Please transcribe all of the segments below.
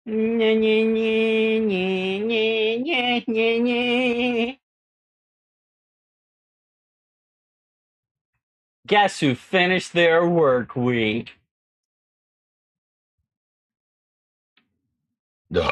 Nye, nye, nye, nye, nye, nye, nye, nye. Guess who finished their work week? Duh.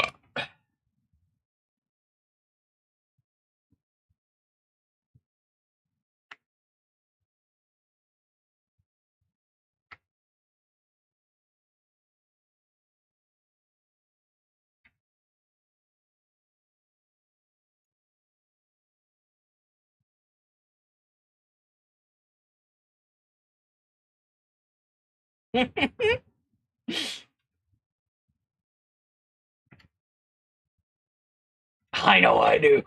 I know I do.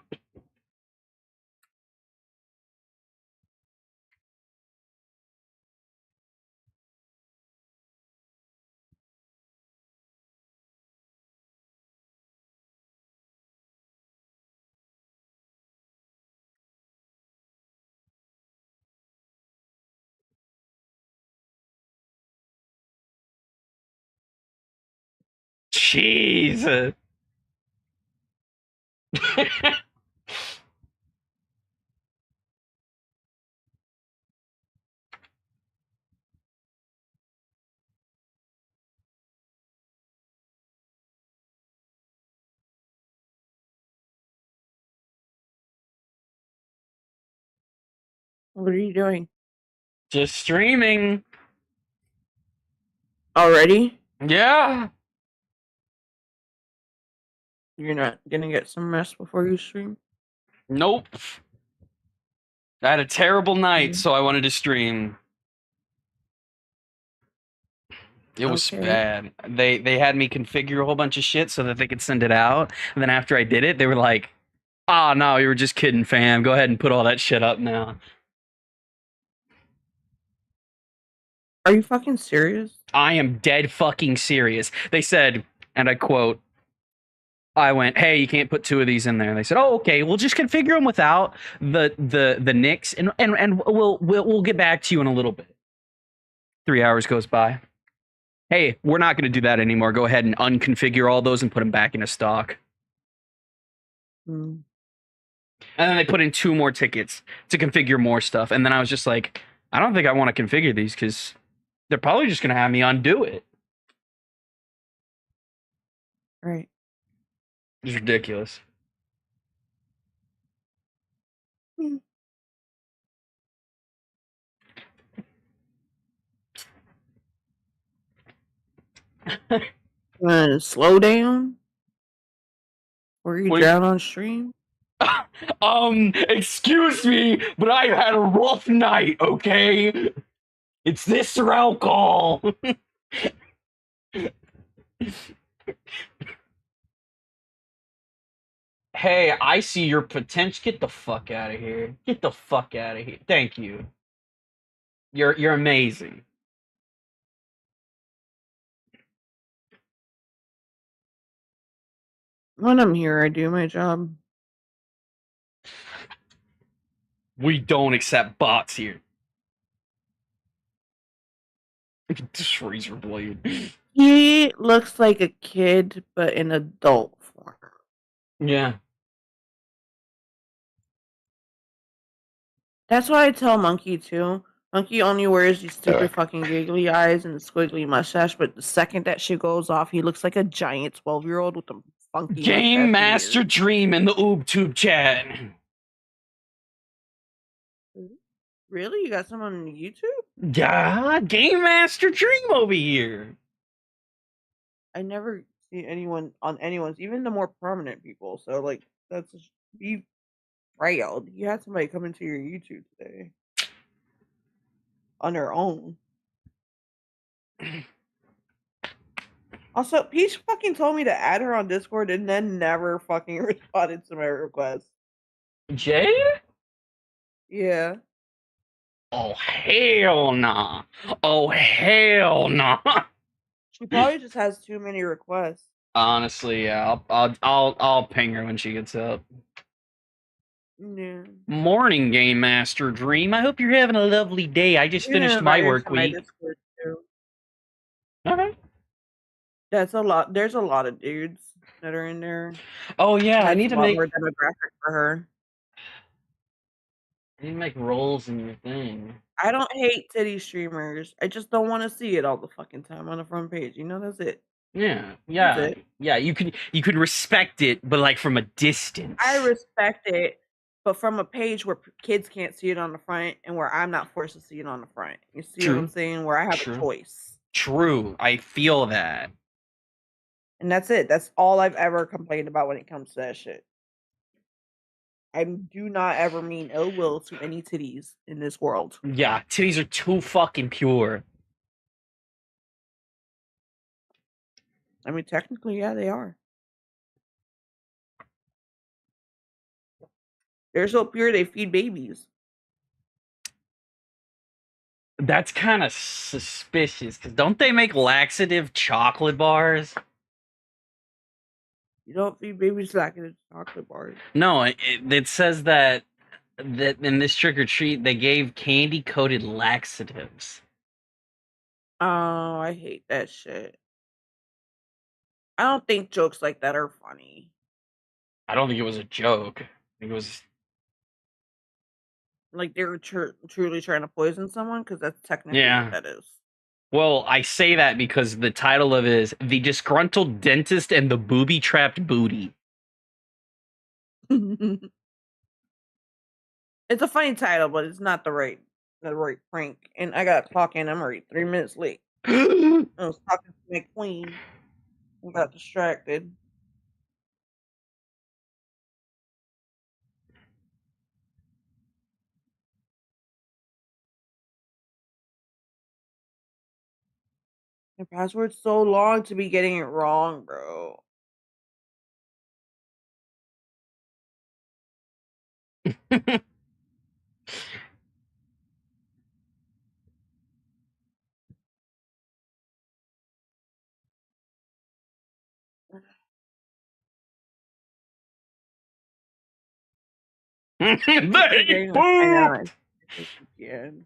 Jesus. What are you doing? Just streaming. Already? Yeah. You're not gonna get some rest before you stream? Nope. I had a terrible night, Mm. so I wanted to stream. It was Okay. bad. They had me configure a whole bunch of shit so that they could send it out. And then after I did it, they were like, "Ah, oh, no, you were just kidding, fam. Go ahead and put all that shit up now." Are you fucking serious? I am dead fucking serious. They said, and I quote, I went, "Hey, you can't put two of these in there." And they said, "Oh, okay. We'll just configure them without the nicks, and we'll get back to you in a little bit." 3 hours goes by. Hey, we're not going to do that anymore. Go ahead and unconfigure all those and put them back into stock. Mm. And then they put in 2 more tickets to configure more stuff. And then I was just like, I don't think I want to configure these because they're probably just going to have me undo it. Right. It's ridiculous. Mm. Slow down? Or you What do drown on stream? excuse me, but I had a rough night, okay? It's this or alcohol. Hey, I see your potential. Get the fuck out of here. Get the fuck out of here. Thank you. You're amazing. When I'm here, I do my job. We don't accept bots here. Just razor blade. He looks like a kid, but in adult form. Yeah. That's why I tell Monkey too. Monkey only wears these stupid fucking giggly eyes and the squiggly mustache, but the second that shit goes off, he looks like a giant 12-year-old with a funky Game mustache Master and Dream in the OobTube chat. beard. Really? You got someone on YouTube? Yeah, Game Master Dream over here. I never see anyone on anyone's, even the more prominent people. So like, that's be proud. You had somebody come into your YouTube today on their own. Also, Peach fucking told me to add her on Discord and then never fucking responded to my request. Jay? Yeah. Oh hell nah. Oh hell nah. She probably just has too many requests. Honestly, yeah, I'll ping her when she gets up. Yeah. Morning, Game Master Dream. I hope you're having a lovely day. I just You can finished my invite her work to my week. Discord too. Okay. That's a lot. There's a lot of dudes that are in there. Oh yeah, That's a lot more demographic for her. I need to make rolls in your thing. I don't hate titty streamers. I just don't want to see it all the fucking time on the front page. You know, that's it. Yeah, That's yeah, it. yeah. You could respect it, but like from a distance. I respect it, but from a page where kids can't see it on the front and where I'm not forced to see it on the front. You see what I'm True, saying? Where I have a true, choice. true. I feel that. And that's it. That's all I've ever complained about when it comes to that shit. I do not ever mean ill will to any titties in this world. Yeah, titties are too fucking pure. I mean, technically, yeah, they are. They're so pure they feed babies. That's kind of suspicious because don't they make laxative chocolate bars? You don't feed babies like in chocolate bars. No, it says that in this trick or treat they gave candy coated laxatives. Oh, I hate that shit. I don't think jokes like that are funny. I don't think it was a joke. I think it was. Like they were truly trying to poison someone, because that's technically what Yeah. that is. Well, I say that because the title of it is The Disgruntled Dentist and the Booby Trapped Booty. It's a funny title, but it's not the right prank. And I got talking. I'm already 3 minutes late. I was talking to my queen and got distracted. My password's so long to be getting it wrong, bro. They I know. pooped! Again.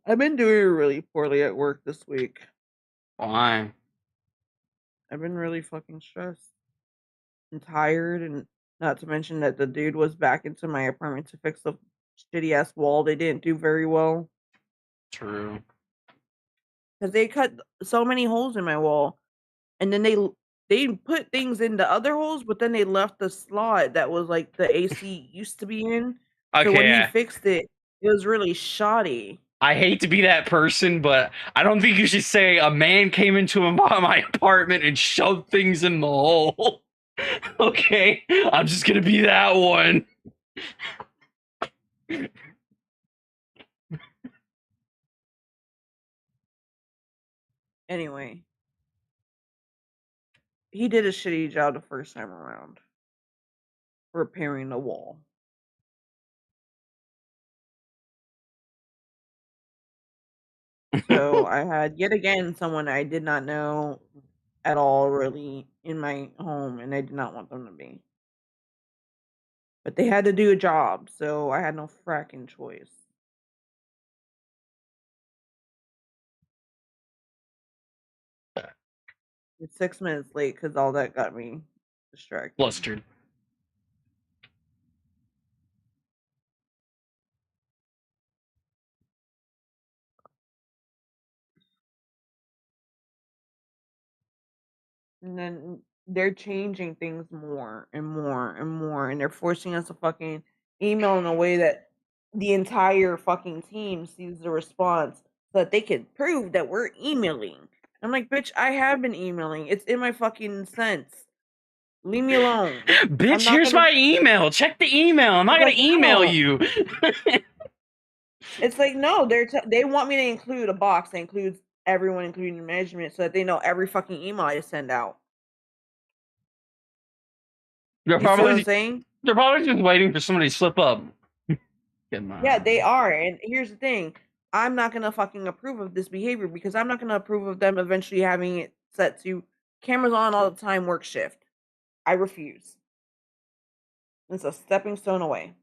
I've been doing really poorly at work this week. Why? I've been really fucking stressed and tired, and not to mention that the dude was back into my apartment to fix the shitty ass wall. They didn't do very well True. because they cut so many holes in my wall, and then they put things in the other holes, but then they left the slot that was like the AC used to be in. So when he Okay, fixed it, it was really shoddy. I hate to be that person, but I don't think you should say a man came into my apartment and shoved things in the hole. Okay, I'm just gonna be that one. Anyway, he did a shitty job the first time around repairing the wall. So I had yet again someone I did not know at all really in my home, and I did not want them to be. But they had to do a job, so I had no fracking choice. It's 6 minutes late because all that got me distracted. Flustered. And then they're changing things more and more and more, and they're forcing us to fucking email in a way that the entire fucking team sees the response so that they can prove that we're emailing. I'm like, bitch, I have been emailing. It's in my fucking sense. Leave me alone. Bitch, here's my email. Check the email. I'm not gonna Like, email no. you. It's like, no, they want me to include a box that includes everyone, including the management, so that they know every fucking email I send out. They're You see what I'm probably saying? they're probably just waiting for somebody to slip up. Yeah, they are. And here's the thing. I'm not gonna fucking approve of this behavior because I'm not gonna approve of them eventually having it set to cameras on all the time, work shift. I refuse. It's a stepping stone away.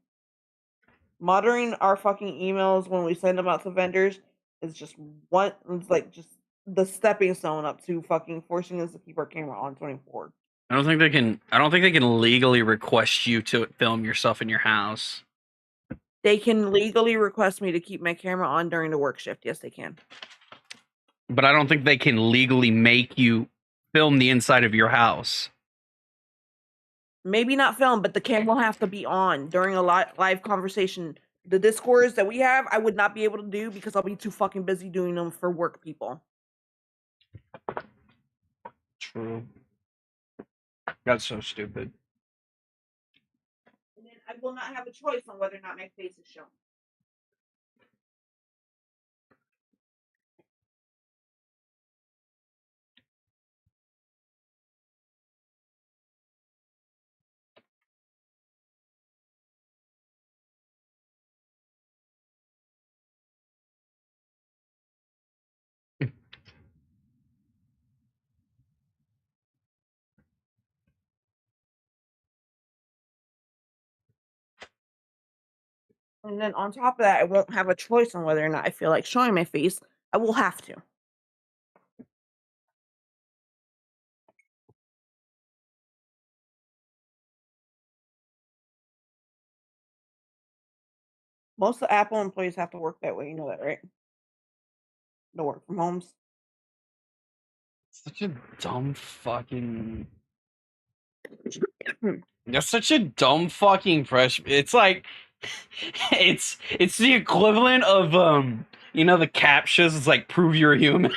Monitoring our fucking emails when we send them out to vendors is just one. It's like just the stepping stone up to fucking forcing us to keep our camera on 24. I don't think they can. I don't think they can legally request you to film yourself in your house. They can legally request me to keep my camera on during the work shift. Yes, they can. But I don't think they can legally make you film the inside of your house. Maybe not film, but the camera will have to be on during a live conversation. The Discords that we have, I would not be able to do because I'll be too fucking busy doing them for work people. True. That's so stupid. And then I will not have a choice on whether or not my face is shown. And then on top of that, I won't have a choice on whether or not I feel like showing my face. I will have to. Most of the Apple employees have to work that way. You know that, right? The work from homes. Such a dumb fucking. That's such a dumb fucking fresh. It's like, it's the equivalent of you know, the captchas. It's like prove you're a human.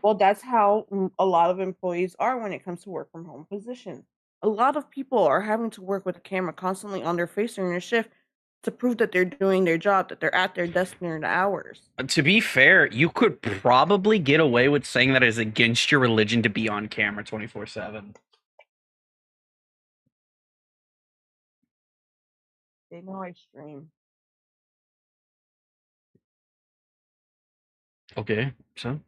Well, that's how a lot of employees are when it comes to work from home positions. A lot of people are having to work with a camera constantly on their face during their shift to prove that they're doing their job, that they're at their desk during the hours. To be fair, you could probably get away with saying that it's against your religion to be on camera 24/7. They know I stream. Okay, so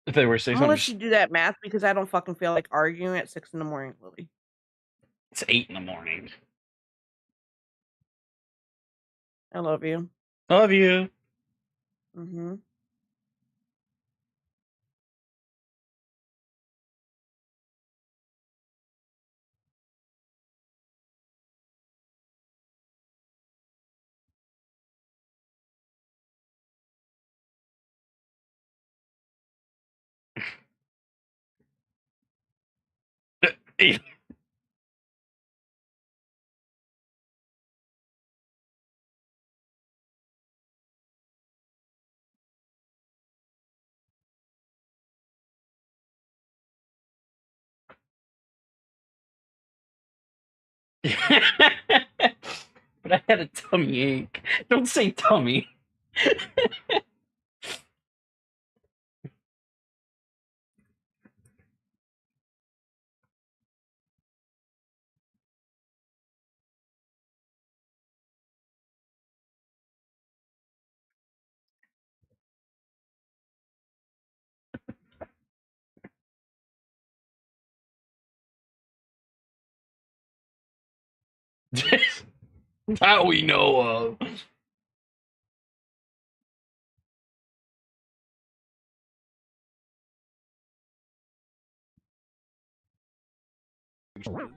if they were to say I'll something, let you do that math because I don't fucking feel like arguing at 6 in the morning, Lily. it's 8 in the morning. I love you. Love you. Mm-hmm. But I had a tummy ache. Don't say tummy. That we know of.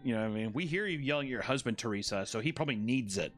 You know what I mean? We hear you yelling at your husband, Teresa, so he probably needs it.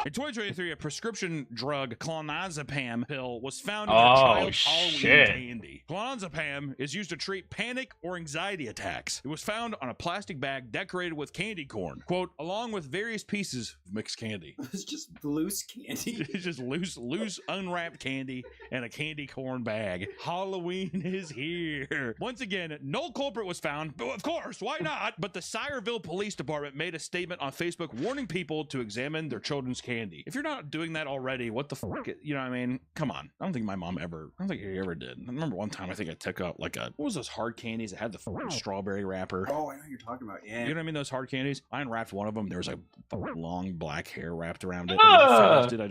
In 2023, a prescription drug, clonazepam pill, was found in a child's Halloween candy. Clonazepam is used to treat panic or anxiety attacks. It was found on a plastic bag decorated with candy corn. Quote, along with various pieces of mixed candy. It's just loose candy. It's just loose, unwrapped candy and a candy corn bag. Halloween is here. Once again, no culprit was found. Of course, why not? But the Sireville Police Department made a statement on Facebook warning people to examine their children's candy. If you're not doing that already, what the fuck? You know what I mean? Come on. I don't think my mom ever, I don't think he ever did. I remember one time I think I took out like what was those hard candies that had the strawberry wrapper? Oh, I know what you're talking about. Yeah. You know what I mean? Those hard candies? I unwrapped one of them. There was a long black hair wrapped around it. I did. You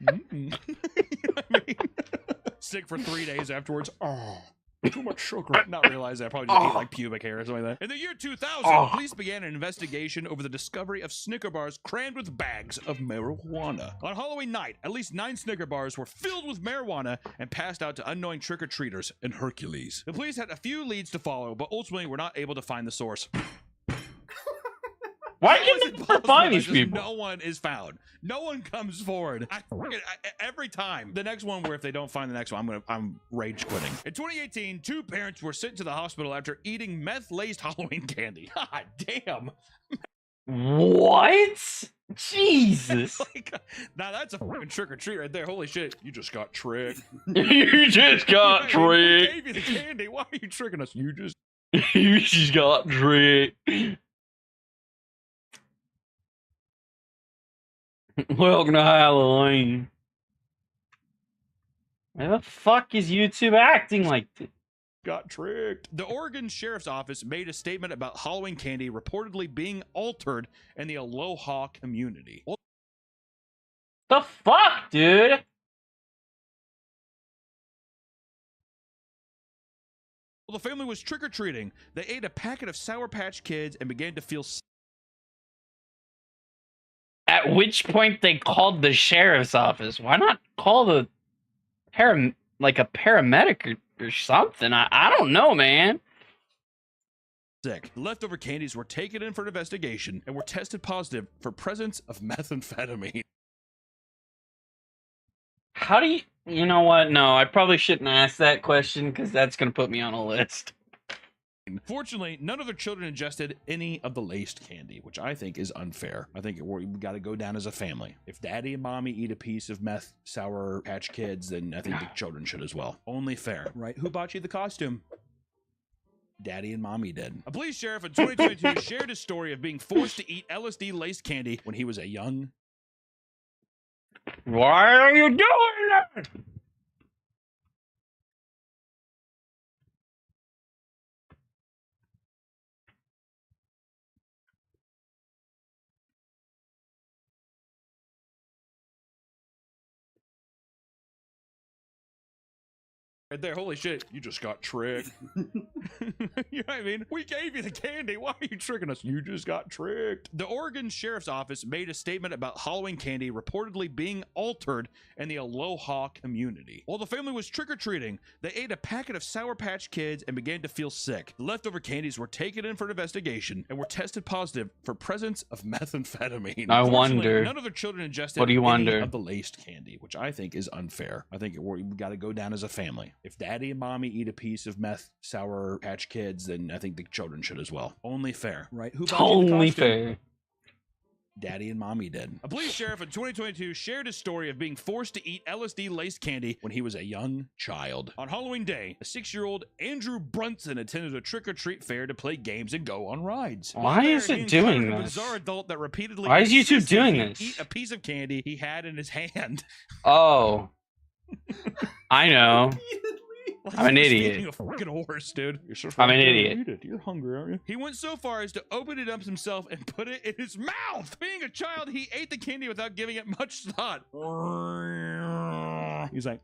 know what I mean? Sick for 3 days afterwards. Oh. Too much sugar. Not realizing I probably just ate like pubic hair or something like that. In the year 2000, police began an investigation over the discovery of Snicker bars crammed with bags of marijuana. On Halloween night, at least 9 Snicker bars were filled with marijuana and passed out to unknowing trick-or-treaters in Hercules. The police had a few leads to follow, but ultimately were not able to find the source. Why How can is they it never possible find that these just people? No one is found. No one comes forward. Every time. The next one, where if they don't find the next one, I'm rage quitting. In 2018, 2 parents were sent to the hospital after eating meth-laced Halloween candy. God damn. What? Jesus. Like, now that's a fucking trick or treat right there. Holy shit, you just got tricked. You just got We tricked. gave you the candy. Why are you tricking us? You just. You just got tricked. Welcome to Halloween. Why the fuck is YouTube acting like this? Got tricked. The Oregon Sheriff's Office made a statement about Halloween candy reportedly being altered in the Aloha community. The fuck, dude? Well, the family was trick-or-treating. They ate a packet of Sour Patch Kids and began to feel sick. At which point they called the sheriff's office. Why not call the like a paramedic or something? I don't know, man. Leftover candies were taken in for an investigation and were tested positive for presence of methamphetamine. How do you know what? No, I probably shouldn't ask that question because that's going to put me on a list. Fortunately, none of their children ingested any of the laced candy, which I think is unfair. I think we got to go down as a family. If daddy and mommy eat a piece of meth Sour Patch Kids, then I think the children should as well. Only fair, right? Who bought you the costume? Daddy and mommy did. A police sheriff in 2022 shared his story of being forced to eat LSD laced candy when he was a young. Why are you doing that? Right there, holy shit, you just got tricked. You know what I mean? We gave you the candy. Why are you tricking us? You just got tricked. The Oregon Sheriff's Office made a statement about Halloween candy reportedly being altered in the Aloha community. While the family was trick-or-treating, they ate a packet of Sour Patch Kids and began to feel sick. The leftover candies were taken in for an investigation and were tested positive for presence of methamphetamine. I Fortunately, wonder. none of their children ingested What do you any wonder? of the laced candy, which I think is unfair. I think we got to go down as a family. If daddy and mommy eat a piece of meth Sour Patch Kids, then I think the children should as well. Only fair, right? Who bought you the Only costume? fair. Daddy and mommy did. A police sheriff in 2022 shared his story of being forced to eat LSD laced candy when he was a young child. On Halloween day, a 6-year-old Andrew Brunson attended a trick-or-treat fair to play games and go on rides. Why While there, is it he doing encountered a this? bizarre adult that repeatedly Why is YouTube insisted doing he this? eat a piece of candy he had in his hand. Oh. I know. I'm an Like, idiot. speaking of fucking horse, dude. You're so I'm an fucking idiot. eat it. You're hungry, aren't you? He went so far as to open it up himself and put it in his mouth. Being a child, he ate the candy without giving it much thought. He's like.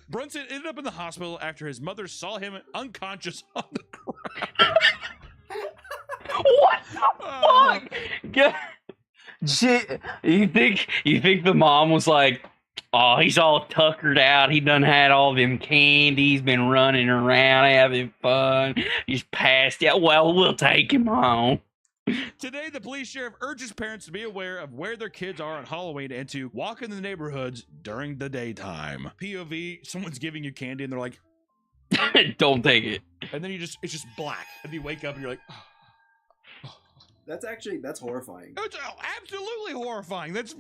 Brunson ended up in the hospital after his mother saw him unconscious on the ground. What the fuck? God. Shit. You think the mom was like, oh, he's all tuckered out. He done had all them candies, been running around having fun. He's passed out. Well, we'll take him home. Today, the police sheriff urges parents to be aware of where their kids are on Halloween and to walk in the neighborhoods during the daytime. POV, someone's giving you candy and they're like, Don't take it. and then it's just black. And you wake up and you're like, That's horrifying. it's absolutely horrifying. That's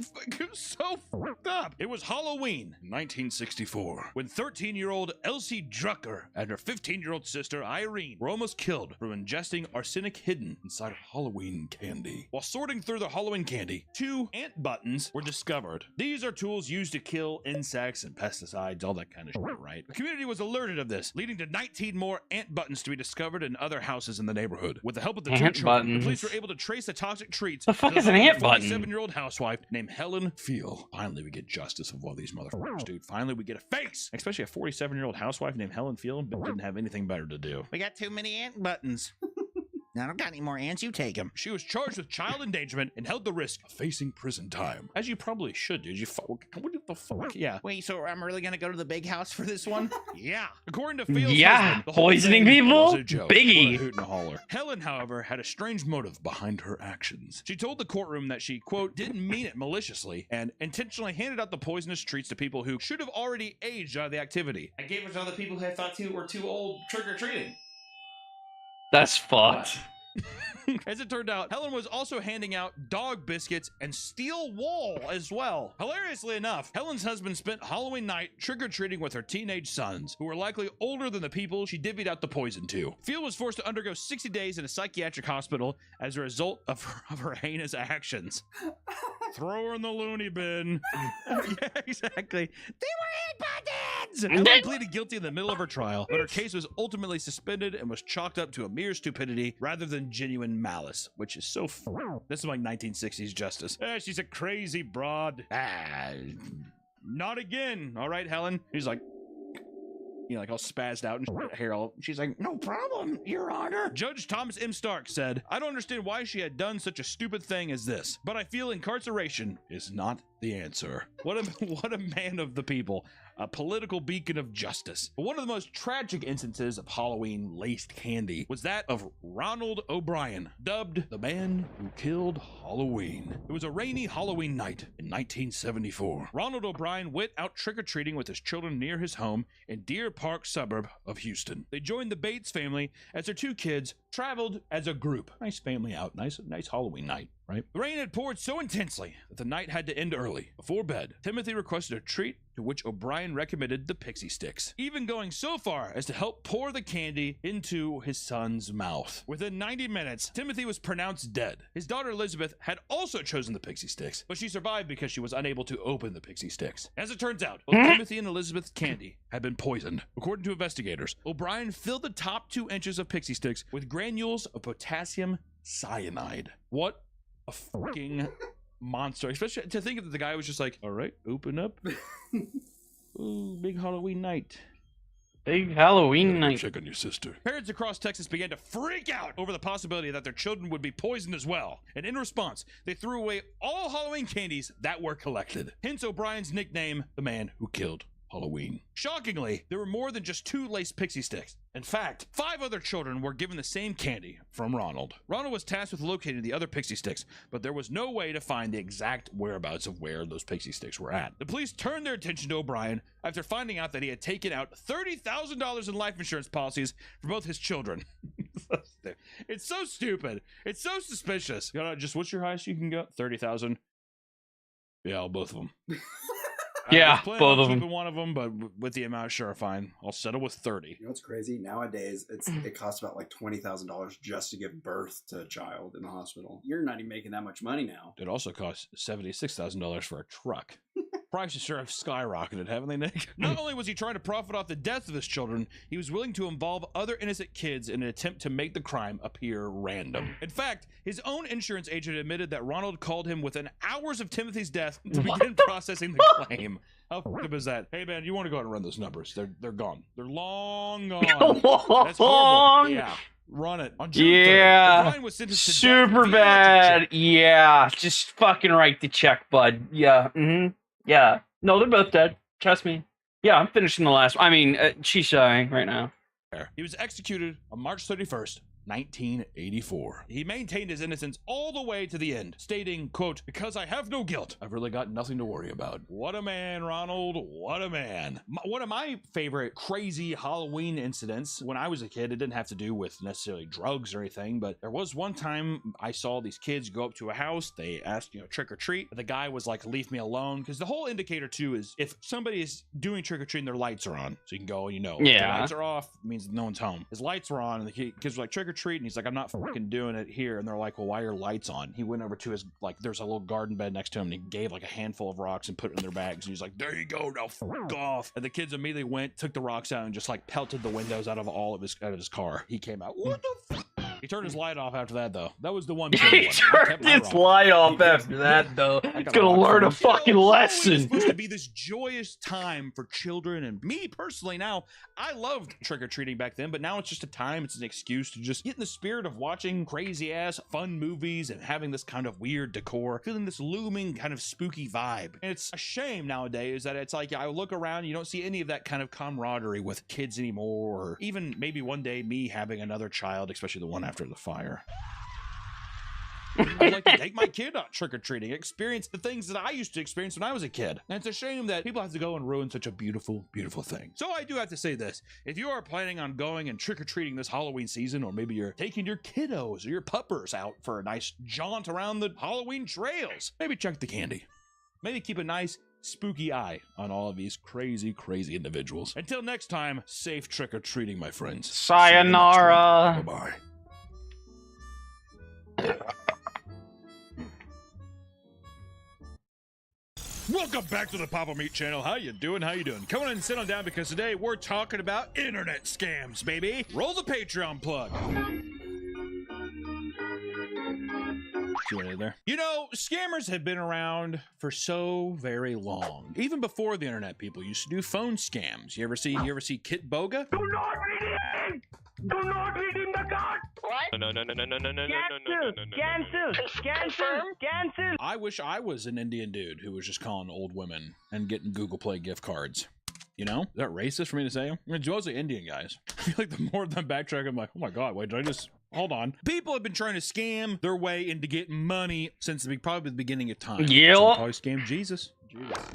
so fucked up. It was Halloween, 1964, when 13-year-old Elsie Drucker and her 15-year-old sister Irene were almost killed from ingesting arsenic hidden inside of Halloween candy. While sorting through the Halloween candy, 2 ant buttons were discovered. These are tools used to kill insects and pesticides, all that kind of shit, right? The community was alerted of this, leading to 19 more ant buttons to be discovered in other houses in the neighborhood. With the help of the 2 Ant children, the police buttons. were able to trace the toxic treats. The fuck is an ant button? 47-year-old housewife named Helen Feel. Finally, we get justice of all these motherfuckers, dude. Finally, we get a face. Especially a 47-year-old housewife named Helen Feel, but didn't have anything better to do. We got too many ant buttons. I don't got any more ants, you take them. She was charged with child endangerment and held the risk of facing prison time. As you probably should, dude. What the fuck? Yeah. Wait, so I'm really gonna go to the big house for this one? Yeah. According to Field's husband, the whole poisoning thing people? was a joke. Biggie. What a hoot and a holler. Helen, however, had a strange motive behind her actions. She told the courtroom that she, quote, didn't mean it maliciously and intentionally handed out the poisonous treats to people who should have already aged out of the activity. I gave it to other people who I thought were too old trick-or-treating. That's fucked. As it turned out, Helen was also handing out dog biscuits and steel wool as well. Hilariously enough, Helen's husband spent Halloween night trick-or-treating with her teenage sons, who were likely older than the people she divvied out the poison to. Field was forced to undergo 60 days in a psychiatric hospital as a result of her heinous actions. Throw her in the loony bin. Yeah, exactly. They were ant buttons! Helen pleaded guilty in the middle of her trial, but her case was ultimately suspended and was chalked up to a mere stupidity rather than genuine malice, which is so this is like 1960s justice. She's a crazy broad. Not again. All right, Helen. He's like, you know, like all spazzed out and hair all. She's like, no problem, Your Honor. Judge Thomas M. Stark said, I don't understand why she had done such a stupid thing as this, but I feel incarceration is not the answer. What a man of the people. A political beacon of justice. But one of the most tragic instances of Halloween laced candy was that of Ronald O'Brien, dubbed the man who killed Halloween. It was a rainy Halloween night in 1974. Ronald O'Brien went out trick-or-treating with his children near his home in Deer Park suburb of Houston. They joined the Bates family as their two kids traveled as a group. Nice family out, nice Halloween night. Right? The rain had poured so intensely that the night had to end early. Before bed, Timothy requested a treat, to which O'Brien recommended the pixie sticks, even going so far as to help pour the candy into his son's mouth. Within 90 minutes, Timothy was pronounced dead. His daughter Elizabeth had also chosen the pixie sticks, but she survived because she was unable to open the pixie sticks. As it turns out, both Timothy and Elizabeth's candy had been poisoned. According to investigators, O'Brien filled the top 2 inches of pixie sticks with granules of potassium cyanide. What a fucking monster. Especially to think that the guy was just like, all right, open up. Ooh, big Halloween night. Big Halloween night. Check on your sister. Parents across Texas began to freak out over the possibility that their children would be poisoned as well. And in response, they threw away all Halloween candies that were collected. Hence O'Brien's nickname, the man who killed Halloween. Shockingly, there were more than just 2 laced pixie sticks. In fact, 5 other children were given the same candy from Ronald. Ronald was tasked with locating the other pixie sticks, but there was no way to find the exact whereabouts of where those pixie sticks were at. The police turned their attention to O'Brien after finding out that he had taken out $30,000 in life insurance policies for both his children. It's so stupid. It's so suspicious. You know, just what's your highest you can go? 30,000. Yeah, both of them. Yeah, both of them. Keeping one of them, but with the amount, sure, fine. I'll settle with 30. You know what's crazy? Nowadays, it costs about like $20,000 just to give birth to a child in the hospital. You're not even making that much money now. It also costs $76,000 for a truck. Prices sure have skyrocketed, haven't they, Nick? Not only was he trying to profit off the deaths of his children, he was willing to involve other innocent kids in an attempt to make the crime appear random. In fact, his own insurance agent admitted that Ronald called him within hours of Timothy's death to begin processing the claim. How fucked up is that? Hey man, you want to go ahead and run those numbers? They're gone. They're long gone. That's horrible. Yeah. Run it. On June 3rd, O'Brien was sentenced to super death. bad. Yeah, just fucking write the check, bud. Yeah. Yeah. No, they're both dead. Trust me. Yeah, I'm finishing the last one. I mean, she's dying right now. He was executed on March 31st, 1984. He maintained his innocence all the way to the end, stating, quote, because I have no guilt, I've really got nothing to worry about. What a man, Ronald. What a man. One of my favorite crazy Halloween incidents when I was a kid, it didn't have to do with necessarily drugs or anything, but there was one time I saw these kids go up to a house. They asked, trick or treat. The guy was like, leave me alone. Because the whole indicator too is if somebody is doing trick or treating, their lights are on. So you can go, if the lights are off, it means no one's home. His lights were on and the kids were like, trick or treat, and he's like, I'm not fucking doing it here. And they're like, well, why are your lights on? He went over to his, there's a little garden bed next to him, and he gave like a handful of rocks and put it in their bags, and he's like, there you go, now fuck off. And the kids immediately went, took the rocks out, and just like pelted the windows out of his car. He came out, what the fuck? He turned his light off after that, though. That was the one. He I kept turned my his rock. light off after that, though. He's gonna learn a fucking Halloween is lesson. supposed to be this joyous time for children, and me personally now, I loved trick-or-treating back then, but now it's just a time, it's an excuse to just get in the spirit of watching crazy-ass fun movies and having this kind of weird decor, feeling this looming kind of spooky vibe. And it's a shame nowadays that it's like I look around, you don't see any of that kind of camaraderie with kids anymore, or even maybe one day me having another child, especially the one after the fire. I'd like to take my kid out trick-or-treating, experience the things that I used to experience when I was a kid. And it's a shame that people have to go and ruin such a beautiful, beautiful thing. So I do have to say this. If you are planning on going and trick-or-treating this Halloween season, or maybe you're taking your kiddos or your puppers out for a nice jaunt around the Halloween trails, maybe check the candy. Maybe keep a nice, spooky eye on all of these crazy, crazy individuals. Until next time, safe trick-or-treating, my friends. Sayonara. Bye-bye. Welcome back to the Papa Meat channel. How you doing? How you doing? Come on and sit on down because today we're talking about internet scams, baby. Roll the Patreon plug. See what I did there? You know, scammers have been around for so very long. Even before the internet, people used to do phone scams. You ever see Kit Boga? Do not redeem! Do not redeem the card! What? No. Cancel! I wish I was an Indian dude who was just calling old women and getting Google Play gift cards. You know? Is that racist for me to say? I mean, it's mostly Indian guys. I feel like the more of them backtrack, I'm like, oh my god, wait, did I just... Hold on. People have been trying to scam their way into getting money since probably the beginning of time. Yeah. Some probably scammed Jesus.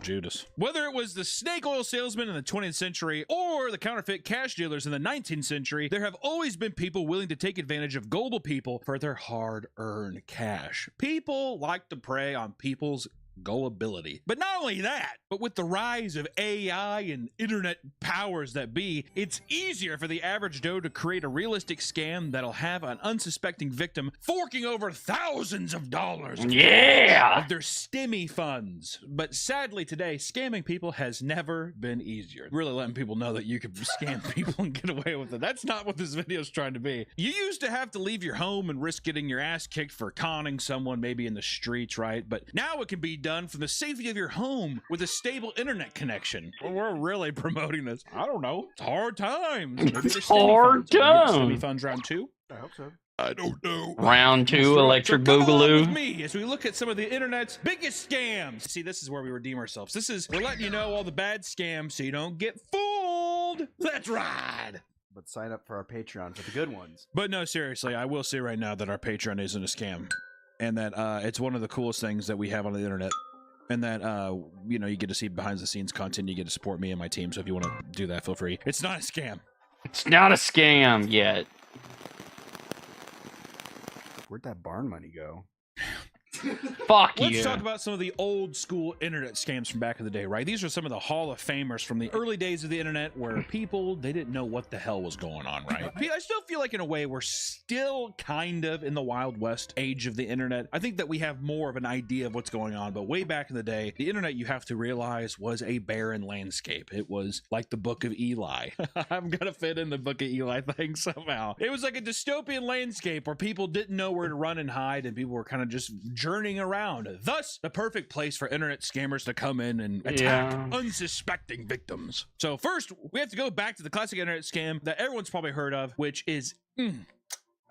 Judas. Whether it was the snake oil salesman in the 20th century or the counterfeit cash dealers in the 19th century, there have always been people willing to take advantage of gullible people for their hard-earned cash. People like to prey on people's gullibility. But not only that, but with the rise of AI and internet powers that be, it's easier for the average Joe to create a realistic scam that'll have an unsuspecting victim forking over thousands of dollars Yeah. of their STEMI funds. But sadly today, scamming people has never been easier. Really letting people know that you can scam people and get away with it. That's not what this video is trying to be. You used to have to leave your home and risk getting your ass kicked for conning someone maybe in the streets, right? But now it can be done from the safety of your home with a stable internet connection. Well, we're really promoting this. I don't know. It's hard times. Maybe It's there's STEMI hard funds. Are we getting times. STEMI funds round 2? I hope so. I don't know. Round 2, Electric Come along with Boogaloo. me as we look at some of the internet's biggest scams. See, this is where we redeem ourselves. We're letting you know all the bad scams so you don't get fooled. Let's ride. But sign up for our Patreon for the good ones. But no, seriously, I will say right now that our Patreon isn't a scam, and that it's one of the coolest things that we have on the internet. And that, you know, you get to see behind the scenes content, you get to support me and my team, so if you want to do that, feel free. It's not a scam. It's not a scam yet. Where'd that barn money go? Fuck Let's you. talk about some of the old school internet scams from back in the day, right? These are some of the Hall of Famers from the early days of the internet where people, they didn't know what the hell was going on, right? I still feel like in a way we're still kind of in the Wild West age of the internet. I think that we have more of an idea of what's going on, but way back in the day, the internet, you have to realize, was a barren landscape. It was like the Book of Eli. I'm gonna fit in the Book of Eli thing somehow. It was like a dystopian landscape where people didn't know where to run and hide, and people were kind of just journeying around. Thus, the perfect place for internet scammers to come in and attack unsuspecting victims. So first, we have to go back to the classic internet scam that everyone's probably heard of, which is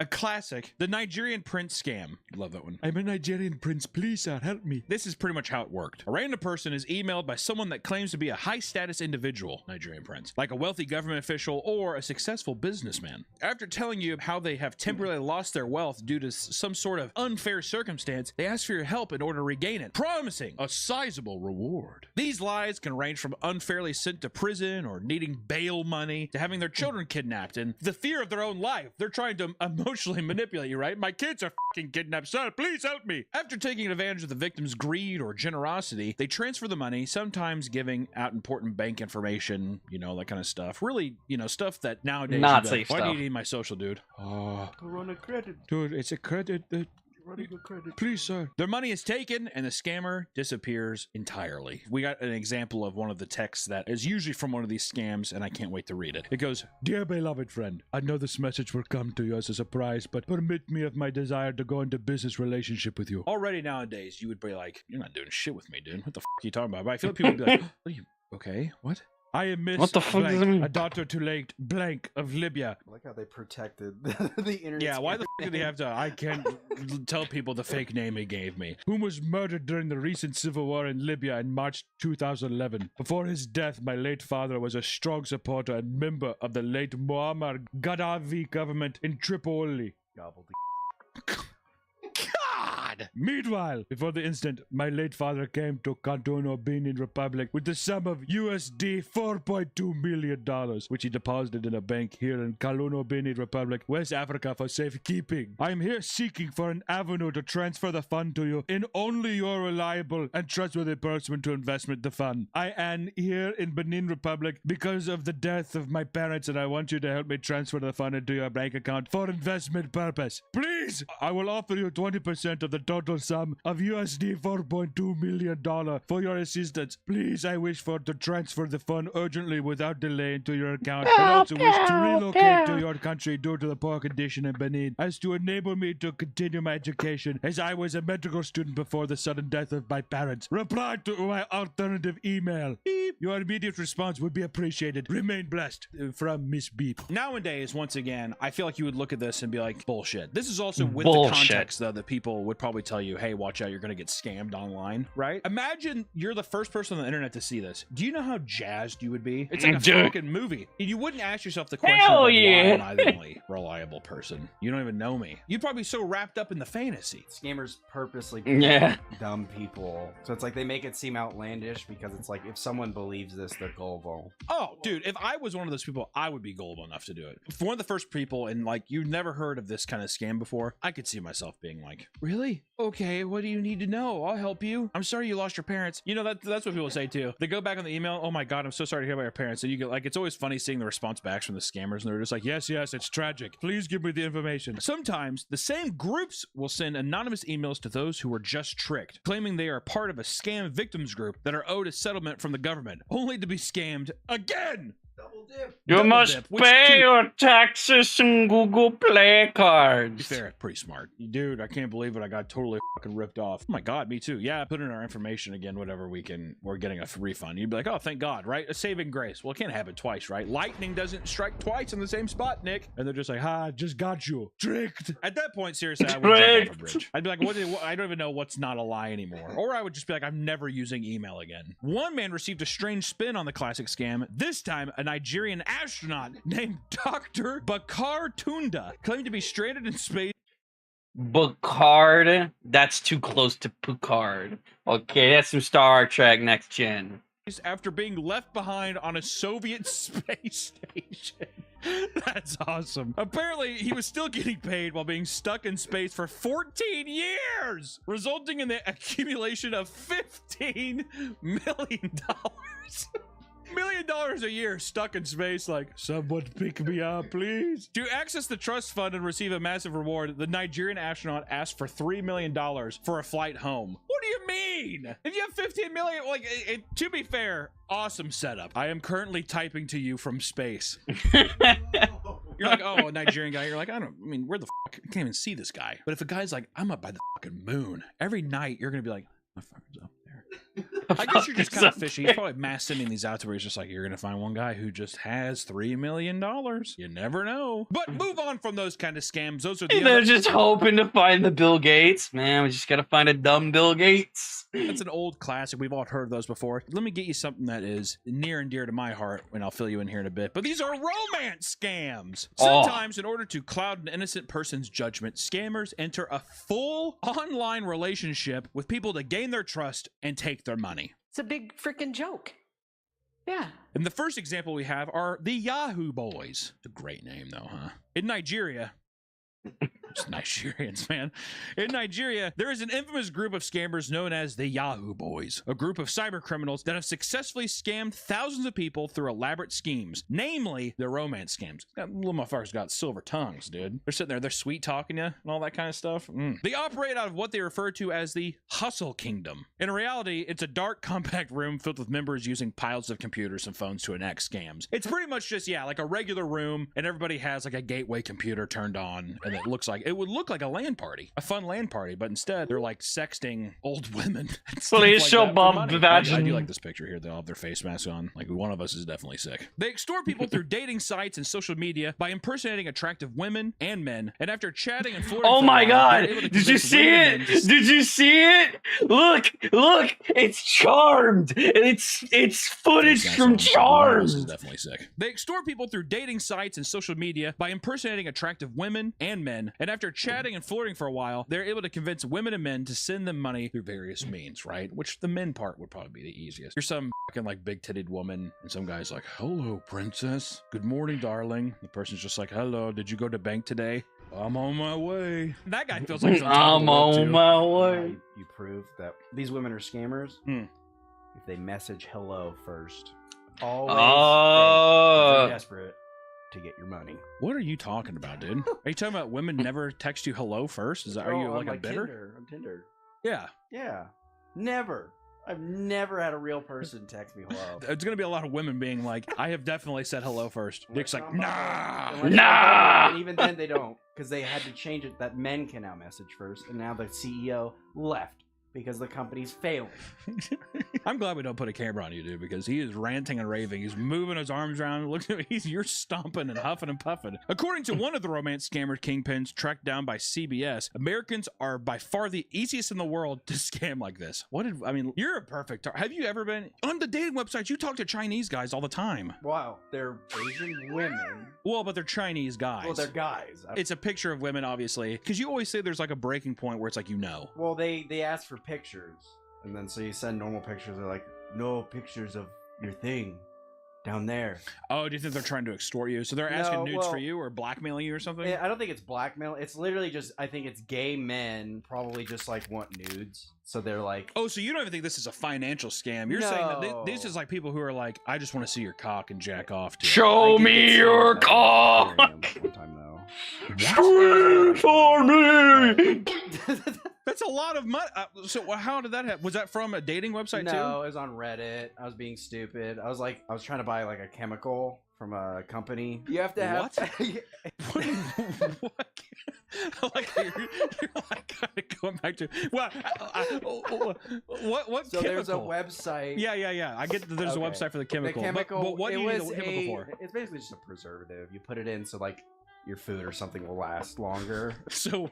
a classic, the Nigerian prince scam. Love that one. I'm a Nigerian prince, please help me. This is pretty much how it worked. A random person is emailed by someone that claims to be a high status individual, Nigerian prince, like a wealthy government official or a successful businessman. After telling you how they have temporarily lost their wealth due to some sort of unfair circumstance, they ask for your help in order to regain it, promising a sizable reward. These lies can range from unfairly sent to prison or needing bail money to having their children kidnapped and the fear of their own life. They're trying to emotionally manipulate you, right? My kids are fucking kidnapped, son, please help me. After taking advantage of the victim's greed or generosity, they transfer the money, sometimes giving out important bank information, you know, that kind of stuff. Really, you know, stuff that nowadays Not you'd be safe like, why do stuff. you need my social, dude? Corona credit. Dude, it's a credit. Please, sir. Their money is taken and the scammer disappears entirely. We got an example of one of the texts that is usually from one of these scams, and I can't wait to read it. It goes, "Dear beloved friend, I know this message will come to you as a surprise, but permit me of my desire to go into business relationship with you." Already nowadays, you would be like, "You're not doing shit with me, dude. What the f*** are you talking about?" But I feel like people would be like, "What are you, okay? What?" "I am Miss What the fuck does blank, that mean? a daughter to late blank of Libya." I like how they protected the internet. Yeah, why the scammer. f*** did he have to? I can't tell people the fake name he gave me. "Whom was murdered during the recent civil war in Libya in March 2011. Before his death, my late father was a strong supporter and member of the late Muammar Gaddafi government in Tripoli." Gobbledygook. God! Meanwhile, before the incident, my late father came to Cotonou, Benin Republic with the sum of USD $4.2 million, which he deposited in a bank here in Cotonou, Benin Republic, West Africa for safekeeping. I am here seeking for an avenue to transfer the fund to you in only your reliable and trustworthy person to investment the fund. I am here in Benin Republic because of the death of my parents, and I want you to help me transfer the fund into your bank account for investment purpose. Please, I will offer you 20% of the total sum of USD $4.2 million for your assistance. Please, I wish for to transfer the fund urgently without delay into your account, but also wish to relocate to your country due to the poor condition in Benin, as to enable me to continue my education, as I was a medical student before the sudden death of my parents. Reply to my alternative email. Beep. Your immediate response would be appreciated. Remain blessed. From Miss Beep. Nowadays, once again, I feel like you would look at this and be like, bullshit. This is also with the context, though, that people would probably tell you, hey, watch out, you're going to get scammed online, right? Imagine you're the first person on the internet to see this. Do you know how jazzed you would be? It's like a fucking movie. And you wouldn't ask yourself the question, Hell like, yeah. why am I the only reliable person? You don't even know me. You'd probably be so wrapped up in the fantasy. Scammers purposely Yeah. dumb people. So it's like they make it seem outlandish because it's like if someone believes this, they're gullible. Oh, dude, if I was one of those people, I would be gullible enough to do it. For one of the first people, and like you've never heard of this kind of scam before, I could see myself being like, really? Okay, what do you need to know? I'll help you. I'm sorry you lost your parents. You know, that's what people say too. They go back on the email, oh my God, I'm so sorry to hear about your parents. And you get like, it's always funny seeing the response backs from the scammers, and they're just like, yes, it's tragic. Please give me the information. Sometimes the same groups will send anonymous emails to those who were just tricked, claiming they are part of a scam victims group that are owed a settlement from the government, only to be scammed again. Double dip. You Double must dip, which pay to- your taxes and Google Play To be cards. fair, pretty smart. Dude, I can't believe it. I got totally fucking ripped off. Oh my God, me too. Yeah, put in our information again, whatever we're getting a refund. You'd be like, oh, thank God, right? A saving grace. Well, it can't happen twice, right? Lightning doesn't strike twice in the same spot, Nick. And they're just like, just got you. Tricked. At that point, seriously, I would jump off a Tricked. bridge. I'd be like, I don't even know what's not a lie anymore. Or I would just be like, I'm never using email again. One man received a strange spin on the classic scam. This time, a Nigerian astronaut named Dr. Bakar Tunda claimed to be stranded in space. Picard, that's too close to Picard. Okay, that's some Star Trek Next Gen. After being left behind on a Soviet space station. That's awesome. Apparently, he was still getting paid while being stuck in space for 14 years, resulting in the accumulation of $15 million. $1 million a year stuck in space, like, someone pick me up, please. To access the trust fund and receive a massive reward, the Nigerian astronaut asked for $3 million for a flight home. What do you mean? If you have 15 million, like, to be fair, awesome setup. I am currently typing to you from space. You're like, oh, a Nigerian guy. You're like, where the fuck? I can't even see this guy. But if a guy's like, I'm up by the fucking moon, every night you're gonna be like, motherfucker's up there. I guess you're just kind of fishy. He's probably mass sending these out to where he's just like, you're gonna find one guy who just has $3 million. You never know. But move on from those kind of scams. Those are the They're other. just hoping to find the Bill Gates. Man, we just gotta find a dumb Bill Gates. That's an old classic. We've all heard of those before. Let me get you something that is near and dear to my heart, and I'll fill you in here in a bit. But these are romance scams. Oh. Sometimes, in order to cloud an innocent person's judgment, scammers enter a full online relationship with people to gain their trust and take their money. It's a big freaking joke. Yeah. And the first example we have are the Yahoo Boys. It's a great name, though, huh? In Nigeria, It's Nigerians, man. In Nigeria, there is an infamous group of scammers known as the Yahoo Boys, a group of cyber criminals that have successfully scammed thousands of people through elaborate schemes, namely the romance scams. That little motherfuckers got silver tongues, dude. They're sitting there, they're sweet talking you and all that kind of stuff. They operate out of what they refer to as the Hustle Kingdom. In reality, it's a dark, compact room filled with members using piles of computers and phones to enact scams. It's pretty much just, yeah, like a regular room, and everybody has like a gateway computer turned on, and it would look like a LAN party, a fun LAN party, but instead they're like sexting old women. Please show Bob I do Vagin. like this picture here. They all have their face masks on. Like one of us is definitely sick. They extort people through dating sites and social media by impersonating attractive women and men, and after chatting and flirting. Oh for a my while, god! they're able to Did you convince see women it? and men to- Did you see it? Look! It's Charmed! It's footage That's from awesome. This is Charmed! definitely sick. They extort people through dating sites and social media by impersonating attractive women and men, and after chatting and flirting for a while, they're able to convince women and men to send them money through various means, right? Which the men part would probably be the easiest. You're some fucking like big-titted woman, and some guy's like, "Hello, princess. Good morning, darling." The person's just like, "Hello, did you go to bank today?" "I'm on my way." That guy feels like he's on top of I'm the world, on too. my way. You prove that these women are scammers Hmm. if they message hello first. Always Oh. they're desperate to get your money. What are you talking about, dude? Are you talking about women never text you hello first? Is that, are Oh, you on like a my bitter? Tinder. On Tinder. Yeah. Yeah. Never. I've never had a real person text me hello. It's gonna be a lot of women being like, "I have definitely said hello first." Nick's like, "Nah." Unless you're Nah. and even then they don't, because they had to change it that men can now message first, and now the CEO left because the company's failing. I'm glad we don't put a camera on you, dude, because he is ranting and raving. He's moving his arms around. Look at me. You're stomping and huffing and puffing. According to one of the romance scammer kingpins tracked down by CBS, Americans are by far the easiest in the world to scam like this. You're a perfect. Have you ever been on the dating websites? You talk to Chinese guys all the time. Wow, they're Asian women. Well, but they're Chinese guys. Well, they're guys. It's a picture of women, obviously, because you always say there's like a breaking point where it's like, Well, they ask for pictures, and then so you send normal pictures. They're like, no pictures of your thing down there. Oh, do you think they're trying to extort you? So they're asking No, nudes for well, you or blackmailing you or something? I don't think it's blackmail. It's literally just, I think it's gay men probably just like want nudes. So they're like, Oh, so you don't even think this is a financial scam? You're saying that No. this is like people who are like, "I just want to see your cock and jack off to it." Show I did me get your some, cock! Ethereum one time though. Scream for me! That's a lot of money. So how did that happen? Was that from a dating website No, it was on Reddit. I was being stupid. I was trying to buy like a chemical from a company. You have to have too? What? Like you're like kind of going back to what? So there's a chemical? website. Yeah. I get that there's a Okay. website for the The chemical. chemical. But what do it you need was the chemical for? It's basically just a preservative. You put it in so like your food or something will last longer. So,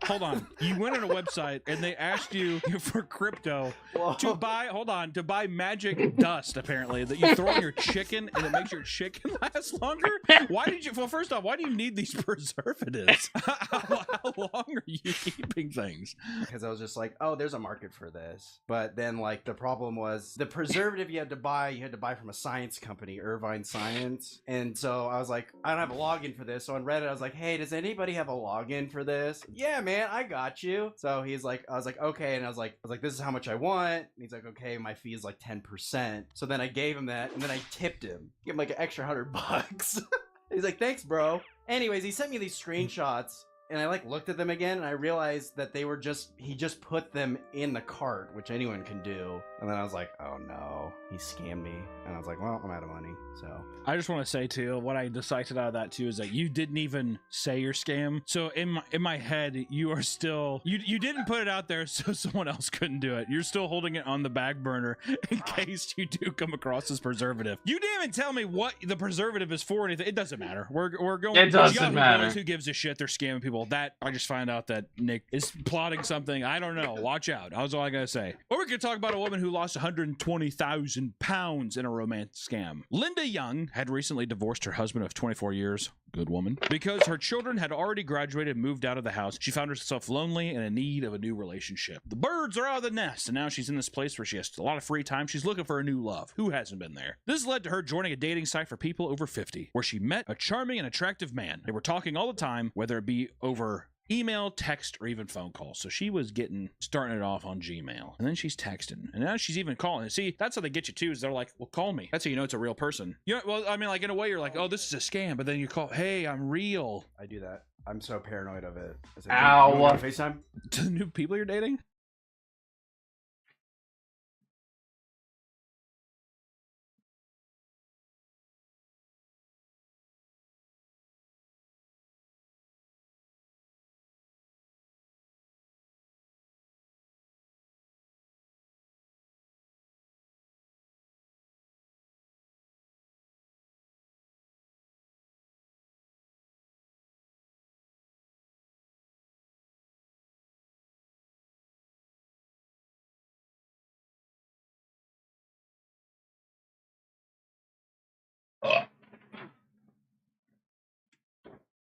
hold on. You went on a website and they asked you for crypto to buy magic dust, apparently, that you throw on your chicken and it makes your chicken last longer. Well, first off, why do you need these preservatives? How long are you keeping things? Because I was just like, oh, there's a market for this. But then like the problem was the preservative you had to buy from a science company, Irvine Science. And so I was like, I don't have a login for this. So on Reddit, I was like, hey, does anybody have a login for this? Yeah, man, I got you. So I was like, okay. And I was like, this is how much I want. And he's like, okay, my fee is like 10%. So then I gave him that, and then I tipped him. Give him like an extra $100. He's like, thanks, bro. Anyways, he sent me these screenshots. And I like looked at them again, and I realized that he just put them in the cart, which anyone can do. And then I was like, oh no, he scammed me. And I was like, well, I'm out of money. So I just want to say too, what I decided out of that too is that you didn't even say your scam. So in my head, you are still you didn't put it out there so someone else couldn't do it. You're still holding it on the back burner in case you do come across this preservative. You didn't even tell me what the preservative is for or anything. It doesn't matter. We're going. It doesn't Yahoo matter. Boys, who gives a shit? They're scamming people. That I just find out that Nick is plotting something. I don't know. Watch out. That's all I gotta say. Or we could talk about a woman who lost 120,000 pounds in a romance scam. Linda Young had recently divorced her husband of 24 years. Good woman. Because her children had already graduated and moved out of the house, she found herself lonely and in need of a new relationship. The birds are out of the nest, and now she's in this place where she has a lot of free time. She's looking for a new love. Who hasn't been there? This led to her joining a dating site for people over 50, where she met a charming and attractive man. They were talking all the time, whether it be over email, text, or even phone calls. So she was starting it off on Gmail, and then she's texting, and now she's even calling. See, that's how they get you too. Is they're like, "Well, call me." That's how you know it's a real person. Yeah, well, I mean, like in a way, you're like, "Oh, this is a scam," but then you call, "Hey, I'm real." I do that. I'm so paranoid of it. Is it Ow. you want FaceTime? To the new people you're dating.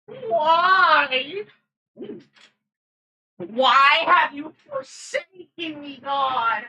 Why? Why have you forsaken me, God?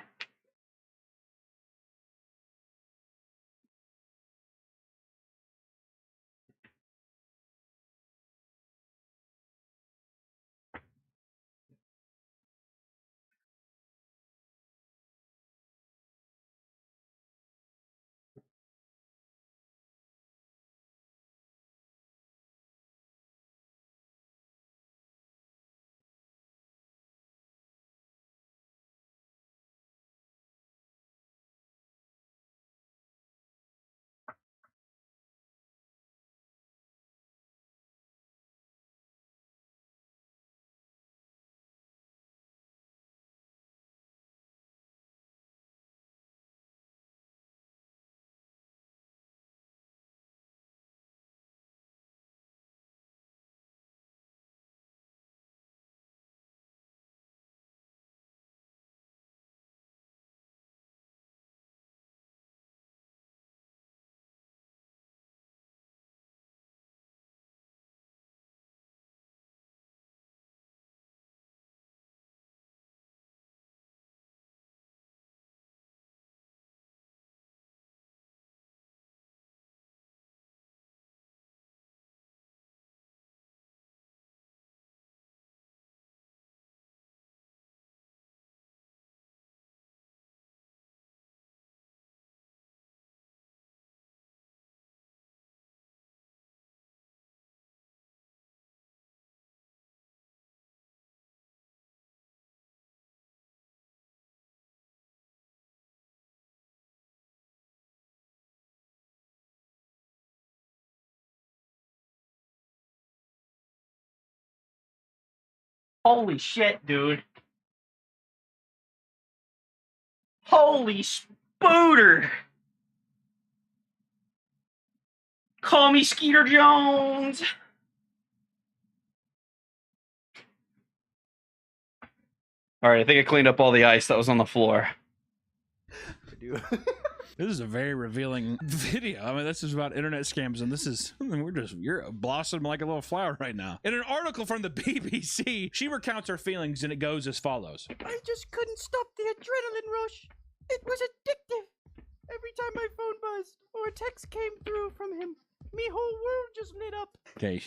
Holy shit, dude. Holy spooter. Call me Skeeter Jones. All right, I think I cleaned up all the ice that was on the floor. I do. This is a very revealing video. I mean, this is about internet scams, and this is, I mean, you're blossoming like a little flower right now. In an article from the BBC, she recounts her feelings, and it goes as follows. I just couldn't stop the adrenaline rush. It was addictive. Every time my phone buzzed or a text came through from him, me whole world just lit up. Okay,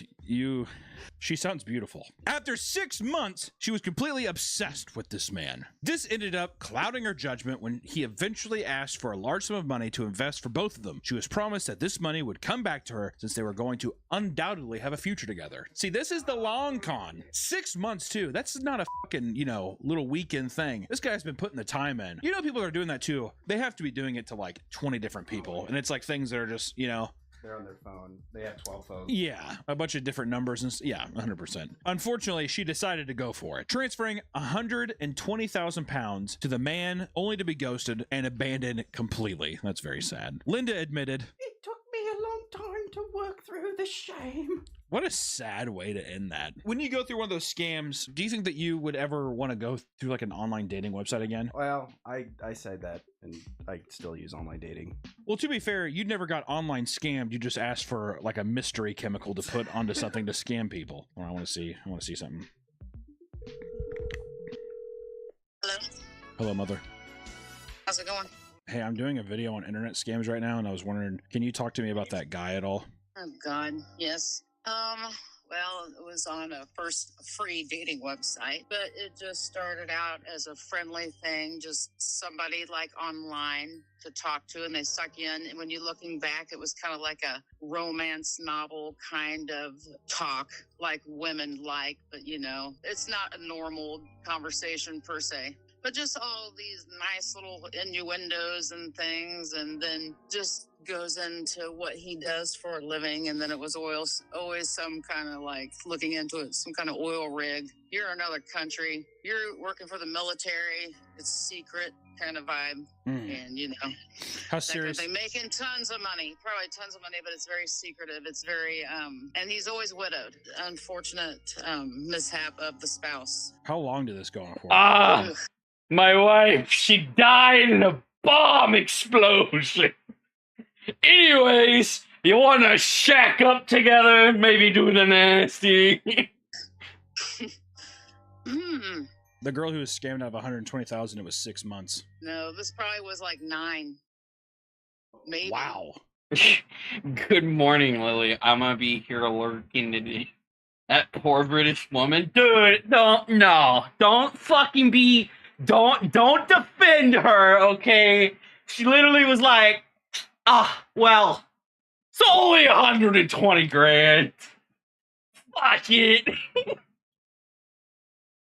she sounds beautiful. After 6 months, she was completely obsessed with this man. This ended up clouding her judgment when he eventually asked for a large sum of money to invest for both of them. She was promised that this money would come back to her since they were going to undoubtedly have a future together. See, this is the long con. 6 months too. That's not a fucking, little weekend thing. This guy's been putting the time in. You know, people are doing that too. They have to be doing it to like 20 different people. And it's like things that are just, They're on their phone. They have 12 phones. yeah, a bunch of different numbers and yeah, 100%. Unfortunately, she decided to go for it, transferring 120,000 pounds to the man, only to be ghosted and abandoned completely. That's very sad. Linda admitted, It took me a long time to work through the shame. what a sad way to end that. When you go through one of those scams, do you think that you would ever want to go through like an online dating website again? Well, I said that, and I still use online dating. Well, to be fair, you never got online scammed. You just asked for like a mystery chemical to put onto something to scam people. Or I want to see something. Hello? Hello, mother. How's it going? Hey, I'm doing a video on internet scams right now, and I was wondering, can you talk to me about that guy at all? Oh, God. Yes. Well, it was on a first free dating website, but it just started out as a friendly thing, just somebody like online to talk to, and they suck you in. And when you're looking back, it was kind of like a romance novel kind of talk, like women like, but you know, it's not a normal conversation per se. But just all these nice little innuendos and things, and then just goes into what he does for a living. And then it was always some kind of like looking into it, some kind of oil rig. You're in another country. You're working for the military. It's secret kind of vibe. And you know, How that kind of serious? thing. Making tons of money, probably tons of money, but it's very secretive. It's very, and he's always widowed. Unfortunate mishap of the spouse. How long did this go on for? Ah, Ugh. my wife, she died in a bomb explosion. Anyways, you want to shack up together, maybe do the nasty. The girl who was scammed out of 120,000, it was 6 months. No, this probably was like 9. Maybe. Wow. Good morning, Lily. I'm gonna be here lurking today. That poor British woman, dude. Don't fucking be. Don't defend her, okay? She literally was like, well, it's only 120 grand. Fuck it.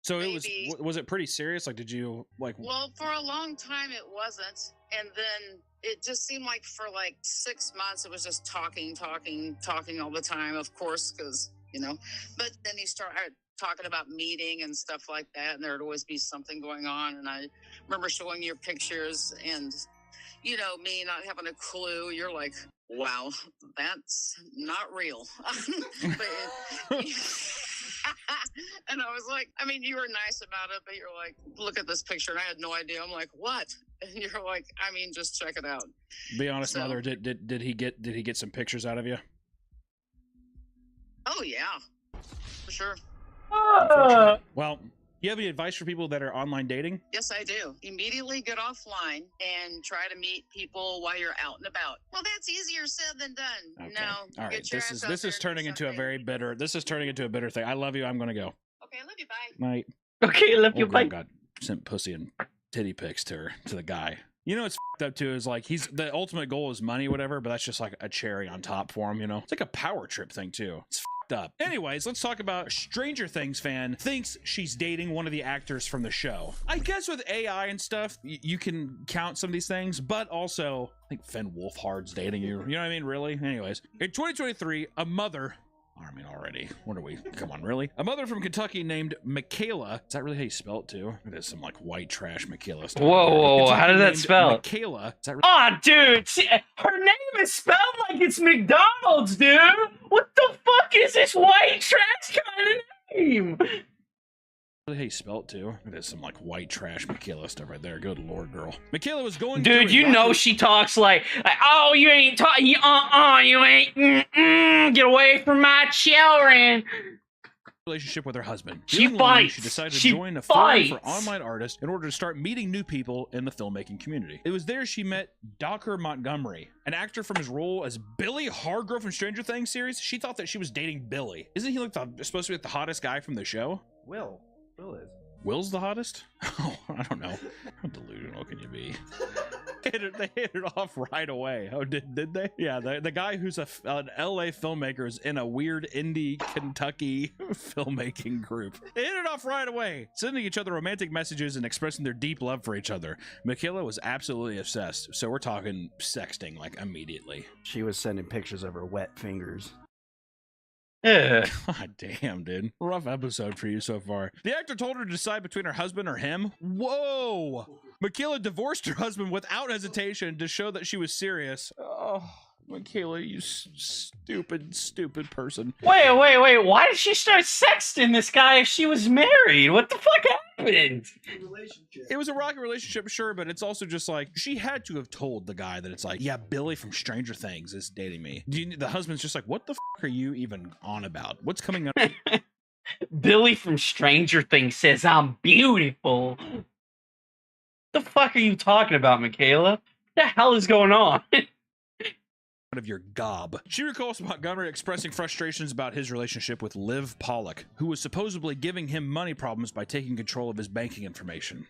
So it Maybe. was it pretty serious? Like, did you like? Well, for a long time it wasn't, and then it just seemed like for like 6 months it was just talking all the time. Of course, because you know. But then he started talking about meeting and stuff like that, and there'd always be something going on. And I remember showing your pictures, and you know, me not having a clue. You're like, wow, that's not real. But and I was like, I mean, you were nice about it, but you're like, look at this picture, and I had no idea. I'm like, what? And you're like, I mean, just check it out. Be honest, So- mother. Did he get some pictures out of you? Oh yeah, for sure. Unfortunately. Well, you have any advice for people that are online dating? Yes, I do. Immediately get offline and try to meet people while you're out and about. Well, that's easier said than done. Okay. No. All right. get your This ass is out this there is and do turning into a something. very bitter. This is turning into a bitter thing. I love you. I'm gonna go. Okay, I love you. Bye. Night. Okay, love you, Old bye. girl got sent pussy and titty pics to the guy. You know what's f***ed up too is like he's the ultimate goal is money, whatever, but that's just like a cherry on top for him. You know, it's like a power trip thing too. It's f***ed up. Anyways, let's talk about Stranger Things fan thinks she's dating one of the actors from the show. I guess with AI and stuff, you can count some of these things, but also I think Finn Wolfhard's dating you. You know what I mean? Really? Anyways, in 2023, a mother. I mean, already. What are we? Come on, really? A mother from Kentucky named Michaela. Is that really how you spell it too? It is some like white trash Michaela stuff. Whoa, how Kentucky did that named spell? Michaela. Is that really? Oh, dude, her name is spelled like it's McDonald's, dude. What the fuck is this white trash kind of name? How you spell it too? It is some like white trash Michaela stuff right there. Good lord, girl. Michaela was going. Dude, through a you know rocky she talks like, oh, you ain't talking, you ain't, get away from my children. relationship with her husband. She Feeling lonely, fights. She decided She to join a forum for fights. online artists in order to start meeting new people in the filmmaking community. It was there she met Docker Montgomery, an actor from his role as Billy Hargrove from Stranger Things series. She thought that she was dating Billy. Isn't he like supposed to be like the hottest guy from the show? Will is. Will's the hottest? Oh, I don't know. How delusional can you be? They hit it off right away. Oh, did they? Yeah, the guy who's an LA filmmaker is in a weird indie Kentucky filmmaking group. They hit it off right away, sending each other romantic messages and expressing their deep love for each other. Michaela was absolutely obsessed, so we're talking sexting like immediately. She was sending pictures of her wet fingers. Ugh. God damn, dude. Rough episode for you so far. The actor told her to decide between her husband or him. Whoa! Michaela divorced her husband without hesitation to show that she was serious. Oh, Michaela, you stupid, stupid person. Wait. Why did she start sexting this guy if she was married? What the fuck happened? It was a rocky relationship, sure, but it's also just like she had to have told the guy that it's like, yeah, Billy from Stranger Things is dating me. The husband's just like, what the fuck are you even on about? What's coming up? Billy from Stranger Things says I'm beautiful. The fuck are you talking about, Michaela? What the hell is going on? of your gob. She recalls Montgomery expressing frustrations about his relationship with Liv Pollock, who was supposedly giving him money problems by taking control of his banking information.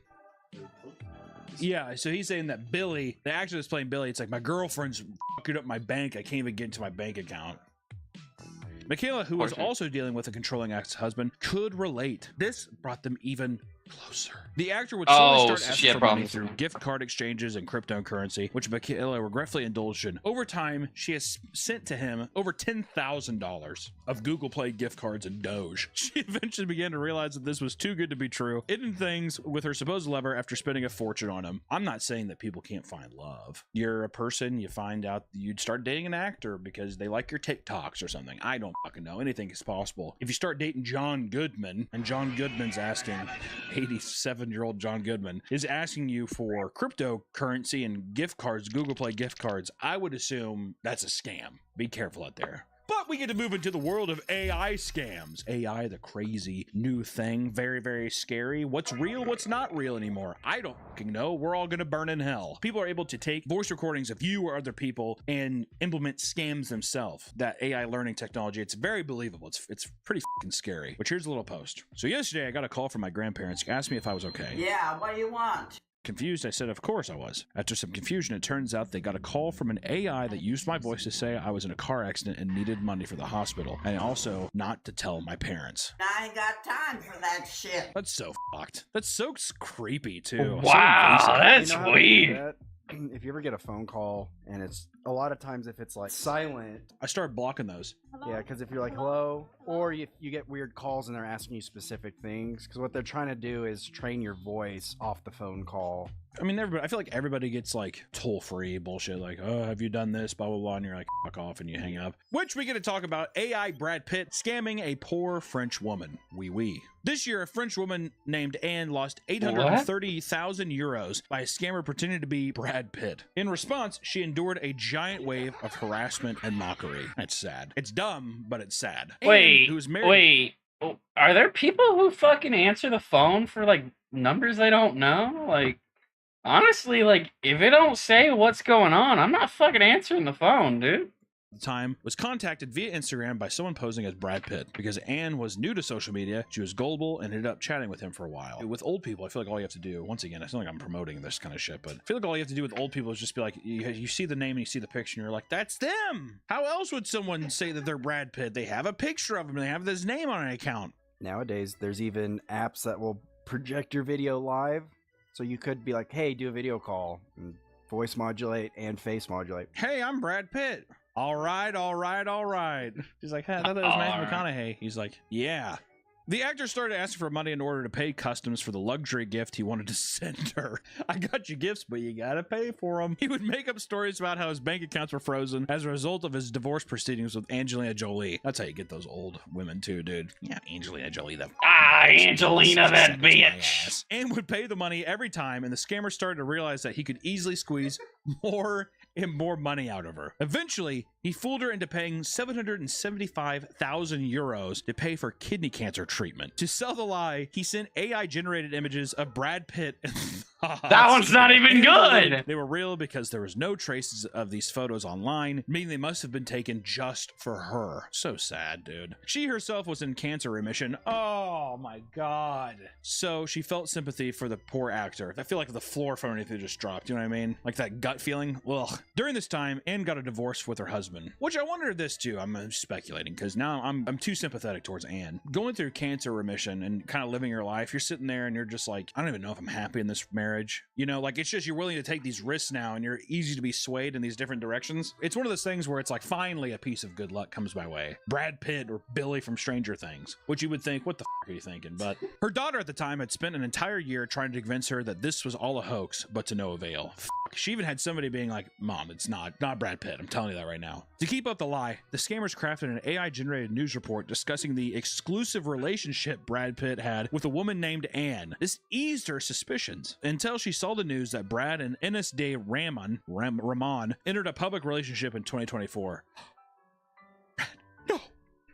Yeah, so he's saying that Billy, the actor that's playing Billy, it's like, my girlfriend's fucking up my bank. I can't even get into my bank account. Michaela, who was also dealing with a controlling ex-husband, could relate. This brought them even closer. The actor would slowly start asking for money through gift card exchanges and cryptocurrency, which Michaela regretfully indulged in. Over time, she has sent to him over $10,000 of Google Play gift cards and Doge. She eventually began to realize that this was too good to be true, ending things with her supposed lover after spending a fortune on him. I'm not saying that people can't find love. You're a person, you find out you'd start dating an actor because they like your TikToks or something. I don't fucking know. Anything is possible. If you start dating John Goodman, and John Goodman's asking... 87-year-old John Goodman is asking you for cryptocurrency and gift cards, Google Play gift cards, I would assume that's a scam. Be careful out there. But we get to move into the world of AI scams. AI, the crazy new thing. Very, very scary. What's real, what's not real anymore? I don't fucking know. We're all gonna burn in hell. People are able to take voice recordings of you or other people and implement scams themselves. That AI learning technology, it's very believable. It's pretty fucking scary. But here's a little post. So yesterday I got a call from my grandparents who asked me if I was okay. Yeah, what do you want? Confused, I said, of course I was. After some confusion, it turns out they got a call from an AI that used my voice to say I was in a car accident and needed money for the hospital, and also not to tell my parents. I ain't got time for that shit. That's so fucked. That's so creepy, too. Wow, So that's You know how weird. if you ever get a phone call and it's a lot of times if it's like silent, I started blocking those. yeah, because if you're like hello, or if you get weird calls and they're asking you specific things, because what they're trying to do is train your voice off the phone call. I mean, I feel like everybody gets like toll-free bullshit, like, oh, have you done this, blah, blah, blah, and you're like, fuck off, and you hang up. Which we get to talk about AI Brad Pitt scamming a poor French woman. Oui. This year, a French woman named Anne lost 830,000 euros by a scammer pretending to be Brad Pitt. In response, she endured a giant wave of harassment and mockery. It's sad. It's dumb, but it's sad. Anne, who was married... Wait. Are there people who fucking answer the phone for, like, numbers they don't know? Like... Honestly, like, if it don't say what's going on, I'm not fucking answering the phone, dude. The time was contacted via Instagram by someone posing as Brad Pitt. Because Anne was new to social media, she was gullible and ended up chatting with him for a while. With old people, I feel like all you have to do, once again, it's not like I'm promoting this kind of shit, but I feel like all you have to do with old people is just be like, you see the name and you see the picture and you're like, that's them! How else would someone say that they're Brad Pitt? They have a picture of him, they have his name on an account. Nowadays, there's even apps that will project your video live. So you could be like, hey, do a video call, and voice modulate and face modulate. Hey, I'm Brad Pitt. All right. She's like, hey, I thought that was Matthew McConaughey. He's like, yeah. The actor started asking for money in order to pay customs for the luxury gift he wanted to send her. I got you gifts, but you gotta pay for them. He would make up stories about how his bank accounts were frozen as a result of his divorce proceedings with Angelina Jolie. That's how you get those old women too, dude. Yeah, Angelina Jolie. Angelina, that bitch. And would pay the money every time, and the scammer started to realize that he could easily squeeze more and more money out of her. Eventually, he fooled her into paying 775,000 euros to pay for kidney cancer treatment. To sell the lie, he sent AI-generated images of Brad Pitt and that one's not even good! They were real because there was no traces of these photos online, meaning they must have been taken just for her. So sad, dude. She herself was in cancer remission. Oh my god. So she felt sympathy for the poor actor. I feel like the floor from anything just dropped, you know what I mean? Like that gut feeling? Ugh. During this time, Anne got a divorce with her husband, which I wonder this too. I'm speculating because now I'm too sympathetic towards Anne. Going through cancer remission and kind of living your life, you're sitting there and you're just like, I don't even know if I'm happy in this marriage. You know, like it's just you're willing to take these risks now and you're easy to be swayed in these different directions. It's one of those things where it's like finally a piece of good luck comes my way. Brad Pitt or Billy from Stranger Things, which you would think, what the f are you thinking? But her daughter at the time had spent an entire year trying to convince her that this was all a hoax, but to no avail. She even had somebody being like, Mom, it's not Brad Pitt. I'm telling you that right now. To keep up the lie, the scammers crafted an AI-generated news report discussing the exclusive relationship Brad Pitt had with a woman named Anne. This eased her suspicions until she saw the news that Brad and Ines de Ramon entered a public relationship in 2024. Brad, no!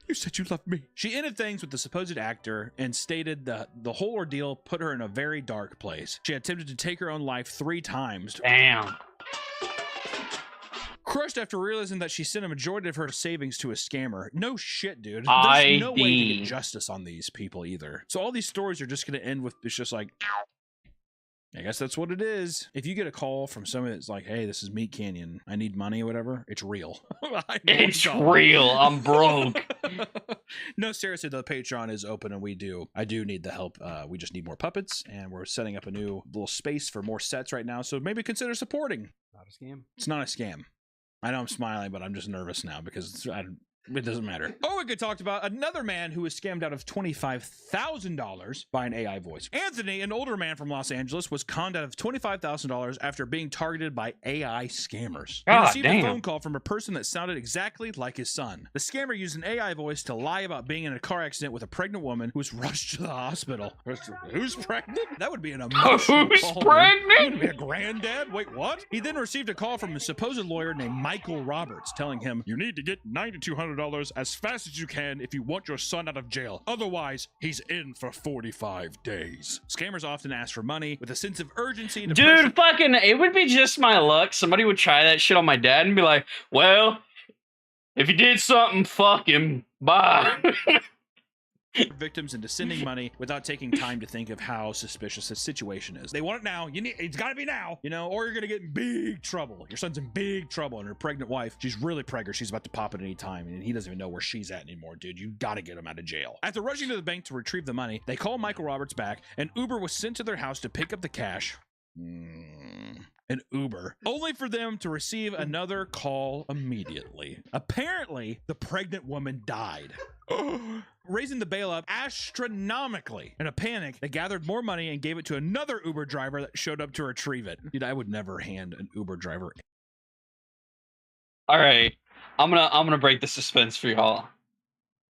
You said you loved me. She ended things with the supposed actor and stated that the whole ordeal put her in a very dark place. She attempted to take her own life 3 times. Damn. Crushed after realizing that she sent a majority of her savings to a scammer. No shit, dude. There's no way to get justice on these people either. So all these stories are just going to end with, it's just like, I guess that's what it is. If you get a call from somebody that's like, hey, this is Meat Canyon, I need money or whatever, it's real. It's real. I'm broke. No, seriously, the Patreon is open and I do need the help. We just need more puppets and we're setting up a new little space for more sets right now. So maybe consider supporting. Not a scam. It's not a scam. I know I'm smiling, but I'm just nervous now because it doesn't matter. Oh, we could talk about another man who was scammed out of $25,000 by an AI voice. Anthony, an older man from Los Angeles, was conned out of $25,000 after being targeted by AI scammers. He received a phone call from a person that sounded exactly like his son. The scammer used an AI voice to lie about being in a car accident with a pregnant woman who was rushed to the hospital. Who's pregnant? That would be an emotional Who's call. pregnant? Would be a granddad? Wait, what? He then received a call from a supposed lawyer named Michael Roberts telling him, you need to get $9,200 as fast as you can if you want your son out of jail. Otherwise, he's in for 45 days. Scammers often ask for money with a sense of urgency. Dude, fucking, it would be just my luck. Somebody would try that shit on my dad and be like, well, if he did something, fuck him. Bye. Victims into sending money without taking time to think of how suspicious the situation is. They want it now. It's got to be now, you know, or you're going to get in big trouble. Your son's in big trouble, and her pregnant wife, she's really pregnant. She's about to pop at any time, and he doesn't even know where she's at anymore, dude. You got to get him out of jail. After rushing to the bank to retrieve the money, they call Michael Roberts back, and Uber was sent to their house to pick up the cash. An Uber, only for them to receive another call immediately. Apparently, the pregnant woman died. Raising the bail up astronomically. In a panic, they gathered more money and gave it to another Uber driver that showed up to retrieve it. Dude, I would never hand an Uber driver. All right, I'm gonna break the suspense for y'all.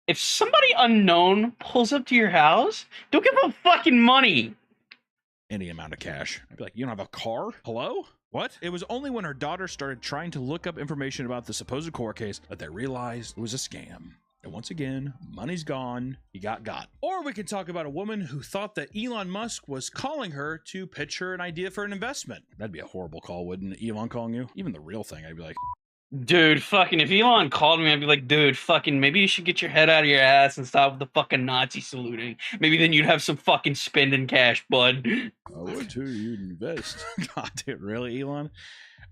If somebody unknown pulls up to your house, don't give them fucking money. Any amount of cash. I'd be like, you don't have a car? Hello? What? It was only when her daughter started trying to look up information about the supposed court case that they realized it was a scam. And once again, money's gone. You got. Or we could talk about a woman who thought that Elon Musk was calling her to pitch her an idea for an investment. That'd be a horrible call, wouldn't it? Elon calling you? Even the real thing, I'd be like, dude, fucking, if Elon called me, I'd be like, dude, fucking, maybe you should get your head out of your ass and stop with the fucking Nazi saluting. Maybe then you'd have some fucking spending cash, bud. Where to you invest? God, dude, really, Elon?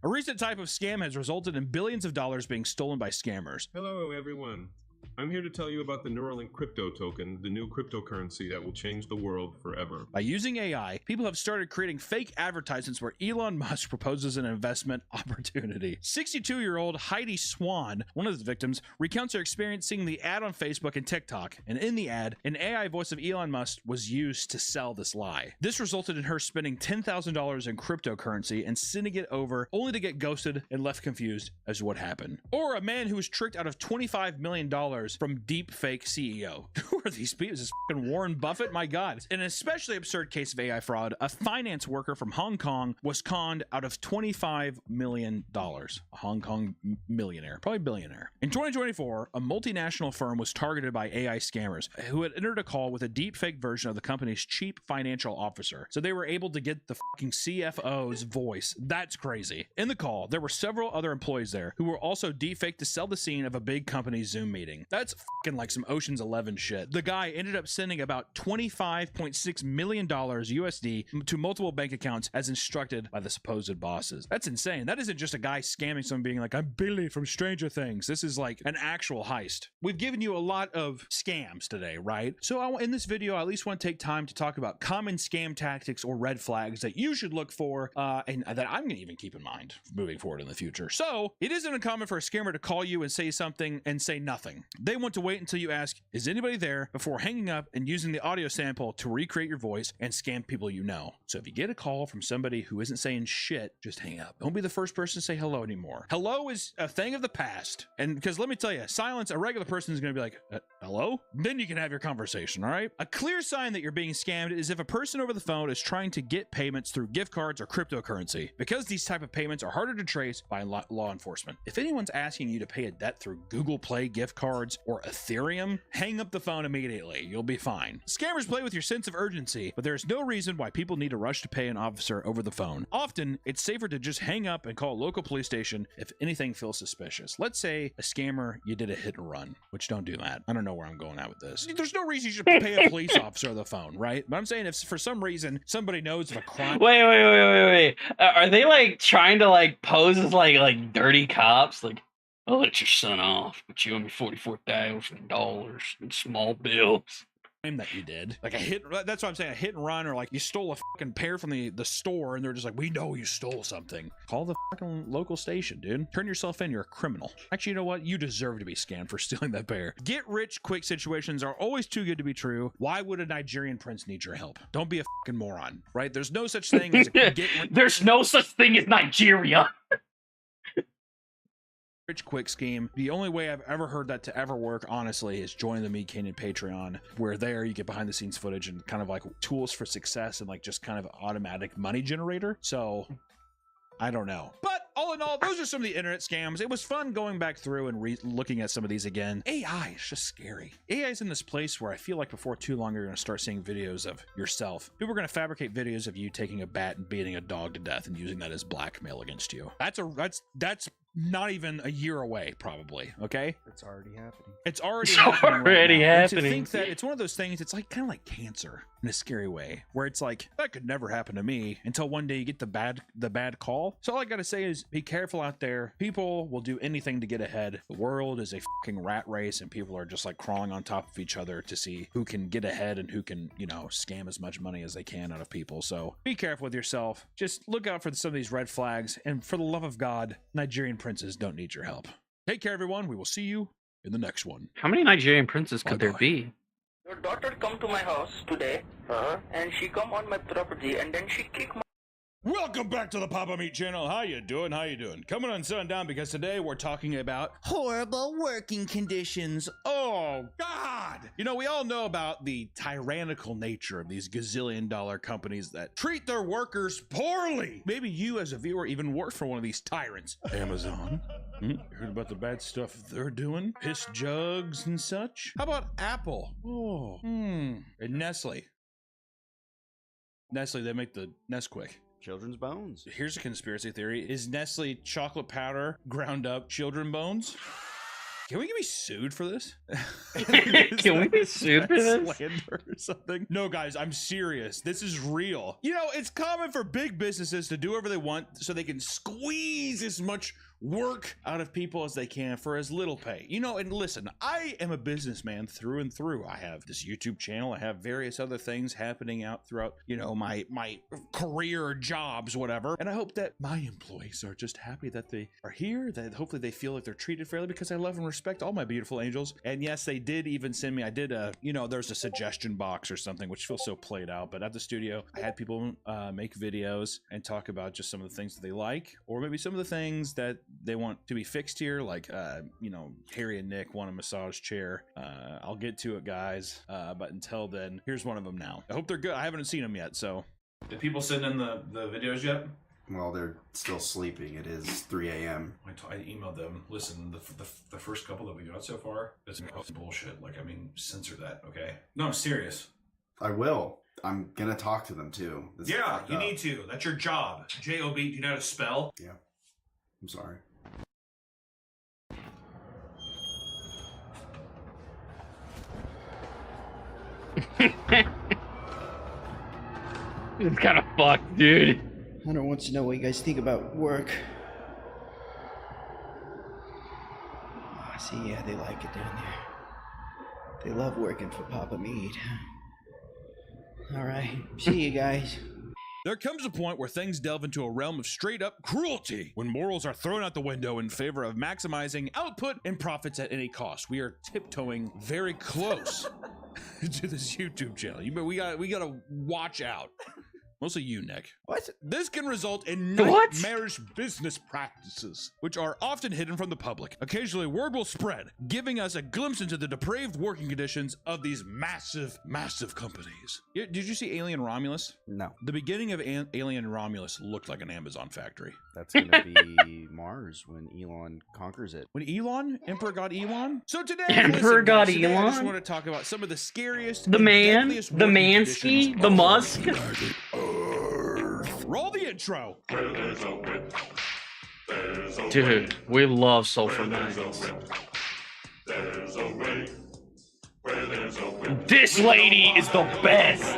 A recent type of scam has resulted in billions of dollars being stolen by scammers. Hello, everyone. I'm here to tell you about the Neuralink crypto token, the new cryptocurrency that will change the world forever. By using AI, people have started creating fake advertisements where Elon Musk proposes an investment opportunity. 62-year-old Heidi Swan, one of the victims, recounts her experience seeing the ad on Facebook and TikTok, and in the ad, an AI voice of Elon Musk was used to sell this lie. This resulted in her spending $10,000 in cryptocurrency and sending it over only to get ghosted and left confused as to what happened. Or a man who was tricked out of $25 million from deepfake CEO. Who are these people? Is this fucking Warren Buffett? My God. In an especially absurd case of AI fraud, a finance worker from Hong Kong was conned out of $25 million. A Hong Kong millionaire, probably billionaire. In 2024, a multinational firm was targeted by AI scammers who had entered a call with a deepfake version of the company's chief financial officer. So they were able to get the fucking CFO's voice. That's crazy. In the call, there were several other employees there who were also deepfaked to sell the scene of a big company Zoom meeting. That's fucking like some Ocean's 11 shit. The guy ended up sending about $25.6 million USD to multiple bank accounts as instructed by the supposed bosses. That's insane. That isn't just a guy scamming someone being like, I'm Billy from Stranger Things. This is like an actual heist. We've given you a lot of scams today, right? So in this video, I at least want to take time to talk about common scam tactics or red flags that you should look for and that I'm going to even keep in mind moving forward in the future. So it isn't uncommon for a scammer to call you and say something and say nothing. They want to wait until you ask, is anybody there, before hanging up and using the audio sample to recreate your voice and scam people you know. So if you get a call from somebody who isn't saying shit, just hang up. Don't be the first person to say hello anymore. Hello is a thing of the past. And because let me tell you, silence, a regular person is going to be like, hello? Then you can have your conversation, all right? A clear sign that you're being scammed is if a person over the phone is trying to get payments through gift cards or cryptocurrency, because these type of payments are harder to trace by law enforcement. If anyone's asking you to pay a debt through Google Play gift card cards, or Ethereum, hang up the phone immediately. You'll be fine. Scammers play with your sense of urgency, but there's no reason why people need to rush to pay an officer over the phone. Often, it's safer to just hang up and call a local police station if anything feels suspicious. Let's say a scammer, you did a hit and run, which don't do that. I don't know where I'm going at with this. There's no reason you should pay a police officer on the phone, right? But I'm saying if for some reason somebody knows of a crime. Wait. Are they like trying to like pose as like dirty cops? Like, I'll let your son off, but you owe me $44,000 in small bills. That you did like a hit, that's what I'm saying, a hit and run, or like you stole a fucking pear from the store and they're just like, we know you stole something. Call the fucking local station, dude. Turn yourself in, you're a criminal. Actually, you know what, you deserve to be scammed for stealing that pear. Get rich quick situations are always too good to be true. Why would a Nigerian prince need your help? Don't be a fucking moron, right? There's no such thing as there's no such thing as Nigeria. Rich quick scheme. The only way I've ever heard that to ever work, honestly, is join the Meat Canyon Patreon, where there you get behind the scenes footage and kind of like tools for success and like just kind of automatic money generator. So I don't know, but all in all, those are some of the internet scams. It was fun going back through and looking at some of these again. AI is just scary. AI is in this place where I feel like before too long you're going to start seeing videos of yourself. People are going to fabricate videos of you taking a bat and beating a dog to death and using that as blackmail against you. That's not even a year away, probably. Okay, It's already happening. it's already It's happening right already now. And to happening. think that it's one of those things, it's like kind of like cancer in a scary way, where it's like that could never happen to me until one day you get the bad call. So all I gotta say is be careful out there. People will do anything to get ahead. The world is a fucking rat race, and people are just like crawling on top of each other to see who can get ahead and who can, you know, scam as much money as they can out of people. So be careful with yourself. Just look out for some of these red flags, and for the love of God, Nigerian princes don't need your help. Take care, everyone. We will see you in the next one. How many Nigerian princes could there be? Your daughter come to my house today, and she come on my property, and then she kick my. Welcome back to the Papa Meat channel. How you doing? Coming on Sundown, because today we're talking about horrible working conditions. Oh, God. You know, we all know about the tyrannical nature of these gazillion-dollar companies that treat their workers poorly. Maybe you, as a viewer, even work for one of these tyrants. Amazon. You heard about the bad stuff they're doing? Piss jugs and such? How about Apple? Oh. And Nestle. Nestle, they make the Nesquik. Children's bones. Here's a conspiracy theory. Is Nestle chocolate powder ground up children bones? Can we be sued for this? Can we be sued for this? Slander or something? No, guys, I'm serious. This is real. You know, it's common for big businesses to do whatever they want so they can squeeze as much work out of people as they can for as little pay. You know, and listen, I am a businessman through and through. I have this YouTube channel. I have various other things happening out throughout, you know, my career, jobs, whatever. And I hope that my employees are just happy that they are here, that hopefully they feel like they're treated fairly, because I love and respect all my beautiful angels. And yes, they did even send me, I did you know, there's a suggestion box or something, which feels so played out, but at the studio, I had people make videos and talk about just some of the things that they like, or maybe some of the things that they want to be fixed here, like you know, Harry and Nick want a massage chair. I'll get to it, guys, but until then, here's one of them now. I hope they're good. I haven't seen them yet. So did people send in the videos yet? Well, they're still sleeping. It is 3 a.m. I emailed them. Listen, the first couple that we got so far, it's bullshit. Like, I mean, censor that, okay? No, I'm serious. I will. I'm gonna talk to them too. This is Yeah, fucked you up. need to. That's your job. J-O-B, do you know how to spell? Yeah. I'm sorry. It's kind of fucked, dude. Hunter wants to know what you guys think about work. Ah, see, yeah, they like it down there. They love working for Papa Meat. All right, see you guys. There comes a point where things delve into a realm of straight-up cruelty, when morals are thrown out the window in favor of maximizing output and profits at any cost. We are tiptoeing very close to this YouTube channel. We gotta watch out. Mostly you, Nick. What? This can result in What? nightmarish business practices, which are often hidden from the public. Occasionally, word will spread, giving us a glimpse into the depraved working conditions of these massive, massive companies. Did you see Alien Romulus? No, The beginning of Alien Romulus looked like an Amazon factory. that's gonna be Mars when Elon conquers it. When Elon, Emperor God Elon. So today, Emperor listen, God guys, today I just Elon? want to talk about some of the scariest, The and man, deadliest the working Mansky, conditions the on Musk. planet Earth. Roll the intro. Dude, we love Sulfur Mines. This lady is the best.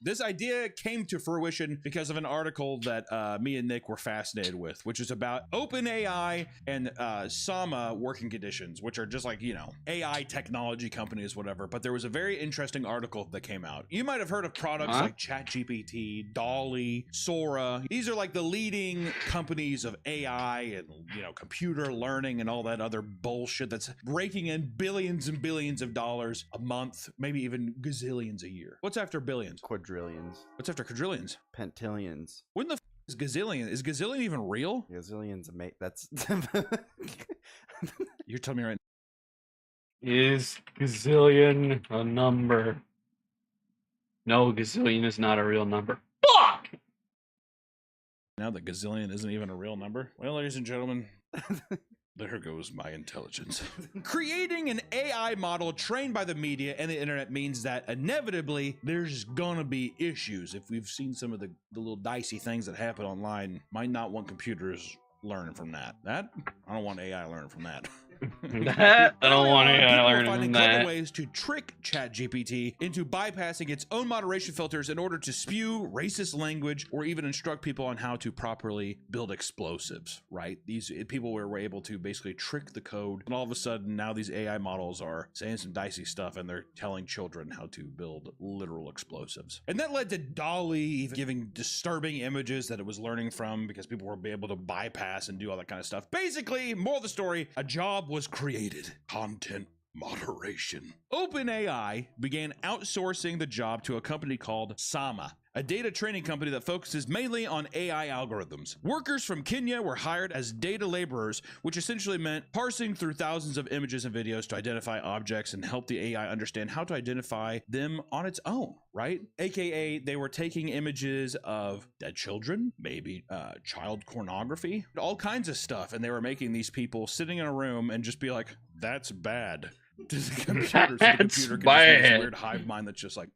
This idea came to fruition because of an article that me and Nick were fascinated with, which is about OpenAI and Sama working conditions, which are just like, you know, AI technology companies, whatever. But there was a very interesting article that came out. You might have heard of products like ChatGPT, DALL-E, Sora. These are like the leading companies of AI and, you know, computer learning and all that other bullshit that's raking in billions and billions of dollars a month, maybe even gazillions a year. What's after billions? Quadrillions, What's after quadrillions? pentillions, When the is gazillion? Is gazillion even real? gazillions. That's You're telling me right Is gazillion a number? No, gazillion is not a real number. Fuck! now that gazillion isn't even a real number? Well, ladies and gentlemen, there goes my intelligence. Creating an AI model trained by the media and the internet means that inevitably there's gonna be issues. If we've seen some of the little dicey things that happen online, might not want computers learning from that. I don't want AI learning from that. That I don't want People to are learn finding from clever that. ways to trick ChatGPT into bypassing its own moderation filters in order to spew racist language or even instruct people on how to properly build explosives, right? These people were able to basically trick the code, and all of a sudden now these AI models are saying some dicey stuff and they're telling children how to build literal explosives. And that led to DALL-E even giving disturbing images that it was learning from because people were able to bypass and do all that kind of stuff. Basically, moral of the story, a job was created. Content moderation. OpenAI began outsourcing the job to a company called Sama, a data training company that focuses mainly on AI algorithms. Workers from Kenya were hired as data laborers, which essentially meant parsing through thousands of images and videos to identify objects and help the AI understand how to identify them on its own, right? AKA, they were taking images of dead children, maybe child pornography, all kinds of stuff, and they were making these people sitting in a room and just be like, that's bad. To the computer, so the That's computer can just make bad. this weird hive mind that's just like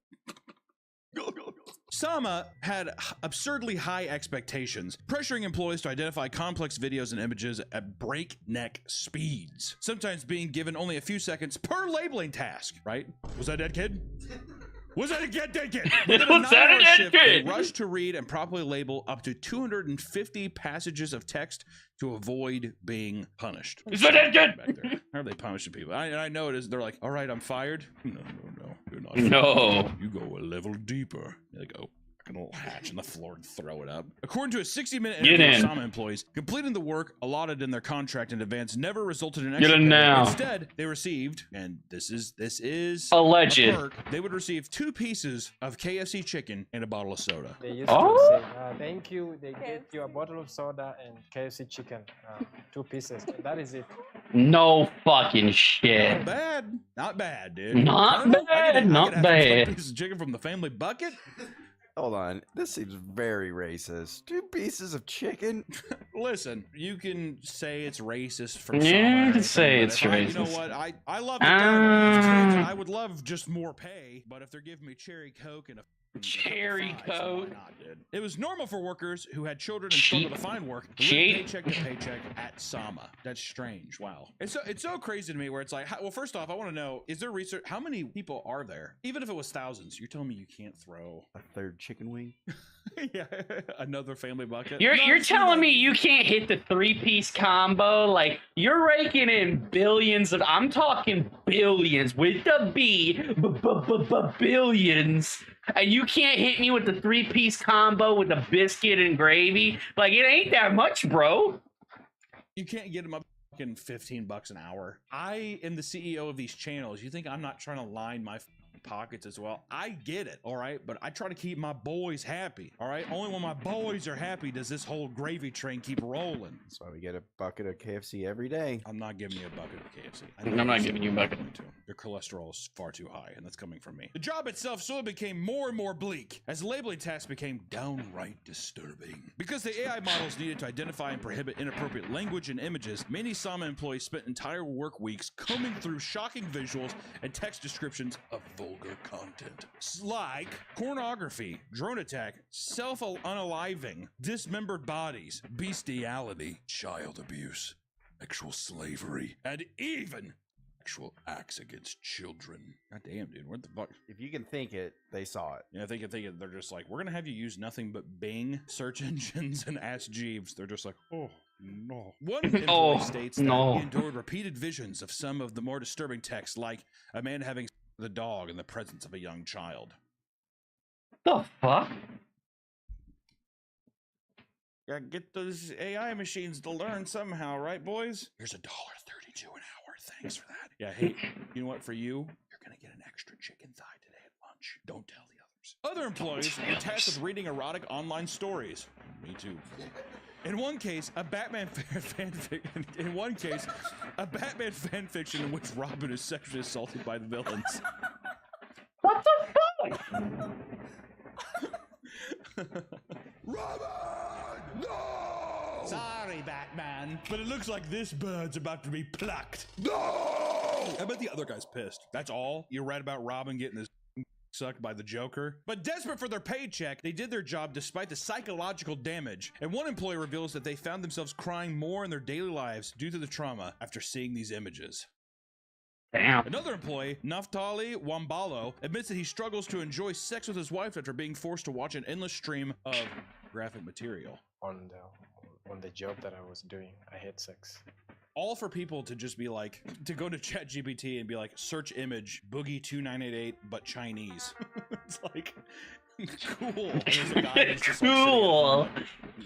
Sama had absurdly high expectations, pressuring employees to identify complex videos and images at breakneck speeds, sometimes being given only a few seconds per labeling task, right? Was that a dead kid? Was that a dead kid? Within a Was that a 9-hour dead shift, they kid? rushed to read and properly label up to 250 passages of text to avoid being punished. Is that a dead kid? Back there. How are they punishing people? I know it is. They're like, all right, I'm fired. No, you're not. No. You go a level deeper. They go like a little hatch in the floor and throw it up. According to a 60-minute Get interview with in. Sama employees, completing the work allotted in their contract in advance never resulted in Get extra in pay. now. Instead, they received, and this is Alleged. a perk, they would receive 2 pieces of KFC chicken and a bottle of soda. They used Oh. to say, thank you. They get you a bottle of soda and KFC chicken, 2 pieces. That is it. No fucking shit. Not bad. Not bad, dude. Not Colonel, bad, I not could have bad. 2 pieces of chicken from the family bucket. Hold on, this seems very racist. 2 pieces of chicken. Listen, you can say it's racist for Yeah, some. you or can anything, say but it's if You know racist. what? I love the government. Um, I would love just more pay, but if they're giving me cherry coke and a Cherry fries, why coke. not, dude? It was normal for workers who had children and struggled to find work to live Cheap. paycheck to paycheck at Sama. That's strange. Wow. It's so crazy to me where it's like, well, first off, I want to know, is there research? How many people are there? Even if it was thousands, you're telling me you can't throw A 3rd chicken wing. Yeah, another family bucket. You're telling me you can't hit the 3-piece combo? Like, you're raking in billions of, I'm talking billions with the billions, and you can't hit me with the 3-piece combo with the biscuit and gravy? Like, it ain't that much, bro. You can't get them up fucking $15 an hour. I am the CEO of these channels. You think I'm not trying to line my pockets as well? I get it, all right, but I try to keep my boys happy, all right? Only when my boys are happy does this whole gravy train keep rolling. That's why we get a bucket of KFC every day. I'm not giving you a bucket of KFC. I'm not giving you a bucket. Your cholesterol is far too high, and that's coming from me. The job itself slowly became more and more bleak as the labeling tasks became downright disturbing. Because the AI models needed to identify and prohibit inappropriate language and images, many Sama employees spent entire work weeks combing through shocking visuals and text descriptions of vulgar content. Like pornography, drone attack, self-unaliving, dismembered bodies, bestiality, child abuse, sexual slavery, and even sexual acts against children. God damn, dude, what the fuck? If you can think it, they saw it. Yeah, they can think it. They're just like, we're gonna have you use nothing but Bing search engines and Ask Jeeves. They're just like, oh. No. One employee states that he endured repeated visions of some of the more disturbing texts, like a man having the dog in the presence of a young child. The fuck? Gotta get those AI machines to learn somehow, right, boys? Here's $1.32 an hour. Thanks for that. Yeah, hey, you know what? For you, you're gonna get an extra chicken thigh today at lunch. Don't tell the others. Other employees were tasked with reading erotic online stories. Me too. In one case, a Batman fanfiction in which Robin is sexually assaulted by the villains. What the fuck? Robin! No! Sorry, Batman. But it looks like this bird's about to be plucked. No! I bet the other guy's pissed. That's all you read about Robin getting this sucked by the Joker. But desperate for their paycheck, they did their job despite the psychological damage. And one employee reveals that they found themselves crying more in their daily lives due to the trauma after seeing these images. Damn. Another employee, Naftali Wambalo, admits that he struggles to enjoy sex with his wife after being forced to watch an endless stream of graphic material. On the job that I was doing, I had sex. All for people to just be like, to go to ChatGPT and be like, search image Boogie 2988 but Chinese. It's like, cool. And there's a guy who's just cool.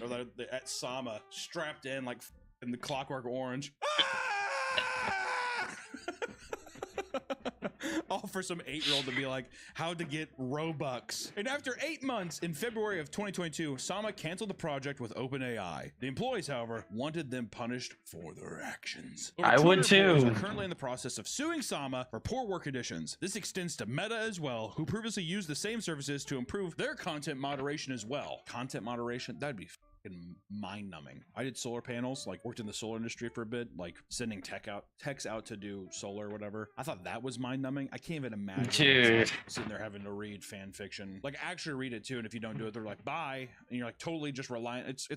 Like, or at Sama, strapped in like in the Clockwork Orange. All for some 8-year-old to be like, how to get Robux. And after 8 months, in February of 2022, Sama canceled the project with OpenAI. The employees, however, wanted them punished for their actions. I would too. Are currently in the process of suing Sama for poor work conditions. This extends to Meta as well, who previously used the same services to improve their content moderation as well. Content moderation? That'd be mind-numbing. I did solar panels, like worked in the solar industry for a bit, like sending techs out to do solar or whatever. I thought that was mind-numbing. I can't even imagine sitting there having to read fan fiction. Like actually read it too, and if you don't do it, they're like, bye. And you're like totally just reliant. It's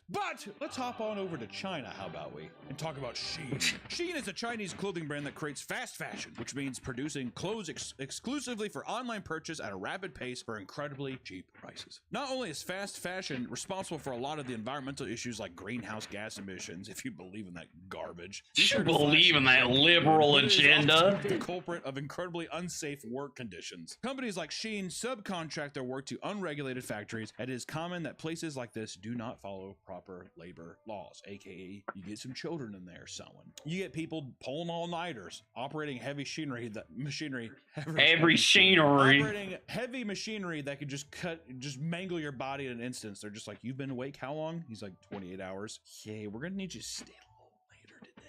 But let's hop on over to China, how about we? And talk about Shein. Shein is a Chinese clothing brand that creates fast fashion, which means producing clothes exclusively for online purchase at a rapid pace for incredibly cheap prices. Not only is fast fashion responsible for a lot of the environmental issues like greenhouse gas emissions, if you believe in that garbage. You believe in that liberal agenda. The culprit of incredibly unsafe work conditions. Companies like Shein subcontract their work to unregulated factories, and it is common that places like this do not follow proper labor laws, aka you get some children in there sewing. You get people pulling all-nighters, operating heavy machinery operating heavy machinery that could just mangle your body in an instance. They're just like, you've been awake how long? He's like, 28 hours. Okay, we're gonna need you to stay a little later today.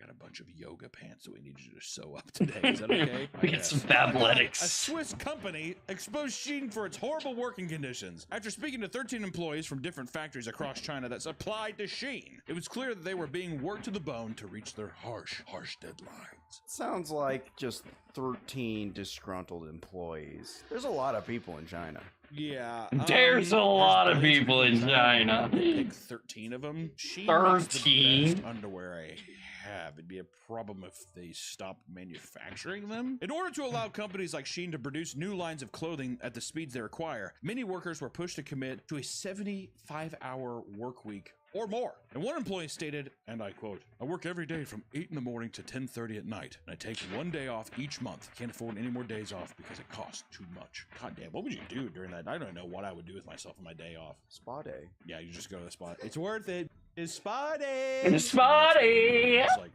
Got a bunch of yoga pants that we need you to sew up today. Is that okay? We get some Fabletics. A Swiss company exposed Shein for its horrible working conditions. After speaking to 13 employees from different factories across China that supplied to Shein, it was clear that they were being worked to the bone to reach their harsh deadlines. Sounds like just 13 disgruntled employees. There's a lot of people in China. Yeah. There's a lot of people in China. Pick 13 of them. Shein 13? underwear I have. It'd be a problem if they stopped manufacturing them. In order to allow companies like Shein to produce new lines of clothing at the speeds they require, many workers were pushed to commit to a 75-hour work week or more. And one employee stated, and I quote, "I work every day from 8 in the morning to 10:30 at night, and I take 1 day off each month. Can't afford any more days off because it costs too much." God damn, what would you do during that? I don't know what I would do with myself on my day off. Spa day. Yeah, you just go to the spot. It's worth it. It's spa day. It's spa day. It's like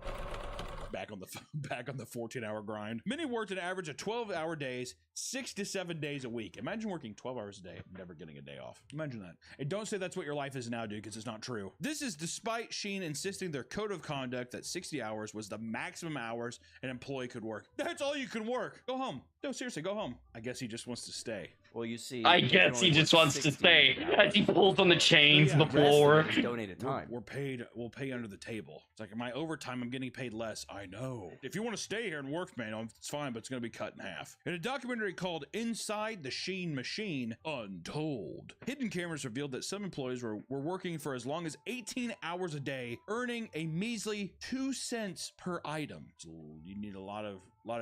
back on the 14-hour grind. Many worked an average of 12-hour days, 6 to 7 days a week. Imagine working 12 hours a day, never getting a day off. Imagine that. And don't say that's what your life is now, dude, because it's not true. This is despite Shein insisting their code of conduct that 60 hours was the maximum hours an employee could work. That's all you can work. Go home. No, seriously, go home. I guess he just wants to stay. Well, you see, I guess he just wants to stay as he pulls on the chains on the floor. Donated time. We'll pay under the table. It's like my overtime, I'm getting paid less. I know. If you want to stay here and work, man, it's fine, but it's going to be cut in half. In a documentary called Inside the Shein Machine Untold, hidden cameras revealed that some employees were working for as long as 18 hours a day, earning a measly 2 cents per item. So you need a lot of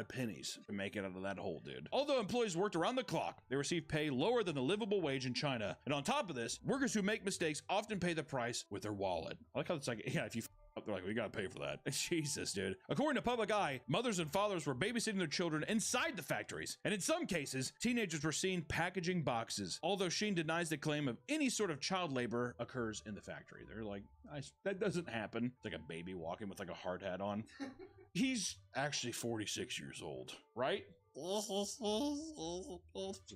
pennies to make it out of that hole, dude. Although employees worked around the clock, they received pay lower than the livable wage in China. And on top of this, workers who make mistakes often pay the price with their wallet. I like how it's like, yeah, if you up, they're like, we gotta pay for that. Jesus, dude. According to Public Eye, mothers and fathers were babysitting their children inside the factories. And in some cases, teenagers were seen packaging boxes. Although Shein denies the claim of any sort of child labor occurs in the factory. They're like, that doesn't happen. It's like a baby walking with like a hard hat on. He's actually 46 years old, right?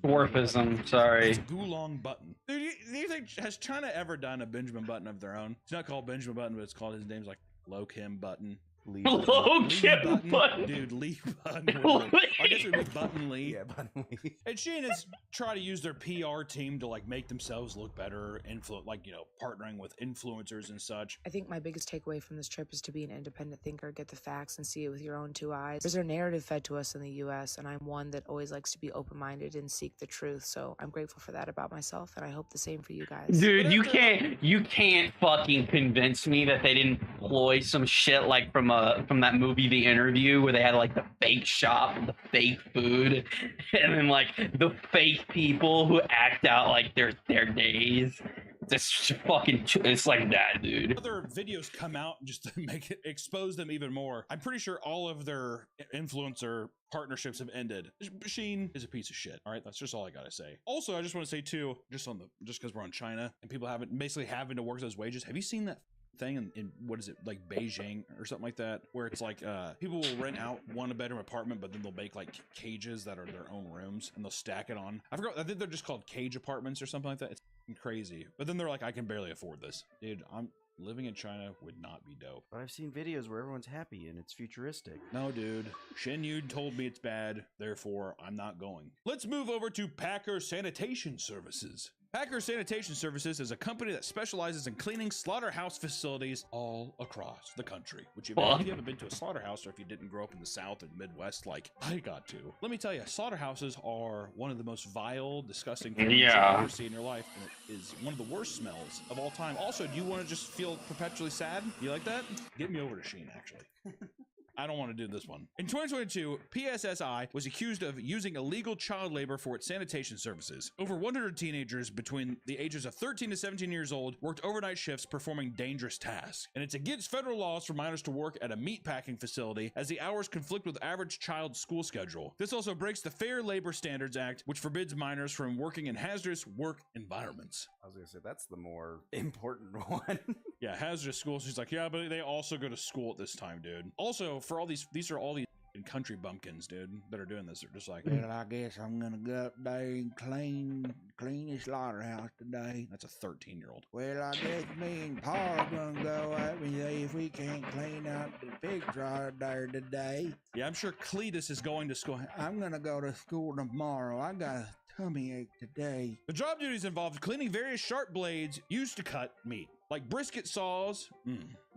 Dwarfism, sorry. It's a Gulong Button. Dude, do you think, has China ever done a Benjamin Button of their own? It's not called Benjamin Button, but it's called, his name's like Low Kim Button. Low Kim Button. Dude, Lee Button. I guess it would be Button Lee. Yeah, Button Lee. And Shein has tried to use their PR team to like make themselves look better, partnering with influencers and such. I think my biggest takeaway from this trip is to be an independent thinker, get the facts and see it with your own 2 eyes. There's a narrative fed to us in the US, and I'm one that always likes to be open-minded and seek the truth. So I'm grateful for that about myself, and I hope the same for you guys. Dude, you can't fucking convince me that they didn't employ some shit like from that movie The Interview, where they had like the fake shop, the fake food, and then like the fake people who act out like their days. It's like that, dude. Other videos come out just to expose them even more. I'm pretty sure all of their influencer partnerships have ended. Shein is a piece of shit. All right, that's just all I gotta say. Also, I just want to say too, just because we're on China and people basically having to work those wages. Have you seen that thing in what is it, like Beijing or something like that, where it's like people will rent out one bedroom apartment, but then they'll make like cages that are their own rooms and they'll stack it on. I think they're just called cage apartments or something like that. It's crazy. But then they're like, I can barely afford this. Dude, living in China would not be dope. But I've seen videos where everyone's happy and it's futuristic. No, dude. Shen Yu told me it's bad, therefore I'm not going. Let's move over to Packer Sanitation Services. Packer Sanitation Services is a company that specializes in cleaning slaughterhouse facilities all across the country. Which, if you haven't been to a slaughterhouse, or if you didn't grow up in the South or Midwest like I got to, let me tell you, slaughterhouses are one of the most vile, disgusting things you'll ever see in your life, and it is one of the worst smells of all time. Also, do you want to just feel perpetually sad? You like that? Get me over to Shein, actually. I don't want to do this one. In 2022, PSSI was accused of using illegal child labor for its sanitation services. Over 100 teenagers between the ages of 13 to 17 years old worked overnight shifts performing dangerous tasks. And it's against federal laws for minors to work at a meat packing facility, as the hours conflict with average child school schedule. This also breaks the Fair Labor Standards Act, which forbids minors from working in hazardous work environments. I was gonna say, that's the more important one. Yeah, hazardous schools. She's like, yeah, but they also go to school at this time, dude. Also, for all these are all these country bumpkins, dude, that are doing this. They're just like, well, I guess I'm gonna go up there and clean the slaughterhouse today. That's a 13-year-old. Well, I guess me and Paul are gonna go up and see if we can't clean out the pigs right there today. Yeah, I'm sure Cletus is going to school. I'm gonna go to school tomorrow. I got a tummy ache today. The job duties involved cleaning various sharp blades used to cut meat, like brisket saws,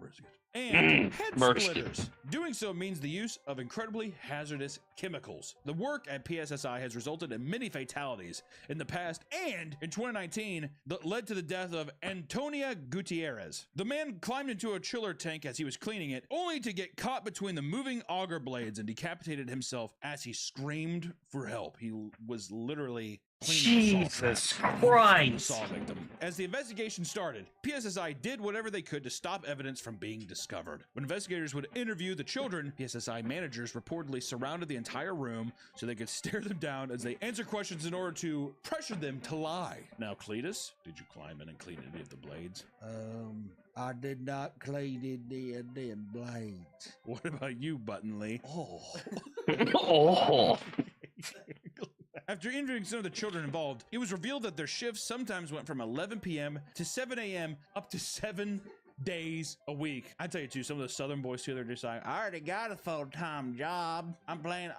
brisket, and head burst. splitters. Doing so means the use of incredibly hazardous chemicals. The work at PSSI has resulted in many fatalities in the past, and in 2019 that led to the death of Antonia Gutierrez. The man climbed into a chiller tank as he was cleaning it, only to get caught between the moving auger blades and decapitated himself as he screamed for help. He was literally Jesus Christ. Assault victim. As the investigation started, PSSI did whatever they could to stop evidence from being discovered. When investigators would interview the children, PSSI managers reportedly surrounded the entire room so they could stare them down as they answer questions in order to pressure them to lie. Now, Cletus, did you climb in and clean any of the blades? I did not clean any of them blades. What about you, Buttonly? Oh. After interviewing some of the children involved, it was revealed that their shifts sometimes went from 11 p.m. to 7 a.m. up to 7 days a week. I tell you too, some of the Southern boys too, they're just like, I already got a full-time job. I'm planning,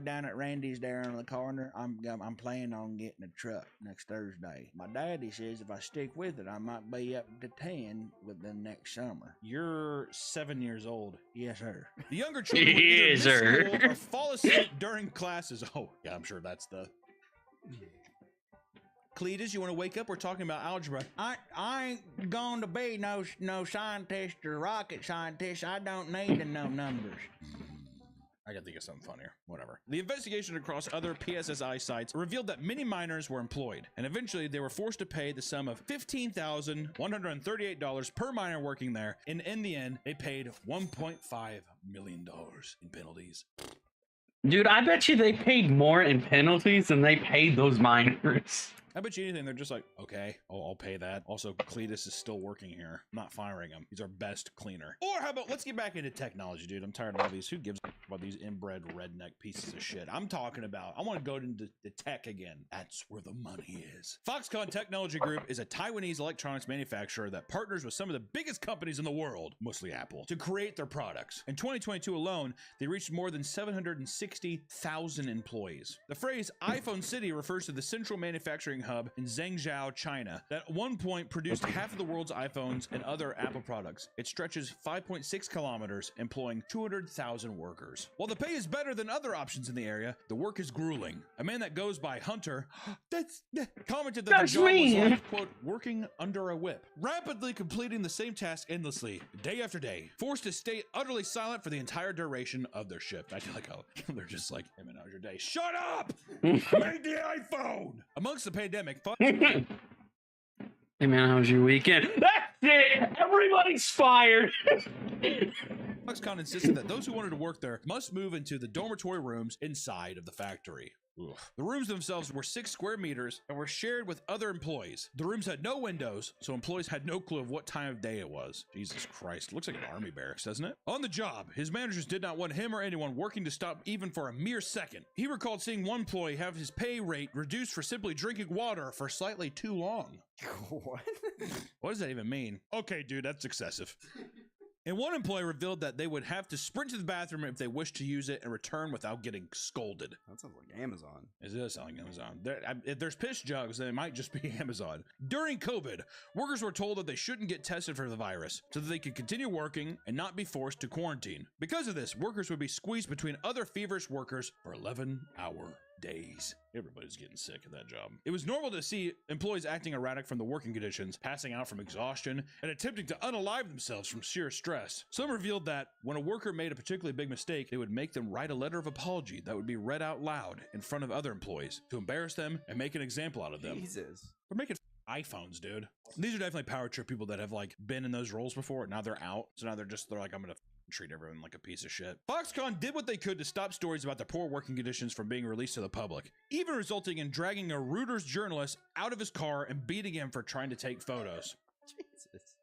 down at Randy's there on the corner. I'm planning on getting a truck next Thursday. My daddy says if I stick with it, I might be up to 10 within next summer. You're 7 years old. Yes, sir. The younger children would either miss school or fall asleep during classes. Oh, yeah, I'm sure that's the... Cletus, you want to wake up? We're talking about algebra. I ain't going to be no scientist or rocket scientist. I don't need to know numbers. I gotta think of something funnier. Whatever. The investigation across other PSSI sites revealed that many miners were employed, and eventually they were forced to pay the sum of $15,138 per miner working there, and in the end, they paid $1.5 million in penalties. Dude, I bet you they paid more in penalties than they paid those miners. I bet you anything, they're just like, okay, I'll pay that. Also, Cletus is still working here. I'm not firing him. He's our best cleaner. Or how about, let's get back into technology, dude. I'm tired of all these. Who gives a about these inbred redneck pieces of shit? I'm talking about, I want to go into the tech again. That's where the money is. Foxconn Technology Group is a Taiwanese electronics manufacturer that partners with some of the biggest companies in the world, mostly Apple, to create their products. In 2022 alone, they reached more than 760,000 employees. The phrase iPhone City refers to the central manufacturing hub in Zhengzhou, China, that at one point produced half of the world's iPhones and other Apple products. It stretches 5.6 kilometers, employing 200,000 workers. While the pay is better than other options in the area, the work is grueling. A man that goes by Hunter commented that the job was like, quote, working under a whip, rapidly completing the same task endlessly, day after day, forced to stay utterly silent for the entire duration of their shift. I feel like, oh, they're just like, hey man, how's your day? Shut up! I made the iPhone! Amongst the pandemic, Hey man, how was your weekend? That's it! Everybody's fired! Foxconn insisted that those who wanted to work there must move into the dormitory rooms inside of the factory. Oof. The rooms themselves were 6 square meters and were shared with other employees. The rooms had no windows, so employees had no clue of what time of day it was. Jesus Christ, looks like an army barracks, doesn't it? On the job, his managers did not want him or anyone working to stop even for a mere second. He recalled seeing one employee have his pay rate reduced for simply drinking water for slightly too long. What? What does that even mean? Okay, dude, that's excessive. And one employee revealed that they would have to sprint to the bathroom if they wished to use it and return without getting scolded. That sounds like Amazon. It does sound like Amazon. If there's piss jugs, then it might just be Amazon. During COVID, workers were told that they shouldn't get tested for the virus so that they could continue working and not be forced to quarantine. Because of this, workers would be squeezed between other feverish workers for 11-hour days. Everybody's getting sick at that job. It was normal to see employees acting erratic from the working conditions, passing out from exhaustion, and attempting to unalive themselves from sheer stress. Some revealed that when a worker made a particularly big mistake, they would make them write a letter of apology that would be read out loud in front of other employees to embarrass them and make an example out of them. Jesus. We're making iPhones, dude. These are definitely power trip people that have like been in those roles before. Now they're out. So now they're like, I'm gonna treat everyone like a piece of shit. Foxconn did what they could to stop stories about the poor working conditions from being released to the public, even resulting in dragging a Reuters journalist out of his car and beating him for trying to take photos. Jesus.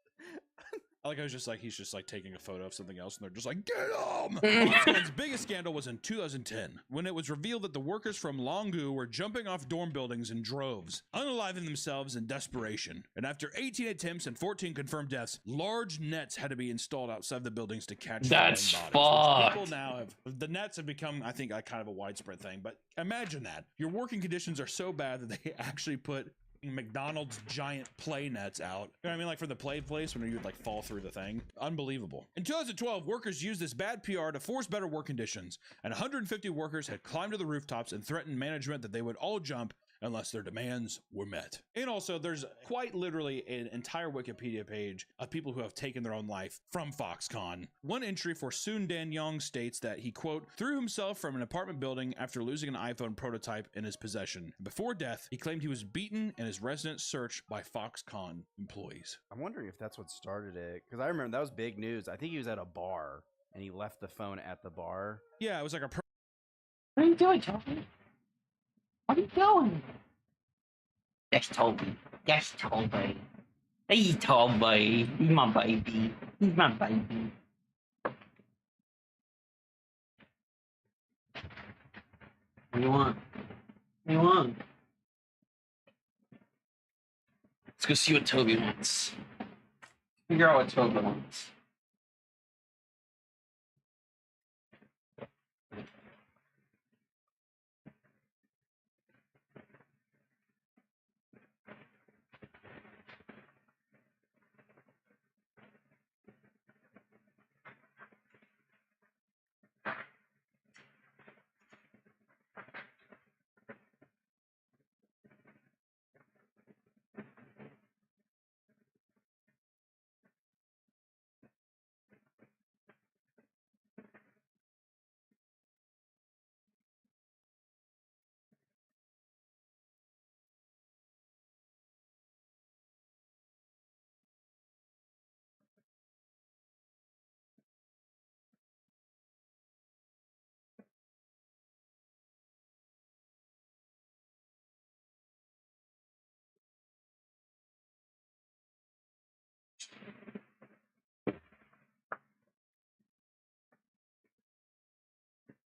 I like, I was just like, he's just like taking a photo of something else and they're just like, get him! Foxconn's biggest scandal was in 2010 when it was revealed that the workers from Longu were jumping off dorm buildings in droves, unaliving themselves in desperation. And after 18 attempts and 14 confirmed deaths, large nets had to be installed outside the buildings to catch That's falling bodies. fucked. People now have, the nets have become, I think, kind of a widespread thing, but imagine that. Your working conditions are so bad that they actually put McDonald's giant play nets out. You know what I mean? Like from the play place when you would like fall through the thing. Unbelievable. In 2012, workers used this bad PR to force better work conditions, and 150 workers had climbed to the rooftops and threatened management that they would all jump unless their demands were met. And also, there's quite literally an entire Wikipedia page of people who have taken their own life from Foxconn. One entry for Soon Dan Young states that he, quote, threw himself from an apartment building after losing an iPhone prototype in his possession. Before death, he claimed he was beaten and his residence searched by Foxconn employees. I'm wondering if that's what started it, because I remember that was big news. I think he was at a bar and he left the phone at the bar. Yeah, it was like a... What are you doing, Toby? What are you doing? That's Toby. That's Toby. Hey, Toby. He's my baby. He's my baby. What do you want? What do you want? Let's go see what Toby wants. Figure out what Toby wants.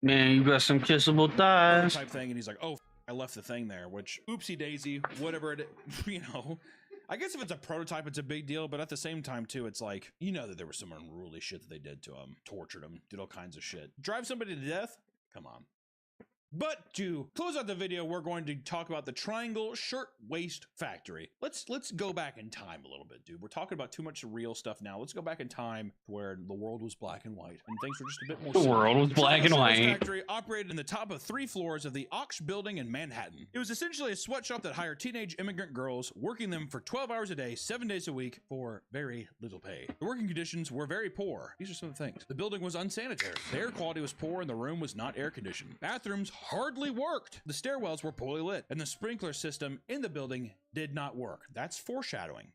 Man, you got some kissable thighs. Type thing, and he's like, "Oh, I left the thing there." Which, oopsie daisy, whatever it, you know. I guess if it's a prototype, it's a big deal, but at the same time, too, it's like, you know that there was some unruly shit that they did to him, tortured him, did all kinds of shit. Drive somebody to death? Come on. But to close out the video, we're going to talk about the Triangle Shirtwaist Factory. Let's go back in time a little bit, dude. We're talking about too much real stuff now. Let's go back in time to where the world was black and white and things were just a bit more. The world was black and white. The factory operated in the top of 3 floors of the Ox Building in Manhattan. It was essentially a sweatshop that hired teenage immigrant girls, working them for 12 hours a day, 7 days a week for very little pay. The working conditions were very poor. These are some of the things. The building was unsanitary. The air quality was poor and the room was not air conditioned. Bathrooms hardly worked. The stairwells were poorly lit and the sprinkler system in the building did not work. That's foreshadowing.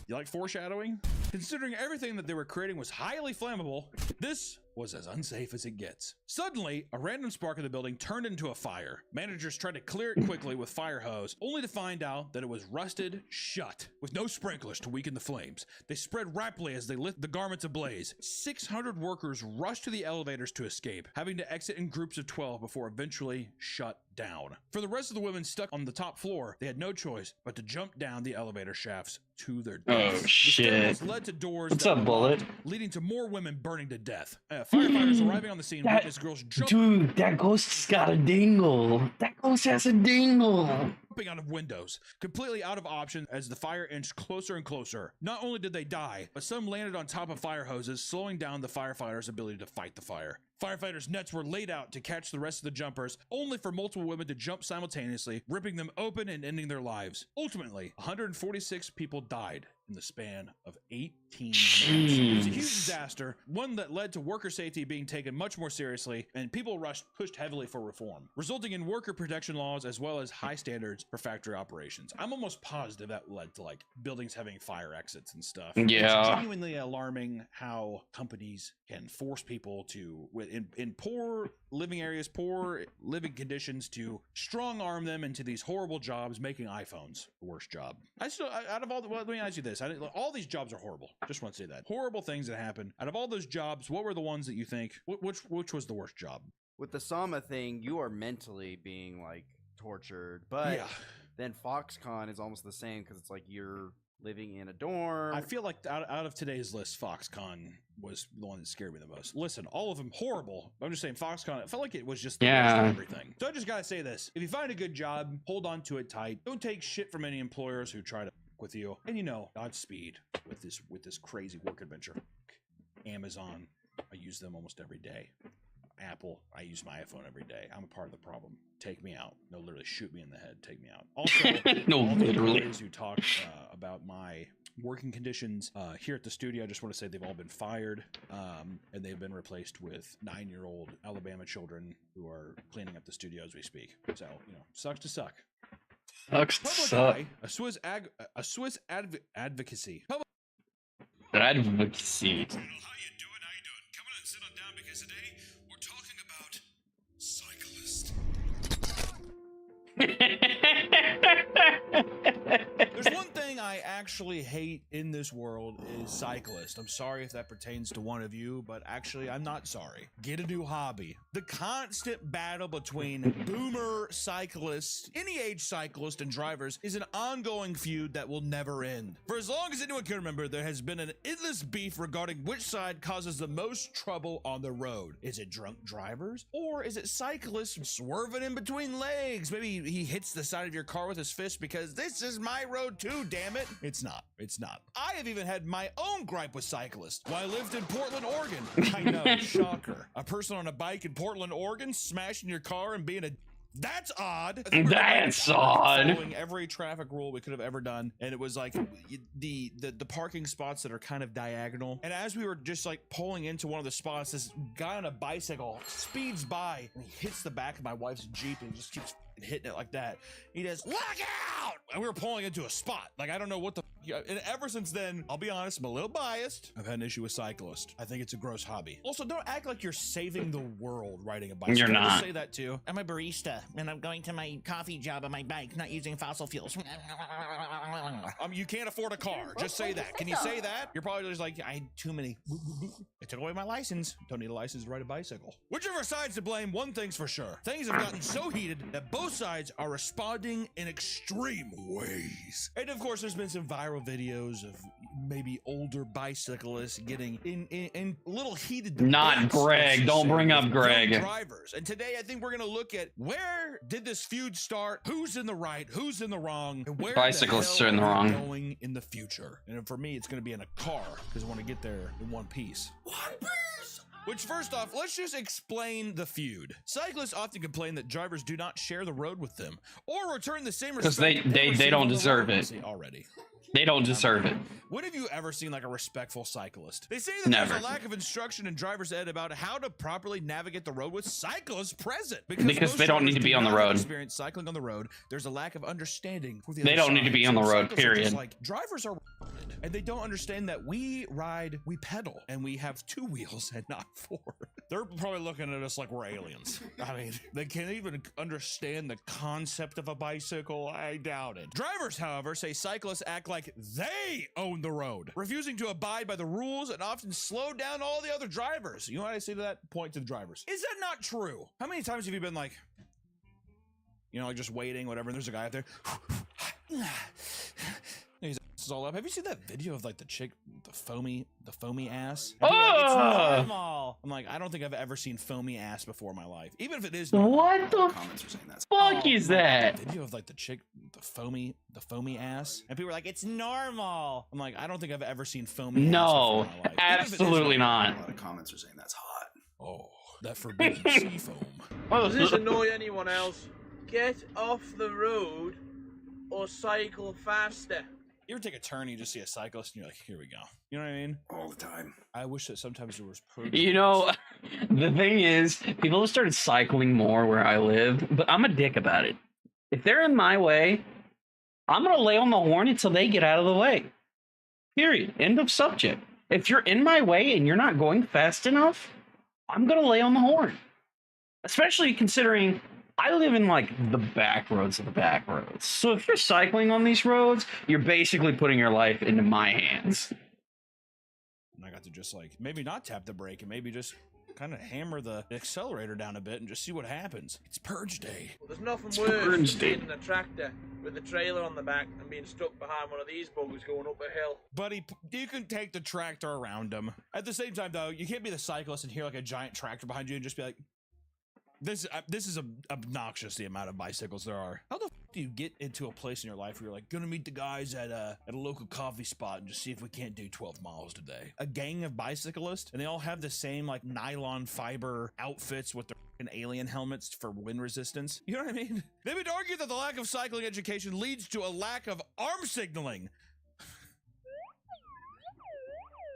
You like foreshadowing? Considering everything that they were creating was highly flammable, this was as unsafe as it gets. Suddenly, a random spark in the building turned into a fire. Managers tried to clear it quickly with fire hose, only to find out that it was rusted shut, with no sprinklers to weaken the flames. They spread rapidly as they lit the garments ablaze. 600 workers rushed to the elevators to escape, having to exit in groups of 12 before eventually shut down. For the rest of the women stuck on the top floor, they had no choice but to jump down the elevator shafts to their deaths. Oh shit. The led to doors What's that up, were Bullet? locked, leading to more women burning to death. Firefighters arriving on the scene witnessed girls Dude, that ghost's got a dingle. That ghost has a dingle. jumping out of windows, completely out of options as the fire inched closer and closer. Not only did they die, but some landed on top of fire hoses, slowing down the firefighters' ability to fight the fire. Firefighters' nets were laid out to catch the rest of the jumpers, only for multiple women to jump simultaneously, ripping them open and ending their lives. Ultimately, 146 people died in the span of 18 months. It was a huge disaster, one that led to worker safety being taken much more seriously, and people pushed heavily for reform, resulting in worker protection laws as well as high standards for factory operations. I'm almost positive that led to like buildings having fire exits and stuff. Yeah. It's genuinely alarming how companies can force people to, in poor living areas, poor living conditions, to strong arm them into these horrible jobs, making iPhones the worst job. Out of all the, well, let me ask you this. All these jobs are horrible. Just want to say that. Horrible things that happen. Out of all those jobs, what were the ones that you think, which was the worst job? With the Sama thing, you are mentally being like tortured, but Yeah. then Foxconn is almost the same because it's like you're living in a dorm. I feel like out of today's list, Foxconn was the one that scared me the most. Listen, all of them horrible. I'm just saying Foxconn, it felt like it was just the worst of everything. So I just gotta say this. If you find a good job, hold on to it tight. Don't take shit from any employers who try to with you. And you know, Godspeed with this crazy work adventure. Amazon, I use them almost every day. Apple, I use my iPhone every day. I'm a part of the problem. Take me out. No, literally shoot me in the head. Take me out. Also, no, all the literally. employees who talk about my working conditions here at the studio, I just want to say they've all been fired, and they've been replaced with 9-year-old Alabama children who are cleaning up the studio as we speak. So, you know, sucks to suck. Sucks to suck. A Swiss advocacy. Advocacy. There's one thing I actually hate in this world is cyclists. I'm sorry if that pertains to one of you, but actually I'm not sorry. Get a new hobby. The constant battle between boomer cyclists, any age cyclists and drivers is an ongoing feud that will never end. For as long as anyone can remember, there has been an endless beef regarding which side causes the most trouble on the road. Is it drunk drivers or is it cyclists swerving in between legs? Maybe he hits the side of your car with his fist because this is my road too, damn it. It's not. It's not. I have even had my own gripe with cyclists while I lived in Portland, Oregon. I know, shocker. A person on a bike in Portland, Oregon, smashing your car and being a... That's odd. That's odd. Following every traffic rule we could have ever done, and it was like the parking spots that are kind of diagonal. And as we were just like pulling into one of the spots, this guy on a bicycle speeds by and he hits the back of my wife's Jeep and just keeps hitting it like that. He does, look out! And we were pulling into a spot. Like, I don't know what the... And ever since then, I'll be honest, I'm a little biased. I've had an issue with cyclists. I think it's a gross hobby. Also, don't act like you're saving the world riding a bicycle. You're not. Just say that too. I'm a barista, and I'm going to my coffee job on my bike, not using fossil fuels. You can't afford a car. Just say that. Can you say that? You're probably just like, I had too many. They took away my license. Don't need a license to ride a bicycle. Whichever side's to blame, one thing's for sure. Things have gotten so heated that both sides are responding in extreme ways. And of course, there's been some viral videos of maybe older bicyclists getting in little heated debates. Not Greg. Don't bring up Greg. Drivers. And today, I think we're going to look at where did this feud start? Who's in the right? Who's in the wrong? And where bicyclists the hell are in the wrong. Going in the future. And for me, it's going to be in a car because I want to get there in one piece. One piece. Which, first off, let's just explain the feud. Cyclists often complain that drivers do not share the road with them or return the same respect because they don't deserve it already. They don't deserve it. When have you ever seen like a respectful cyclist? They say that Never. There's a lack of instruction in driver's ed about how to properly navigate the road with cyclists present. Because they don't need to be on the road. Experience cycling on the road. There's a lack of understanding for the They other don't need to side. be on the So road, cyclists are just period. like, drivers are retarded, and they don't understand that we ride, we pedal, and we have 2 wheels and not 4. They're probably looking at us like we're aliens. I mean, they can't even understand the concept of a bicycle. I doubt it. Drivers, however, say cyclists act like they own the road, refusing to abide by the rules and often slow down all the other drivers. You know what I say to that? Point to the drivers. Is that not true? How many times have you been like, you know, like just waiting, whatever, and there's a guy out there. He's all up. Have you seen that video of like the chick, the foamy ass? And people are like, it's normal. I'm like, I don't think I've ever seen foamy ass before in my life. Even if it is normal. What the Comments are saying that's fuck is that? Video of like the chick, the foamy ass, and people are like, it's normal. I'm like, I don't think I've ever seen foamy ass No, before in my life. absolutely not. A lot of comments are saying that's hot. Oh, that forbidden sea foam. Does this annoy anyone else? Get off the road or cycle faster. You ever take a turn and you just see a cyclist and you're like, here we go. You know what I mean? All the time. I wish that sometimes there was You know, the thing is, people have started cycling more where I live, but I'm a dick about it. If they're in my way, I'm going to lay on the horn until they get out of the way. Period. End of subject. If you're in my way and you're not going fast enough, I'm going to lay on the horn. Especially considering I live in like the back roads of the back roads. So if you're cycling on these roads, you're basically putting your life into my hands. And I got to just like, maybe not tap the brake and maybe just kind of hammer the accelerator down a bit and just see what happens. It's purge day. There's nothing It's worse Burns than Day. hitting a tractor with the trailer on the back and being stuck behind one of these buggers going up a hill. Buddy, you can take the tractor around him. At the same time, though, you can't be the cyclist and hear like a giant tractor behind you and just be like, this is obnoxious, the amount of bicycles there are. How the f do you get into a place in your life where you're like, gonna meet the guys at a local coffee spot and just see if we can't do 12 miles today? A gang of bicyclists, and they all have the same like nylon fiber outfits with their alien helmets for wind resistance. You know what I mean? They would argue that the lack of cycling education leads to a lack of arm signaling.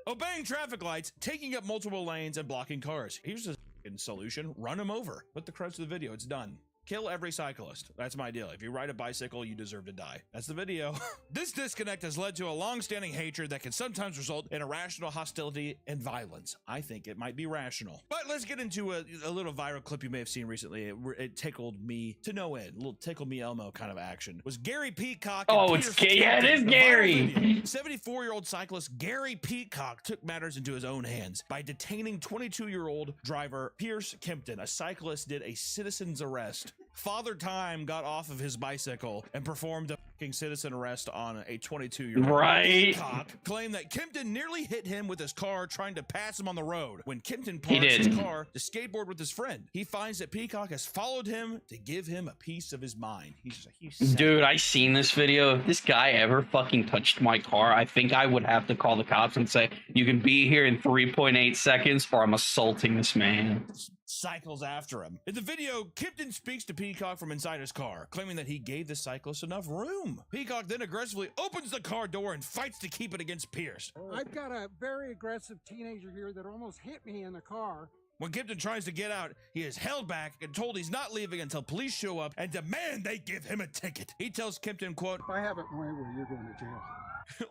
Obeying traffic lights, taking up multiple lanes, and blocking cars. Here's the solution: run them over. Put the credits to the video. It's done. Kill every cyclist. That's my deal. If you ride a bicycle, you deserve to die. That's the video. This disconnect has led to a long-standing hatred that can sometimes result in irrational hostility and violence. I think it might be rational. But let's get into a little viral clip you may have seen recently. It tickled me to no end. A little tickle me Elmo kind of action. It was Gary Peacock. Oh, it's yeah, it is Gary. 74-year-old cyclist Gary Peacock took matters into his own hands by detaining 22-year-old driver Pierce Kempton. A cyclist did a citizen's arrest. Father Time got off of his bicycle and performed a fucking citizen arrest on a 22-year-old. Right. Peacock claimed that Kempton nearly hit him with his car trying to pass him on the road. When Kempton parks his car to skateboard with his friend, he finds that Peacock has followed him to give him a piece of his mind. He's just like, dude, I seen this video. If this guy ever fucking touched my car, I think I would have to call the cops and say, you can be here in 3.8 seconds or I'm assaulting this man. Cycles after him. In the video, Kempton speaks to Peacock from inside his car, claiming that he gave the cyclist enough room. Peacock then aggressively opens the car door and fights to keep it against Pierce. I've got a very aggressive teenager here that almost hit me in the car. When Kempton tries to get out, he is held back and told he's not leaving until police show up and demand they give him a ticket. He tells Kempton, quote, "If I have it my way, you're going to jail."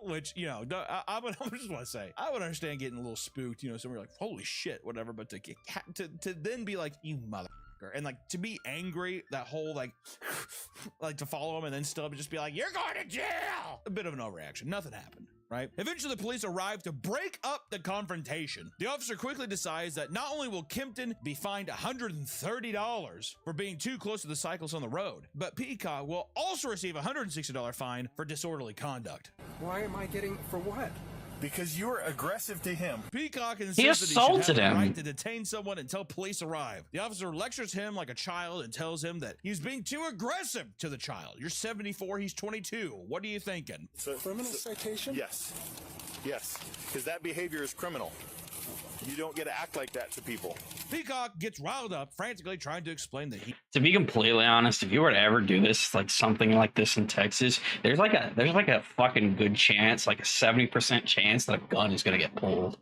Which, you know, I just want to say, I would understand getting a little spooked, you know, somewhere like, holy shit, whatever, but to then be like, you motherfucker, and like to be angry, that whole like to follow him and then still just be like, you're going to jail. A bit of an overreaction. Nothing happened. Right? Eventually, the police arrive to break up the confrontation. The officer quickly decides that not only will Kempton be fined $130 for being too close to the cyclist on the road, but Peacock will also receive a $160 fine for disorderly conduct. Why am I getting, for what? Because you were aggressive to him. Peacock insists He that he should assaulted have the him. right to detain someone until police arrive. The officer lectures him like a child and tells him that he's being too aggressive to the child. You're 74, he's 22. What are you thinking? Criminal citation? Yes. Yes. Because that behavior is criminal. You don't get to act like that to people. Peacock gets riled up, frantically trying to explain that he... To be completely honest, if you were to ever do this, like something like this in Texas, there's like a fucking good chance, like a 70% chance that a gun is gonna get pulled.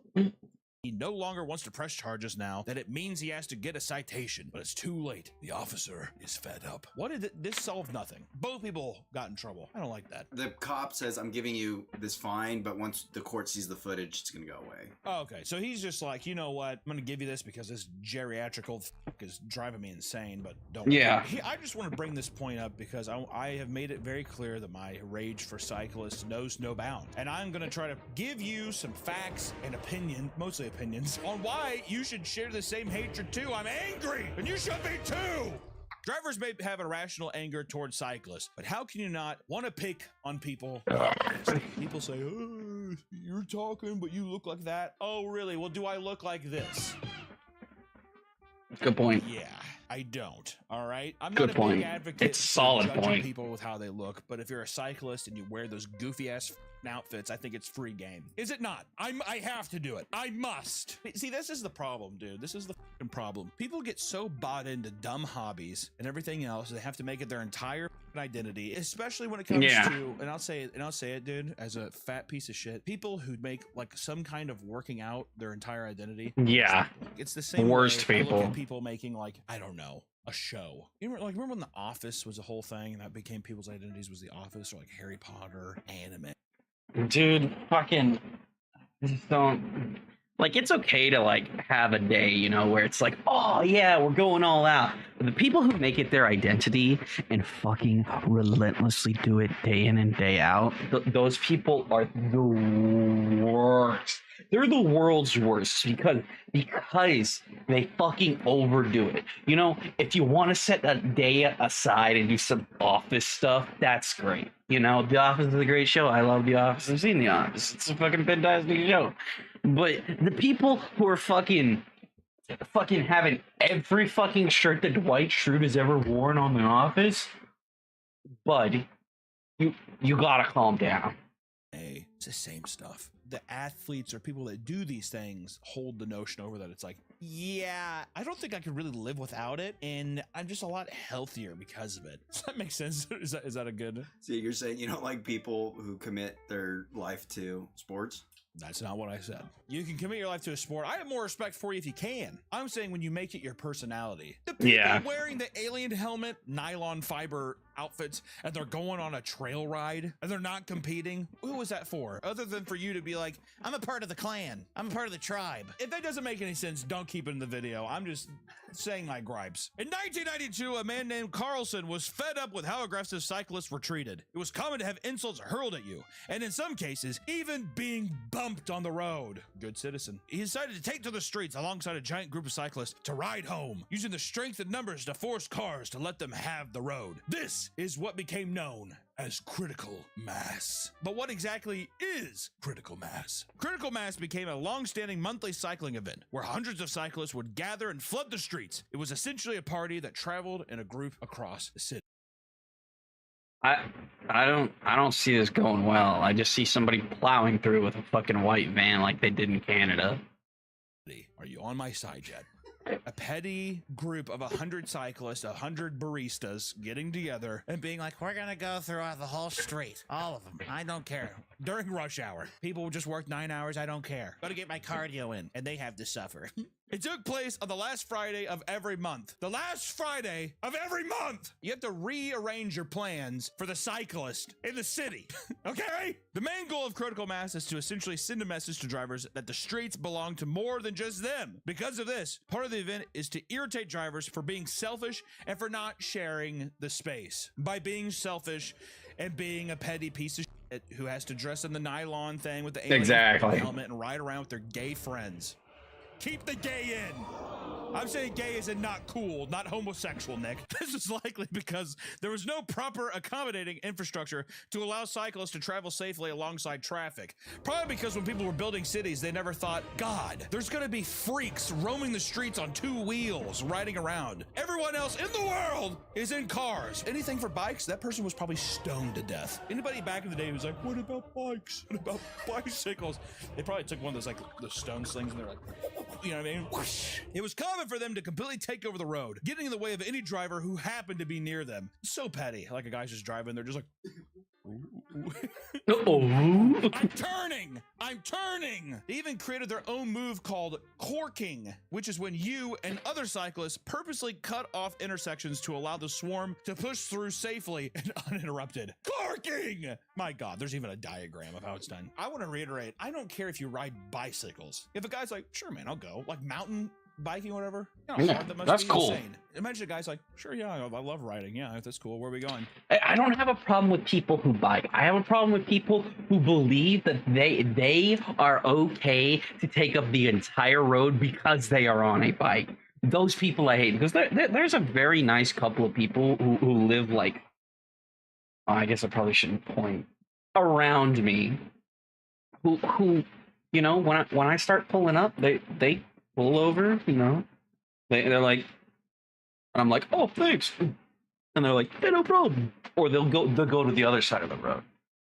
He no longer wants to press charges now, that it means he has to get a citation, but it's too late. The officer is fed up. What did this solve? Nothing. Both people got in trouble. I don't like that. The cop says, I'm giving you this fine, but once the court sees the footage, it's going to go away. Oh, okay, so he's just like, you know what? I'm going to give you this because this geriatric old is driving me insane, but don't. Yeah. I just want to bring this point up because I have made it very clear that my rage for cyclists knows no bound. And I'm going to try to give you some facts and mostly opinions, on why you should share the same hatred too. I'm angry, and you should be too! Drivers may have irrational anger towards cyclists, but how can you not want to pick on people? People say, oh, you're talking, but you look like that. Oh, really? Well, do I look like this? Good point. Yeah, I don't. All right. I'm Good not a point. big advocate It's a for solid judging point. people with how they look, but if you're a cyclist and you wear those goofy ass outfits, I think it's free game. Is it not? I have to do it. I must. See, this is the problem, dude. This is the fucking problem. People get so bought into dumb hobbies and everything else, they have to make it their entire identity, especially when it comes to, and I'll say it, dude, as a fat piece of shit, people who make like some kind of working out their entire identity. Yeah. It's the same Worst way I look people. at people making like, I don't know, a show. Remember when The Office was a whole thing and that became people's identities was The Office, or like Harry Potter, anime. Dude, fucking, I just don't. Like, it's okay to, like, have a day, you know, where it's like, oh, yeah, we're going all out. But the people who make it their identity and fucking relentlessly do it day in and day out, those people are the worst. They're the world's worst because they fucking overdo it. You know, if you want to set a day aside and do some Office stuff, that's great. You know, The Office is a great show. I love The Office. I've seen The Office. It's a fucking fantastic show. But the people who are fucking having every fucking shirt that Dwight Schrute has ever worn on The Office, bud, you gotta calm down. Hey, it's the same stuff. The athletes or people that do these things hold the notion over that it's like, yeah, I don't think I could really live without it, and I'm just a lot healthier because of it. Does that make sense? Is that a good? So you're saying you don't like people who commit their life to sports? That's not what I said. You can commit your life to a sport. I have more respect for you if you can. I'm saying when you make it your personality. The people wearing the alien helmet, nylon fiber outfits, and they're going on a trail ride, and they're not competing. Who was that for? Other than for you to be like, I'm a part of the clan. I'm a part of the tribe. If that doesn't make any sense, don't keep it in the video. I'm just saying my gripes. In 1992, a man named Carlson was fed up with how aggressive cyclists were treated. It was common to have insults hurled at you, and in some cases, even being bumped on the road. Good citizen. He decided to take to the streets alongside a giant group of cyclists to ride home, using the strength and numbers to force cars to let them have the road. This is what became known as critical mass. But what exactly is critical mass? Critical mass became a long-standing monthly cycling event where hundreds of cyclists would gather and flood the streets. It was essentially a party that traveled in a group across the city. I don't see this going well. I just see somebody plowing through with a fucking white van like they did in Canada. Are you on my side yet? A petty group of 100 cyclists, 100 baristas getting together and being like, we're gonna go throughout the whole street. All of them. I don't care. During rush hour. People will just work 9 hours. I don't care. Gotta get my cardio in. And they have to suffer. It took place on the last Friday of every month. The last Friday of every month! You have to rearrange your plans for the cyclist in the city. Okay? The main goal of critical mass is to essentially send a message to drivers that the streets belong to more than just them. Because of this, part of the event is to irritate drivers for being selfish and for not sharing the space. By being selfish and being a petty piece of shit who has to dress in the nylon thing with the alien helmet and ride around with their gay friends. Keep the gay in. I'm saying gay is not cool, not homosexual, Nick. This is likely because there was no proper accommodating infrastructure to allow cyclists to travel safely alongside traffic. Probably because when people were building cities, they never thought, God, there's gonna be freaks roaming the streets on 2 wheels, riding around. Everyone else in the world is in cars. Anything for bikes, that person was probably stoned to death. Anybody back in the day who's like, what about bikes? What about bicycles? They probably took one of those, like, the stone slings and they're like, you know what I mean? Whoosh. It was common for them to completely take over the road, getting in the way of any driver who happened to be near them. So petty. Like a guy's just driving, they're just like, I'm turning. They even created their own move called corking, which is when you and other cyclists purposely cut off intersections to allow the swarm to push through safely and uninterrupted. Corking! My God, there's even a diagram of how it's done. I want to reiterate, I don't care if you ride bicycles. If a guy's like, sure, man, I'll go. Like mountain biking or whatever. You know, that must that's be cool. Insane. Imagine a guy's like, sure, yeah, I love riding. Yeah, that's cool. Where are we going? I don't have a problem with people who bike. I have a problem with people who believe that they are okay to take up the entire road because they are on a bike. Those people I hate because there's a very nice couple of people who live like, I guess I probably shouldn't point, around me who you know, when I start pulling up, they pull over, you know, they're like, I'm like, oh, thanks. And they're like, hey, no problem. Or they'll go to the other side of the road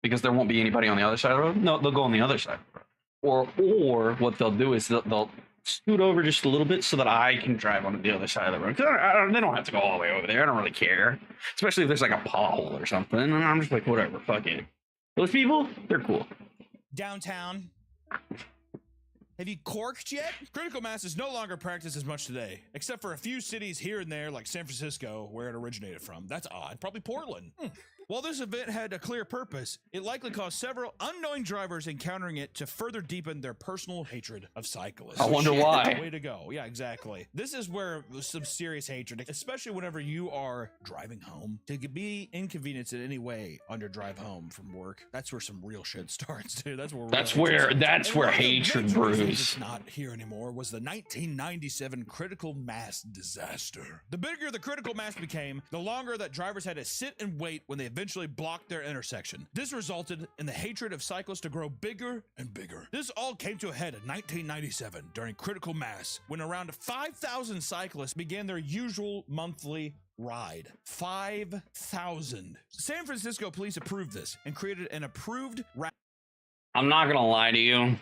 because there won't be anybody on the other side of the road. No, they'll go on the other side of the road. Or what they'll do is they'll scoot over just a little bit so that I can drive on the other side of the road. They don't have to go all the way over there. I don't really care. Especially if there's like a pothole or something. And I'm just like, whatever, fuck it. Those people, they're cool. Downtown. Have you corked yet? Critical mass is no longer practiced as much today, except for a few cities here and there like San Francisco, where it originated from. That's odd. Probably Portland. While this event had a clear purpose, it likely caused several unknowing drivers encountering it to further deepen their personal hatred of cyclists. I wonder why. Way to go. Yeah, exactly. This is where some serious hatred, especially whenever you are driving home, to be inconvenienced in any way on your drive home from work. That's where some real shit starts, dude. That's where hatred brews. It's not here anymore was the 1997 critical mass disaster. The bigger the critical mass became, the longer that drivers had to sit and wait when they eventually blocked their intersection. This resulted in the hatred of cyclists to grow bigger and bigger. This all came to a head in 1997 during critical mass, when around 5,000 cyclists began their usual monthly ride. 5,000. San Francisco police approved this and created an approved route. I'm not gonna lie to you.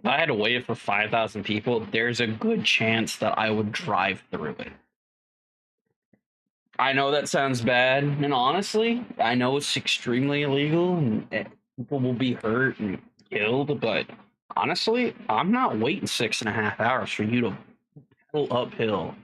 If I had to wait for 5,000 people, there's a good chance that I would drive through it. I know that sounds bad, and honestly, I know it's extremely illegal, and people will be hurt and killed, but honestly, I'm not waiting 6.5 hours for you to pedal uphill.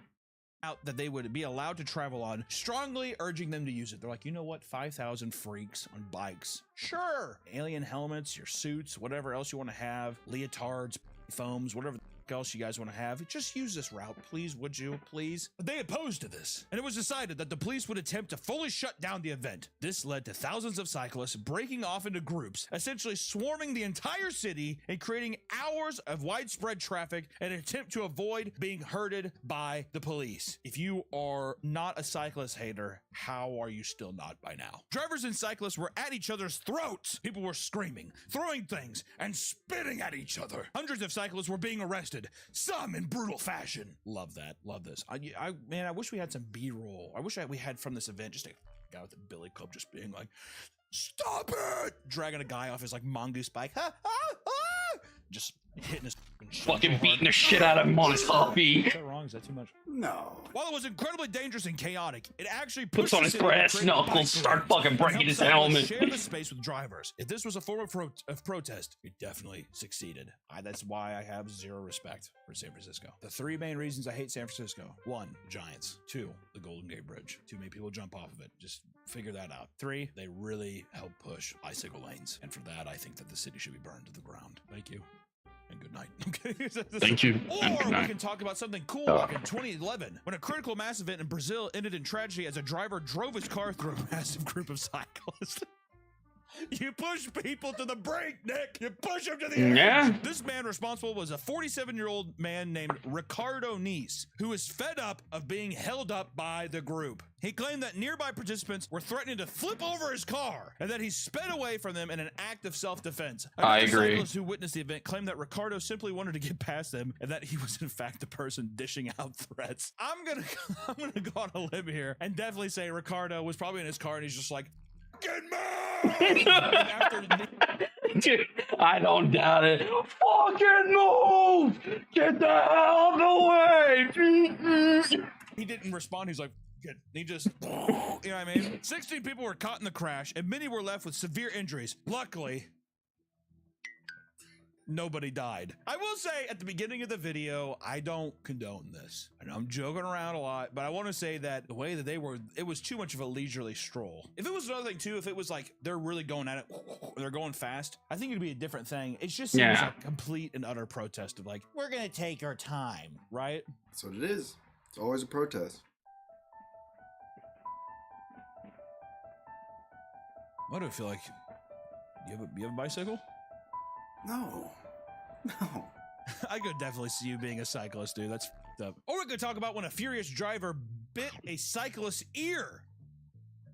That they would be allowed to travel on, strongly urging them to use it. They're like, you know what? 5,000 freaks on bikes. Sure. Alien helmets, your suits, whatever else you want to have, leotards, foams, whatever else you guys want to have, just use this route, please, would you, please? But they opposed to this, and it was decided that the police would attempt to fully shut down the event. This led to thousands of cyclists breaking off into groups, essentially swarming the entire city and creating hours of widespread traffic in an attempt to avoid being herded by the police. If you are not a cyclist hater, how are you still not by now? Drivers and cyclists were at each other's throats. People were screaming, throwing things, and spitting at each other. Hundreds of cyclists were being arrested, some in brutal fashion. Love that. Love this. Man, I wish we had some B-roll. I wish we had from this event just a guy with a billy club just being like, stop it! Dragging a guy off his like mongoose bike. Just hitting his fucking beating the shit out of him on his hobby. Is that wrong? Is that too much? No. While it was incredibly dangerous and chaotic, it actually puts on his brass knuckles, start fucking breaking his helmet. Share the space with drivers. If this was a form of protest, it definitely succeeded. That's why I have zero respect for San Francisco. The 3 main reasons I hate San Francisco: 1, the Giants; 2, the Golden Gate Bridge. Too many people jump off of it. Just figure that out. 3, they really help push bicycle lanes, and for that, I think that the city should be burned to the ground. Thank you. And good night. Okay. Thank you. Or we can talk about something cool like in 2011, when a critical mass event in Brazil ended in tragedy as a driver drove his car through a massive group of cyclists. You push people to the brink, Nick. You push them to the edge. Yeah. This man responsible was a 47-year-old man named Ricardo Nice, who was fed up of being held up by the group. He claimed that nearby participants were threatening to flip over his car and that he sped away from them in an act of self-defense. I agree. Cyclists who witnessed the event claimed that Ricardo simply wanted to get past them and that he was in fact the person dishing out threats. I'm gonna go on a limb here and definitely say Ricardo was probably in his car and he's just like, dude, I don't doubt it. Fucking move! Get the hell out of the way! He didn't respond. He's like, he just, you know what I mean? 16 people were caught in the crash, and many were left with severe injuries. Luckily, nobody died. I will say at the beginning of the video, I don't condone this. I know I'm joking around a lot, but I want to say that the way that they were, it was too much of a leisurely stroll. If it was another thing too, if it was like they're really going at it, they're going fast, I think it'd be a different thing. It just seems like complete and utter protest of like, we're gonna take our time, right? That's what it is. It's always a protest. Why do I feel like you have a bicycle? No. No. I could definitely see you being a cyclist, dude. That's f***ed up. Or we could talk about when a furious driver bit a cyclist's ear.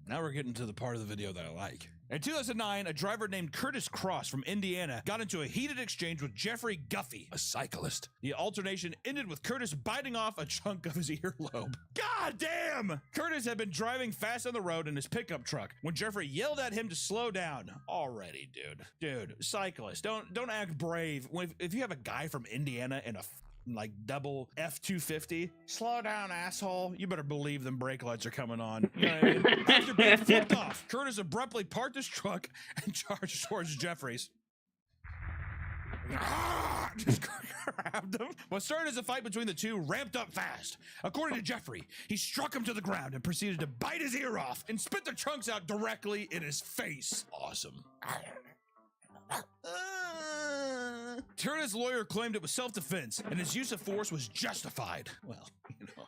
Now we're getting to the part of the video that I like. In 2009, a driver named Curtis Cross from Indiana got into a heated exchange with Jeffrey Guffey, a cyclist. The alternation ended with Curtis biting off a chunk of his earlobe. God damn! Curtis had been driving fast on the road in his pickup truck when Jeffrey yelled at him to slow down. Already, dude, cyclist, don't act brave. If you have a guy from Indiana in a like double F-250, slow down, asshole. You better believe them brake lights are coming on. You know what I mean? After being flipped off, Curtis abruptly parked his truck and charged towards Jeffries. Just grabbed him. What started as a fight between the two ramped up fast. According to Jeffrey, he struck him to the ground and proceeded to bite his ear off and spit the chunks out directly in his face. Awesome. Turner's lawyer claimed it was self-defense and his use of force was justified. Well, you know.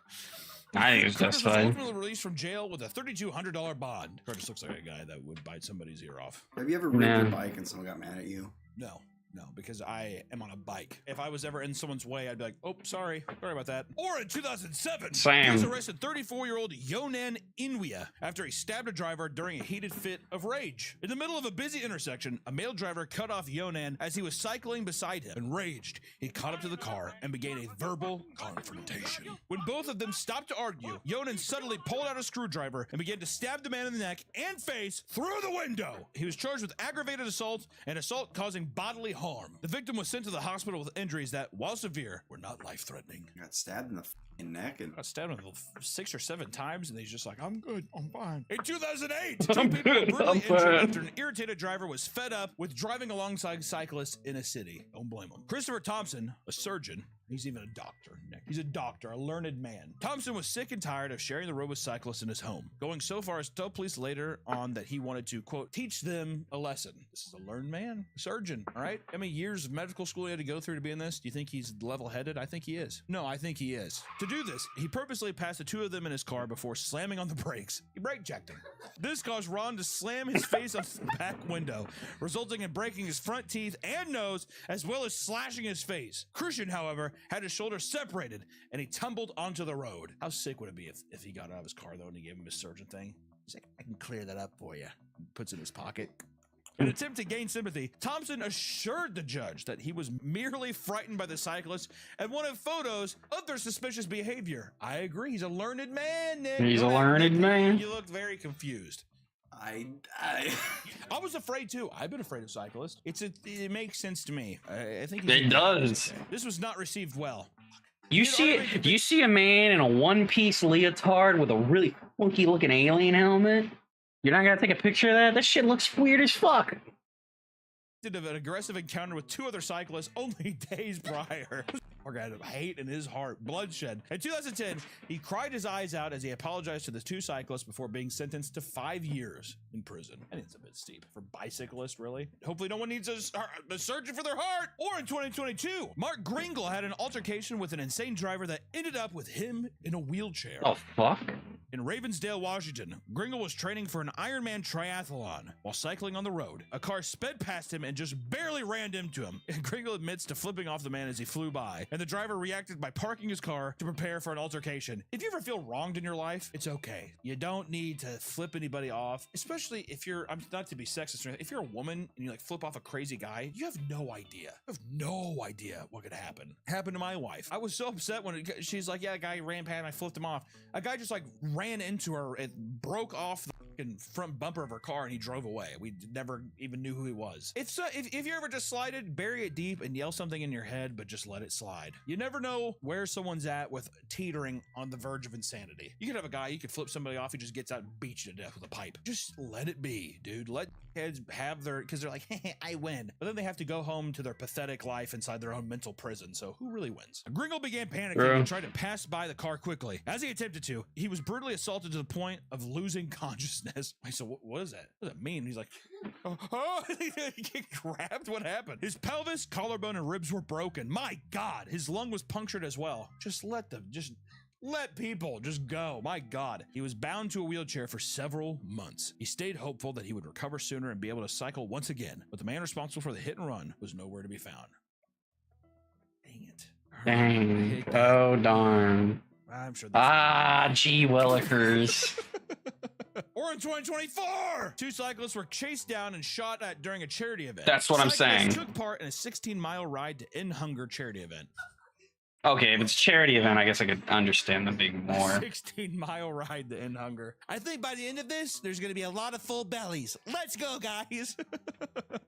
I think it's Curtis was justified. ultimately released from jail with a $3,200 bond. Curtis looks like a guy that would bite somebody's ear off. Have you ever ridden your bike and someone got mad at you? No, because I am on a bike. If I was ever in someone's way, I'd be like, oh, sorry about that. Or in 2007, Same. police arrested 34-year-old Yonan Inouye after he stabbed a driver during a heated fit of rage. In the middle of a busy intersection, a male driver cut off Yonan as he was cycling beside him. Enraged, he caught up to the car and began a verbal confrontation. When both of them stopped to argue, Yonan suddenly pulled out a screwdriver and began to stab the man in the neck and face through the window. He was charged with aggravated assault and assault causing bodily harm. The victim was sent to the hospital with injuries that, while severe, were not life-threatening. Got stabbed in the fucking neck and Got stabbed 6 or 7 times, and he's just like, I'm good, I'm fine. In 2008, 2 people were brutally injured after an irritated driver was fed up with driving alongside cyclists in a city. Don't blame him. Christopher Thompson, a surgeon, he's even a doctor, Nick. He's a doctor, a learned man. Thompson was sick and tired of sharing the road with cyclists in his home, going so far as to tell police later on that he wanted to, quote, teach them a lesson. This is a learned man, a surgeon, all right? How many years of medical school he had to go through to be in this? Do you think he's level-headed? I think he is. No, I think he is. To do this, he purposely passed the 2 of them in his car before slamming on the brakes. He brake checked him. This caused Ron to slam his face off the back window, resulting in breaking his front teeth and nose, as well as slashing his face. Christian, however, had his shoulders separated, and he tumbled onto the road. How sick would it be if he got out of his car, though, and he gave him his surgeon thing? He's like, I can clear that up for you. Puts it in his pocket. In an attempt to gain sympathy, Thompson assured the judge that he was merely frightened by the cyclist and wanted photos of their suspicious behavior. I agree. He's a learned man, Nick. He's a Go ahead, learned Nick. man. You look very confused. I was afraid too. I've been afraid of cyclists. It makes sense to me. I think It does. This was not received well. You see a man in a one-piece leotard with a really funky-looking alien helmet? You're not gonna take a picture of that? That shit looks weird as fuck. Did an aggressive encounter with 2 other cyclists only days prior. Poor guy had hate in his heart, bloodshed. In 2010, he cried his eyes out as he apologized to the 2 cyclists before being sentenced to 5 years in prison. I think it's a bit steep for bicyclists, really. Hopefully no one needs a surgeon for their heart. Or in 2022, Mark Gringle had an altercation with an insane driver that ended up with him in a wheelchair. Oh, fuck. In Ravensdale, Washington, Gringle was training for an Ironman triathlon. While cycling on the road, a car sped past him and just barely ran into him. And Gringle admits to flipping off the man as he flew by, and the driver reacted by parking his car to prepare for an altercation. If you ever feel wronged in your life, it's okay. You don't need to flip anybody off, especially if you're, I'm not to be sexist or anything, if you're a woman and you like flip off a crazy guy, you have no idea. You have no idea what could happen. Happened to my wife. I was so upset when she's like, yeah, a guy ran past and I flipped him off. A guy just like ran into her and broke off the fucking front bumper of her car and he drove away. We never even knew who he was. If you're ever just slided, bury it deep and yell something in your head, but just let it slide. You never know where someone's at with teetering on the verge of insanity. You could have a guy, you could flip somebody off, he just gets out and beats you to death with a pipe. Just let it be, dude. Let kids have their, because they're like, hey, I win. But then they have to go home to their pathetic life inside their own mental prison. So who really wins? Gringle began panicking and tried to pass by the car quickly. As he attempted to, he was brutally assaulted to the point of losing consciousness. I said, what is that? What does that mean? He's like, oh, he get grabbed? What happened? His pelvis, collarbone, and ribs were broken. My God, his lung was punctured as well. Let people just go. My God. He was bound to a wheelchair for several months. He stayed hopeful that he would recover sooner and be able to cycle once again, but the man responsible for the hit and run was nowhere to be found. Dang it. Dang. Oh, darn. I'm sure gee willikers. Or in 2024, 2 cyclists were chased down and shot at during a charity event. That's what I'm saying. Cyclists took part in a 16-mile ride to end hunger charity event. Okay, if it's a charity event, I guess I could understand them being more. 16-mile ride to end hunger. I think by the end of this, there's going to be a lot of full bellies. Let's go, guys.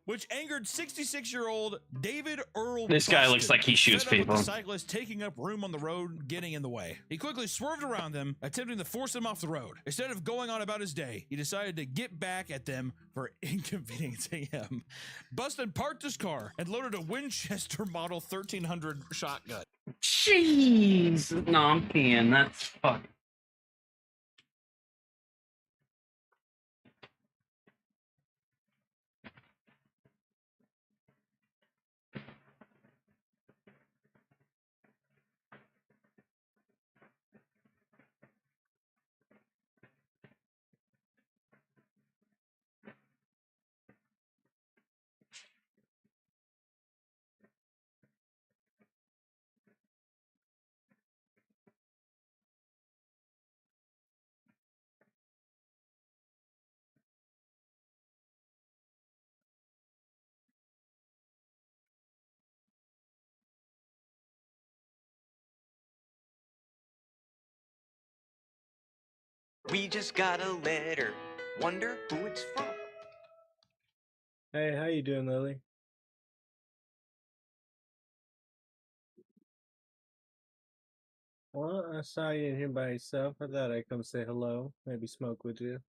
Which angered 66-year-old David Earl. This guy Buston, looks like he shoots fed up with people. The cyclist taking up room on the road, getting in the way. He quickly swerved around them, attempting to force them off the road. Instead of going on about his day, he decided to get back at them for inconveniencing him. Buston parked his car and loaded a Winchester Model 1300 shotgun. Jeez. No, I'm peeing. That's fuck. We just got a letter. Wonder who it's from. Hey, how you doing, Lily? Well, I saw you in here by yourself. I thought I'd come say hello, maybe smoke with you.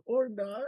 Or not.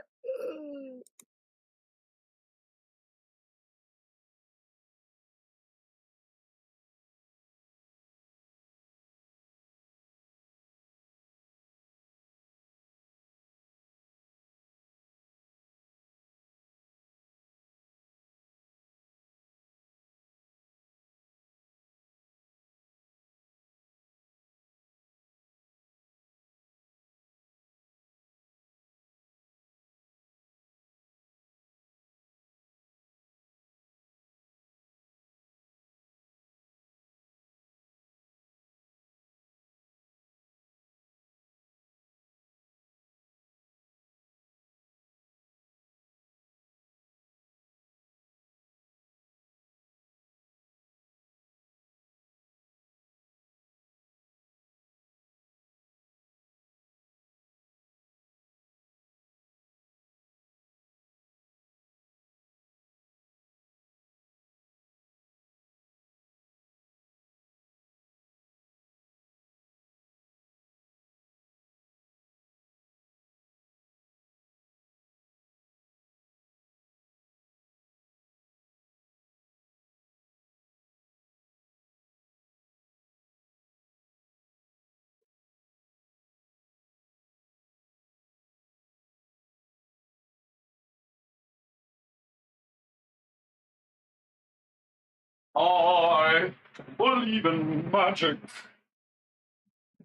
I believe in magic.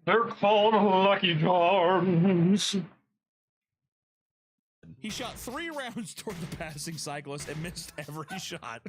They're called Lucky Charms. He shot 3 rounds toward the passing cyclist and missed every shot.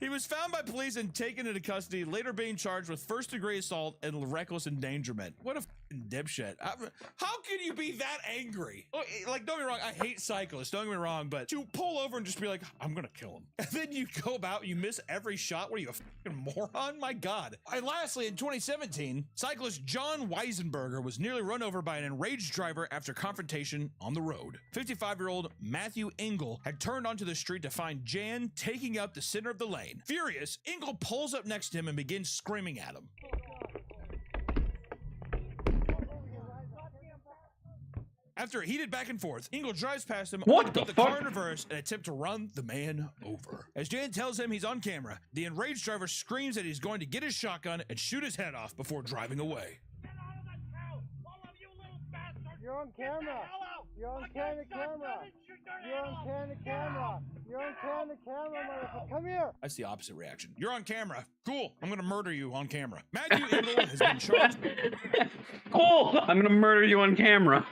He was found by police and taken into custody, later being charged with first-degree assault and reckless endangerment. What a f***ing dipshit. How can you be that angry? Like, don't get me wrong, I hate cyclists, don't get me wrong, but you pull over and just be like, I'm gonna kill him. And then you go about, you miss every shot. What are you, a fucking moron? My God. And lastly, in 2017, cyclist John Weisenberger was nearly run over by an enraged driver after confrontation on the road. 55-year-old Matthew Engel had turned onto the street to find Jan taking up the center of the lane. Furious, Engel pulls up next to him and begins screaming at him. After a heated back and forth, Engel drives past him, only to put the car in reverse and attempt to run the man over. As Jan tells him he's on camera, the enraged driver screams that he's going to get his shotgun and shoot his head off before driving away. You're on camera. You're on camera. You're on camera. You're on camera, motherfucker. Come here. That's the opposite reaction. You're on camera. Cool. I'm going to murder you on camera. Matthew Engel has been charged. Cool. I'm going to murder you on camera.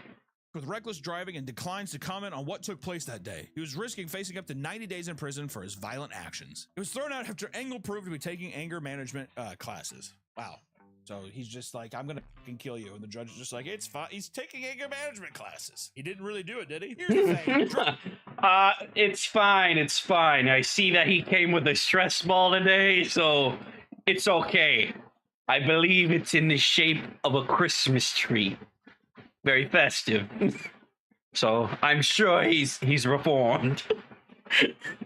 With reckless driving and declines to comment on what took place that day. He was risking facing up to 90 days in prison for his violent actions. It was thrown out after Engel proved to be taking anger management classes. Wow. So he's just like, I'm gonna fucking kill you. And the judge is just like, it's fine. He's taking anger management classes. He didn't really do it, did he? Here's the thing. It's fine. It's fine. I see that he came with a stress ball today, so it's okay. I believe it's in the shape of a Christmas tree. Very festive. So I'm sure he's reformed.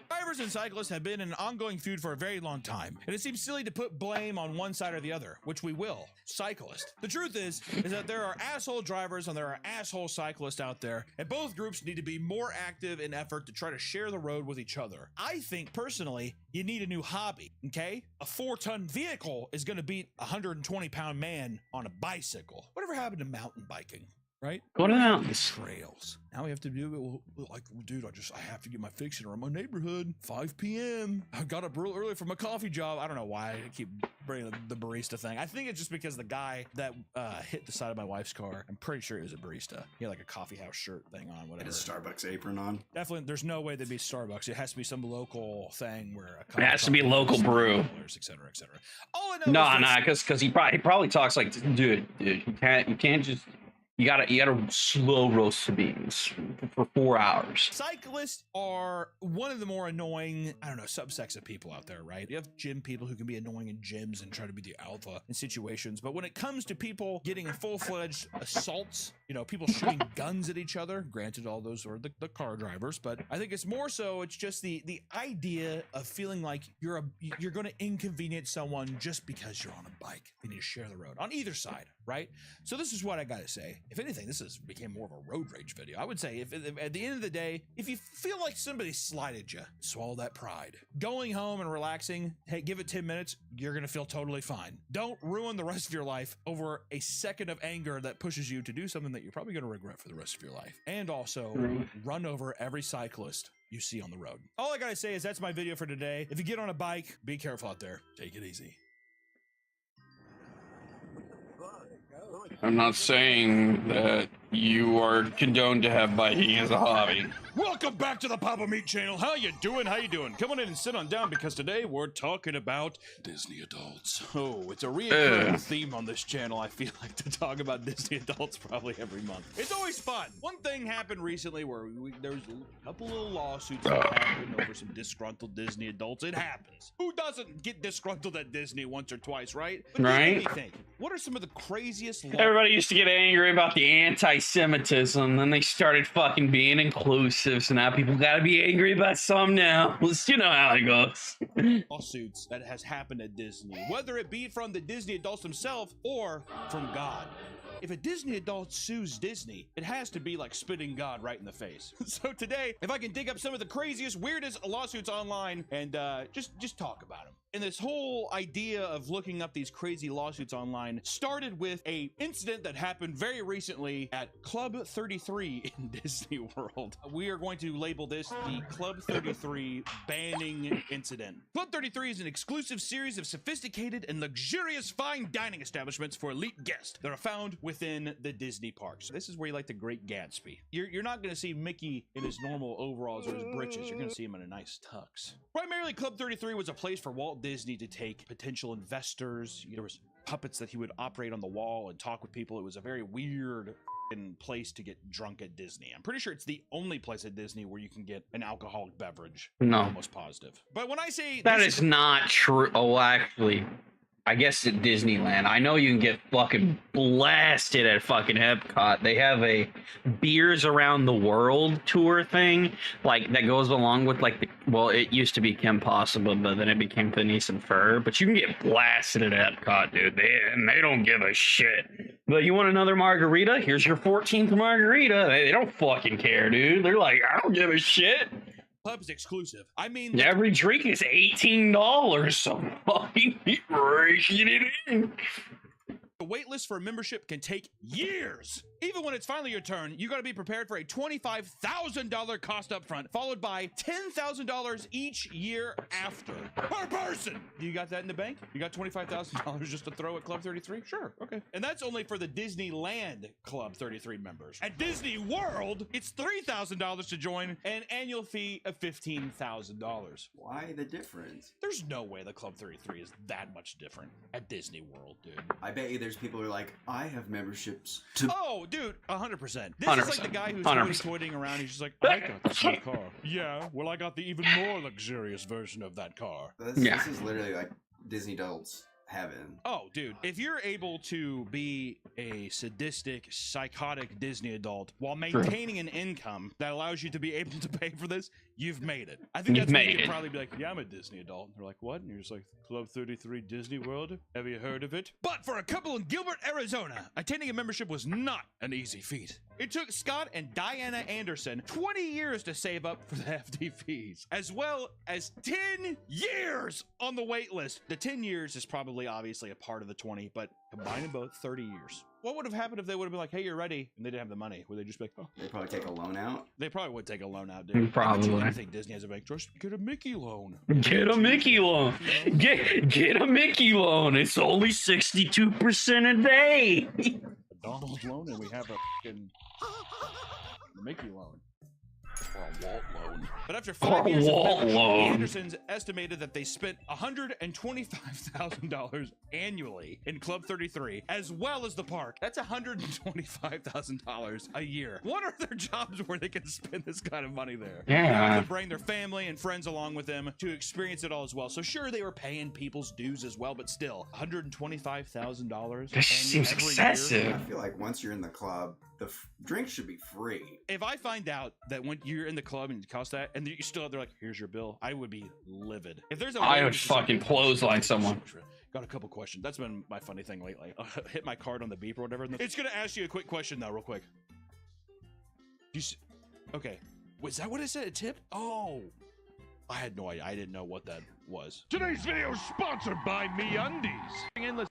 Drivers and cyclists have been in an ongoing feud for a very long time, and it seems silly to put blame on one side or the other, which we will. Cyclist. The truth is that there are asshole drivers and there are asshole cyclists out there, and both groups need to be more active in effort to try to share the road with each other. I think, personally, you need a new hobby, okay? A 4-ton vehicle is going to beat a 120-pound man on a bicycle. Whatever happened to mountain biking? Right? Go to the mountains. Trails. Now we have to do it like, dude, I have to get my fix in around my neighborhood. 5 p.m. I got up real early for my coffee job. I don't know why I keep bringing the barista thing. I think it's just because the guy that hit the side of my wife's car, I'm pretty sure he was a barista. He had like a coffee house shirt thing on, whatever. And a Starbucks apron on. Definitely, there's no way they'd be Starbucks. It has to be some local thing where it has to be local brew. Et cetera, et cetera. All I know because he probably talks like, dude, you can't just. You gotta slow roast the beans for 4 hours. Cyclists are one of the more annoying, I don't know, subsects of people out there, right? You have gym people who can be annoying in gyms and try to be the alpha in situations. But when it comes to people getting full-fledged assaults, people shooting guns at each other, granted all those are the car drivers, but I think it's more so, it's just the idea of feeling like you're going to inconvenience someone just because you're on a bike. They need to share the road on either side, right? So this is what I gotta say. If anything, this has became more of a road rage video. I would say if at the end of the day, if you feel like somebody slighted you, swallow that pride. Going home and relaxing, hey, give it 10 minutes, you're going to feel totally fine. Don't ruin the rest of your life over a second of anger that pushes you to do something that you're probably going to regret for the rest of your life. And also, run over every cyclist you see on the road. All I got to say is that's my video for today. If you get on a bike, be careful out there. Take it easy. I'm not saying that you are condoned to have biking as a hobby. Welcome back to the Papa Meat channel. How you doing? How you doing? Come on in and sit on down because today we're talking about Disney adults. Oh, it's a recurring theme on this channel. I feel like to talk about Disney adults probably every month. It's always fun. One thing happened recently where there was a couple little lawsuits that happened over some disgruntled Disney adults. It happens. Who doesn't get disgruntled at Disney once or twice, right? But right? What are some of the craziest Everybody used to get angry about the anti-Semitism, then they started fucking being inclusive, so now people gotta be angry about some now. You know how it goes. Lawsuits that has happened at Disney, whether it be from the Disney adults themselves or from God. If a Disney adult sues Disney, it has to be like spitting God right in the face. So today, if I can dig up some of the craziest, weirdest lawsuits online and just talk about them. And this whole idea of looking up these crazy lawsuits online started with a incident that happened very recently at Club 33 in Disney World. We are going to label this the Club 33 banning incident. Club 33 is an exclusive series of sophisticated and luxurious fine dining establishments for elite guests that are found within the Disney parks. This is where you like the Great Gatsby. You're not going to see Mickey in his normal overalls or his britches. You're going to see him in a nice tux. Primarily, Club 33 was a place for Walt Disney to take potential investors. There was puppets that he would operate on the wall and talk with people. It was a very weird place to get drunk at Disney. I'm pretty sure it's the only place at Disney where you can get an alcoholic beverage. No. Almost positive. But when I say that is not true. Oh, actually, I guess at Disneyland, I know you can get fucking blasted at fucking Epcot. They have a beers around the world tour thing, like that goes along with like it used to be Kim Possible, but then it became Phineas and Ferb. But you can get blasted at Epcot, dude. They don't give a shit. But you want another margarita? Here's your 14th margarita. They don't fucking care, dude. They're like, I don't give a shit. Club is exclusive. I mean, every drink is $18, so fucking raking it in. The wait list for a membership can take years. Even when it's finally your turn, you got to be prepared for a $25,000 cost up front, followed by $10,000 each year after per person. You got that in the bank? You got $25,000 just to throw at Club 33? Sure, okay. And that's only for the Disneyland Club 33 members. At Disney World, it's $3,000 to join, and an annual fee of $15,000. Why the difference? There's no way the Club 33 is that much different at Disney World, dude. I bet you there's people who are like, I have memberships to. Oh, dude, 100%. This 100%. is like the guy who's 100%. toiting around. He's just like, I got this new car. Yeah, well, I got the even more luxurious version of that car. This is literally like Disney adults heaven. Oh, dude, if you're able to be a sadistic, psychotic Disney adult while maintaining an income that allows you to be able to pay for this, you've made it. I think You've that's when made you could it. probably be like, yeah, I'm a Disney adult. And they're like, what? And you're just like, Club 33 Disney World? Have you heard of it? But for a couple in Gilbert, Arizona, attending a membership was not an easy feat. It took Scott and Diana Anderson 20 years to save up for the hefty fees, as well as 10 years on the wait list. The 10 years is probably obviously a part of the 20, but combining both, 30 years. What would have happened if they would have been like, hey, you're ready, and they didn't have the money? Would they just be like, oh. They probably take a loan out. They probably would take a loan out, dude. Probably. I think Disney has a bank. Just get a Mickey loan. Get a Mickey loan. Get a Mickey loan. It's only 62% a day. McDonald's loan, and we have a fucking Mickey loan. Or a Walt loan. But after 5 years of membership, the Andersons estimated that they spent $125,000 annually in Club 33, as well as the park. That's $125,000 a year. What are their jobs where they can spend this kind of money there? Yeah. They could bring their family and friends along with them to experience it all as well. So sure, they were paying people's dues as well, but still, $125,000. This seems every excessive. year. I feel like once you're in the club, the drink should be free. If I find out that when you're in the club and it costs that, and you still they're like, here's your bill, I would be livid. If there's a I way would to just fucking clothesline someone. Got a couple questions. That's been my funny thing lately. Hit my card on the beep or whatever. It's gonna ask you a quick question though, real quick. Okay, was that what it said? A tip? Oh, I had no idea. I didn't know what that was. Today's video is sponsored by MeUndies. Endless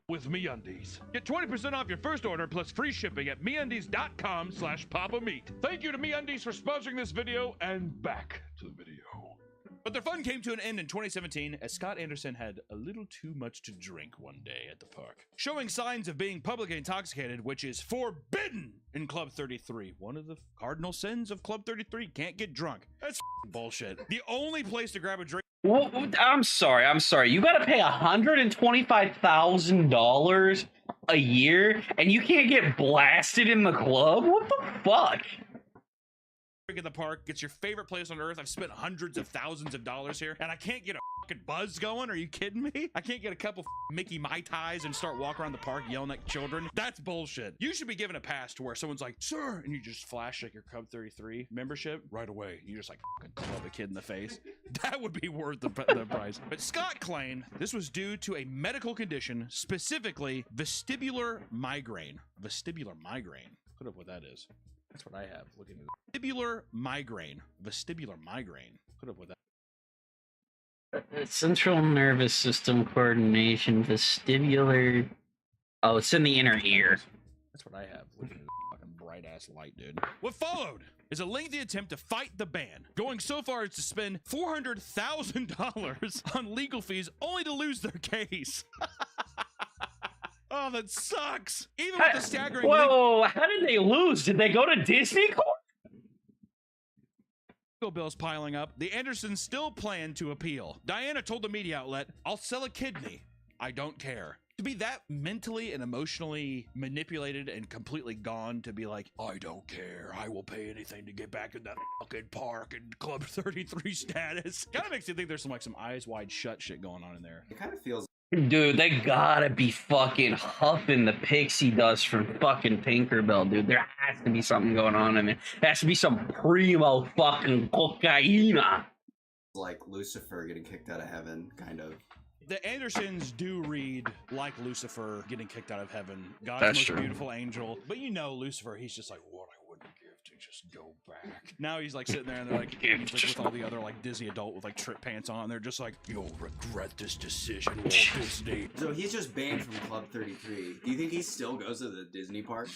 with MeUndies. Get 20% off your first order plus free shipping at MeUndies.com/PapaMeat. Thank you to MeUndies for sponsoring this video, and back to the video. But their fun came to an end in 2017 as Scott Anderson had a little too much to drink one day at the park, showing signs of being publicly intoxicated, which is forbidden in Club 33. One of the cardinal sins of Club 33, can't get drunk. That's bullshit. The only place to grab a drink. Well, I'm sorry. You got to pay $125,000 a year, and you can't get blasted in the club? What the fuck? In the park, it's your favorite place on earth. I've spent hundreds of thousands of dollars here, and I can't get a fucking buzz going. Are you kidding me? I can't get a couple Mickey Mai Tais and start walking around the park yelling at children. That's bullshit. You should be given a pass to where someone's like, sir, and you just flash like your Club 33 membership right away. You just like fucking club a kid in the face. That would be worth the price. But Scott claimed this was due to a medical condition, specifically vestibular migraine. Vestibular migraine. Look up what that is. That's what I have. Looking at vestibular migraine. Vestibular migraine. Put up with that. Central nervous system coordination, vestibular. Oh, it's in the inner ear. That's what I have. Looking at this fucking bright ass light, dude. What followed is a lengthy attempt to fight the ban, going so far as to spend $400,000 on legal fees only to lose their case. Oh, that sucks. Even with the staggering. Whoa, how did they lose? Did they go to Disney Court? Legal bills piling up. The Andersons still plan to appeal. Diana told the media outlet, I'll sell a kidney. I don't care. To be that mentally and emotionally manipulated and completely gone to be like, I don't care. I will pay anything to get back in that fucking park and Club 33 status. Kind of makes you think there's some eyes wide shut shit going on in there. It kind of feels. Dude, they gotta be fucking huffing the pixie dust from fucking Tinkerbell, dude. There has to be something going on in there. There has to be some primo fucking cocaina. Like Lucifer getting kicked out of heaven, kind of. The Andersons do read like Lucifer getting kicked out of heaven. God's That's most true. beautiful angel. But you know, Lucifer, he's just like, what I wouldn't give to just go back. Now he's like sitting there and they're like, he's like with all the other like Disney adult with like trip pants on. And they're just like, you'll regret this decision, Walt Disney. So he's just banned from Club 33. Do you think he still goes to the Disney park?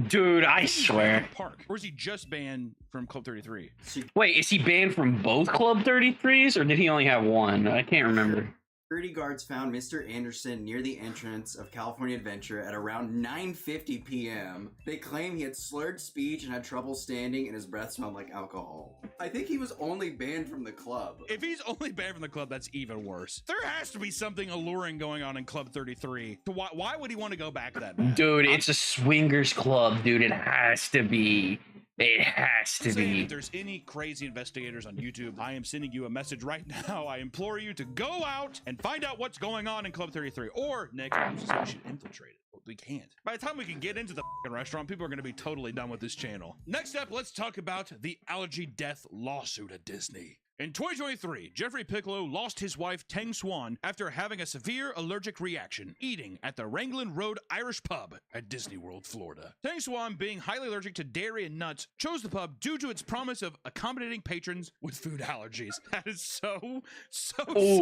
Dude, I swear. Park, or is he just banned from Club 33? Wait, is he banned from both Club 33s, or did he only have one? I can't remember. Security guards found Mr. Anderson near the entrance of California Adventure at around 9:50 p.m. They claim he had slurred speech and had trouble standing, and his breath smelled like alcohol. I think he was only banned from the club. If he's only banned from the club, that's even worse. There has to be something alluring going on in Club 33. Why would he want to go back that bad? Dude, it's a swingers club, dude. It has to be. It has to be. If there's any crazy investigators on YouTube, I am sending you a message right now. I implore you to go out and find out what's going on in Club 33. Or, Nick, we should infiltrate it. But we can't. By the time we can get into the restaurant, people are going to be totally done with this channel. Next up, let's talk about the allergy death lawsuit at Disney. In 2023, Jeffrey Piccolo lost his wife Tang Swan after having a severe allergic reaction eating at the Wrangling Road Irish Pub at Disney World, Florida. Tang Swan, being highly allergic to dairy and nuts, chose the pub due to its promise of accommodating patrons with food allergies. That is so sad. Ooh,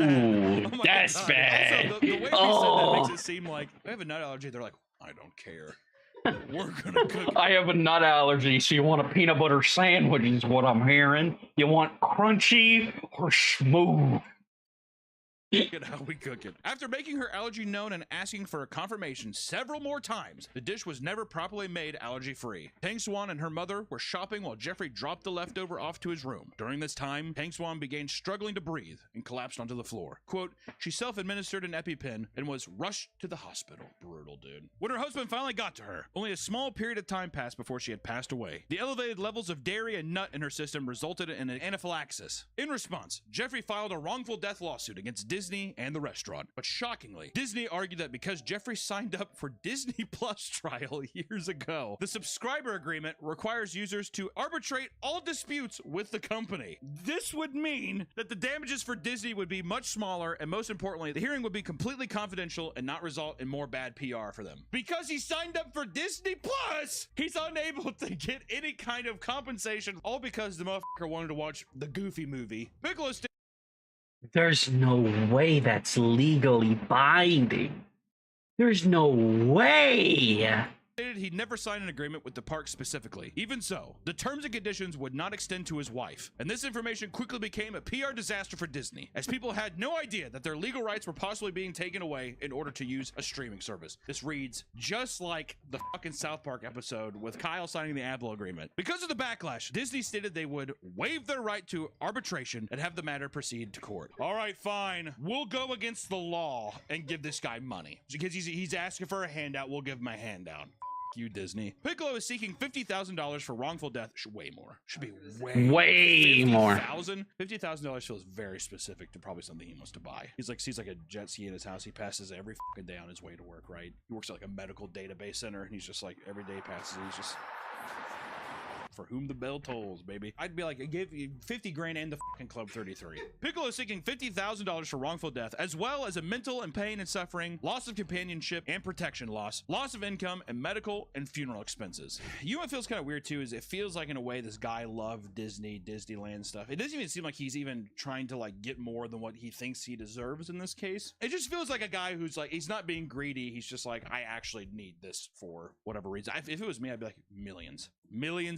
Oh my that's God. bad. Also, the way he said that makes it seem like I have a nut allergy. They're like, I don't care. We're gonna cook. I have a nut allergy, so you want a peanut butter sandwich is what I'm hearing. You want crunchy or smooth? Look at how we cook it. After making her allergy known and asking for a confirmation several more times, the dish was never properly made allergy-free. Tang Swan and her mother were shopping while Jeffrey dropped the leftover off to his room. During this time, Tang Swan began struggling to breathe and collapsed onto the floor. Quote, she self-administered an EpiPen and was rushed to the hospital. Brutal, dude. When her husband finally got to her, only a small period of time passed before she had passed away. The elevated levels of dairy and nut in her system resulted in an anaphylaxis. In response, Jeffrey filed a wrongful death lawsuit against Disney and the restaurant. But shockingly, Disney argued that because Jeffrey signed up for Disney Plus trial years ago, the subscriber agreement requires users to arbitrate all disputes with the company. This would mean that the damages for Disney would be much smaller, and most importantly, the hearing would be completely confidential and not result in more bad PR for them. Because he signed up for Disney Plus, he's unable to get any kind of compensation, all because the motherfucker wanted to watch the Goofy movie. Piccolo There's no way that's legally binding. There's no way. stated he'd never signed an agreement with the park specifically. Even so, the terms and conditions would not extend to his wife, and this information quickly became a PR disaster for Disney, as people had no idea that their legal rights were possibly being taken away in order to use a streaming service. This reads just like the fucking South Park episode with Kyle signing the Apple agreement. Because of the backlash, Disney stated they would waive their right to arbitration and have the matter proceed to court. All right, fine. We'll go against the law and give this guy money. Because he's asking for a handout, we'll give him a handout. You, Disney. Piccolo is seeking $50,000 for wrongful death. Way more. Should be way more. $50,000 feels very specific to probably something he wants to buy. He's like, sees like a jet ski in his house. He passes every fucking day on his way to work, right? He works at like a medical database center, and he's just like, every day passes, he's just... For whom the bell tolls, baby. I'd be like, I gave you 50 grand and the fucking Club 33. Piccolo is seeking $50,000 for wrongful death, as well as a mental and pain and suffering, loss of companionship and protection loss of income, and medical and funeral expenses. You know what feels kind of weird too is it feels like in a way this guy loved Disneyland stuff. It doesn't even seem like he's even trying to like get more than what he thinks he deserves in this case. It just feels like a guy who's like, he's not being greedy. He's just like, I actually need this for whatever reason. If it was me, I'd be like, millions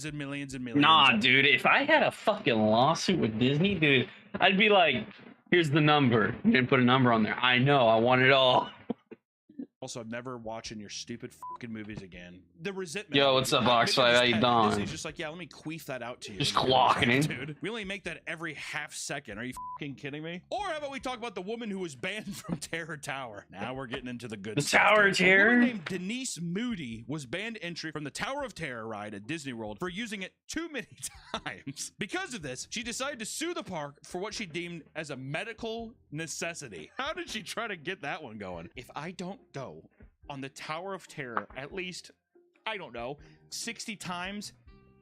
and millions and millions. Nah, dude, if I had a fucking lawsuit with Disney, dude, I'd be like, here's the number. You didn't put a number on there. I know, I want it all. Also, I'm never watching your stupid fucking movies again. The resentment. Yo, what's up, Oxfly? How you doing? Disney's just like, yeah, let me queef that out to you. Just clocking in. Dude, we only make that every half second. Are you fucking kidding me? Or how about we talk about the woman who was banned from Terror Tower? Now we're getting into the good The stuff. Tower of Terror? A woman named Denise Moody was banned entry from the Tower of Terror ride at Disney World for using it too many times. Because of this, she decided to sue the park for what she deemed as a medical necessity. How did she try to get that one going? If I don't go on the Tower of Terror at least, I don't know, 60 times,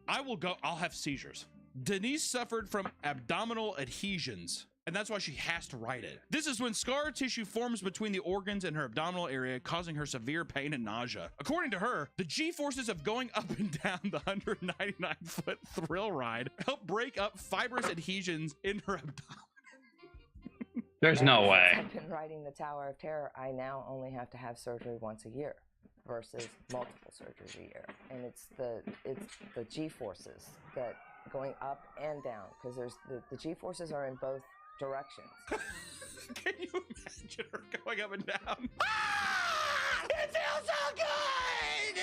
I'll have seizures. Denise suffered from abdominal adhesions, and that's why she has to ride it. This is when scar tissue forms between the organs in her abdominal area, causing her severe pain and nausea. According to her, the G-forces of going up and down the 199-foot thrill ride help break up fibrous adhesions in her abdomen. There's no way. I've been riding the Tower of Terror. I now only have to have surgery once a year. versus multiple surgeries a year, and it's the G-forces that going up and down, because there's the G-forces are in both directions. Can you imagine her going up and down? Ah! It feels so good!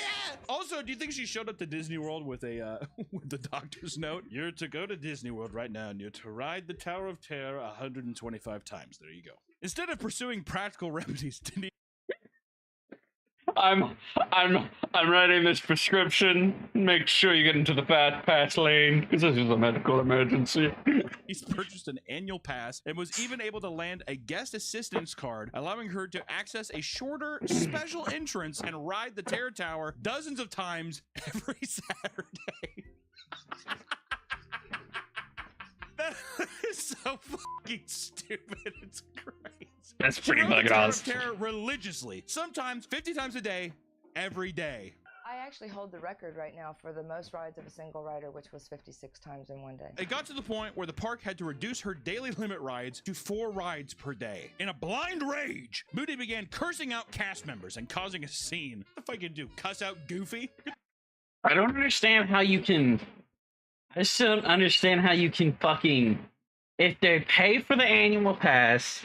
Also, do you think she showed up to Disney World with a with the doctor's note? You're to go to Disney World right now, and you're to ride the Tower of Terror 125 times. There you go. Instead of pursuing practical remedies, Denise. I'm writing this prescription. Make sure you get into the fast pass lane because this is a medical emergency. He's purchased an annual pass and was even able to land a guest assistance card, allowing her to access a shorter special entrance and ride the Terror Tower dozens of times every Saturday. That is so fucking stupid. It's crazy. That's pretty She rode fucking the Tower of awesome. Terror religiously, sometimes 50 times a day, every day. I actually hold the record right now for the most rides of a single rider, which was 56 times in one day. It got to the point where the park had to reduce her daily limit rides to 4 rides per day. In a blind rage, Moody began cursing out cast members and causing a scene. What the fuck you do? Cuss out Goofy? I don't understand how you can. I just don't understand how you can fucking. If they pay for the annual pass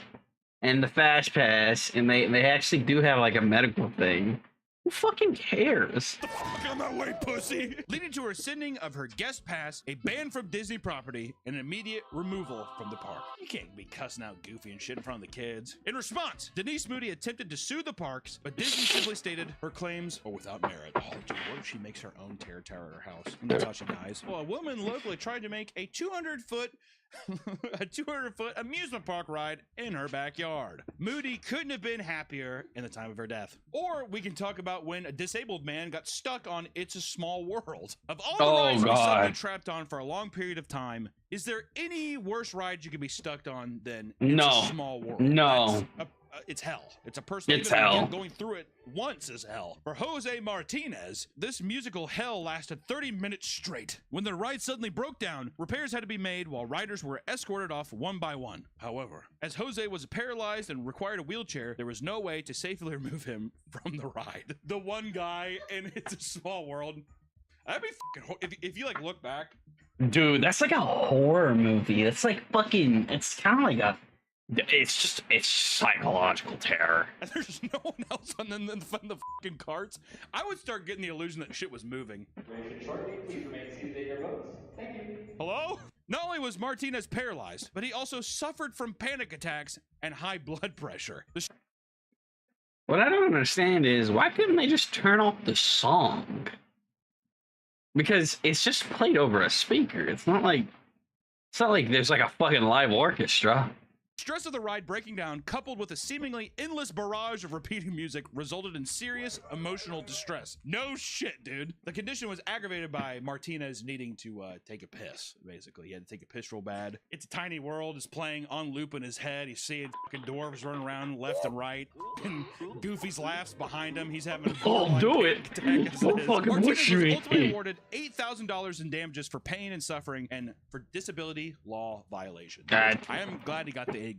and the fast pass, and they actually do have like a medical thing, who fucking cares? The fuck on that way, pussy! Leading to her rescinding of her guest pass, a ban from Disney property, and an immediate removal from the park. You can't be cussing out Goofy and shit in front of the kids. In response, Denise Moody attempted to sue the parks, but Disney simply stated her claims are without merit. Oh, dude, what if she makes her own Terror Tower at her house? I'm not touching guys. Well, a woman locally tried to make a 200-foot amusement park ride in her backyard. Moody couldn't have been happier in the time of her death. Or we can talk about when a disabled man got stuck on It's a Small World. Of all the rides we have been trapped on for a long period of time, is there any worse ride you could be stuck on than It's a Small World? No. It's hell. It's a personal. It's hell. Going through it once is hell. For Jose Martinez, this musical hell lasted 30 minutes straight. When the ride suddenly broke down, repairs had to be made while riders were escorted off one by one. However, as Jose was paralyzed and required a wheelchair, there was no way to safely remove him from the ride. The one guy in It's a Small World. That'd be fucking. If you like look back, Dude, that's like a horror movie. That's like fucking. It's kind of like a. It's psychological terror. and there's no one else on the fucking carts, I would start getting the illusion that shit was moving. Hello? Not only was Martinez paralyzed, but he also suffered from panic attacks and high blood pressure. What I don't understand is why couldn't they just turn off the song? Because it's just played over a speaker. It's not like there's like a fucking live orchestra. Stress of the ride breaking down, coupled with a seemingly endless barrage of repeating music, resulted in serious emotional distress. No shit, dude. The condition was aggravated by Martinez needing to take a piss, basically. He had to take a piss real bad. It's a Tiny World is playing on loop in his head. He's seeing fucking dwarves running around left and right. And Goofy's laughs behind him. He's having a do it. Martinez was ultimately awarded $8,000 in damages for pain and suffering and for disability law violation. I am glad he got the $8,000.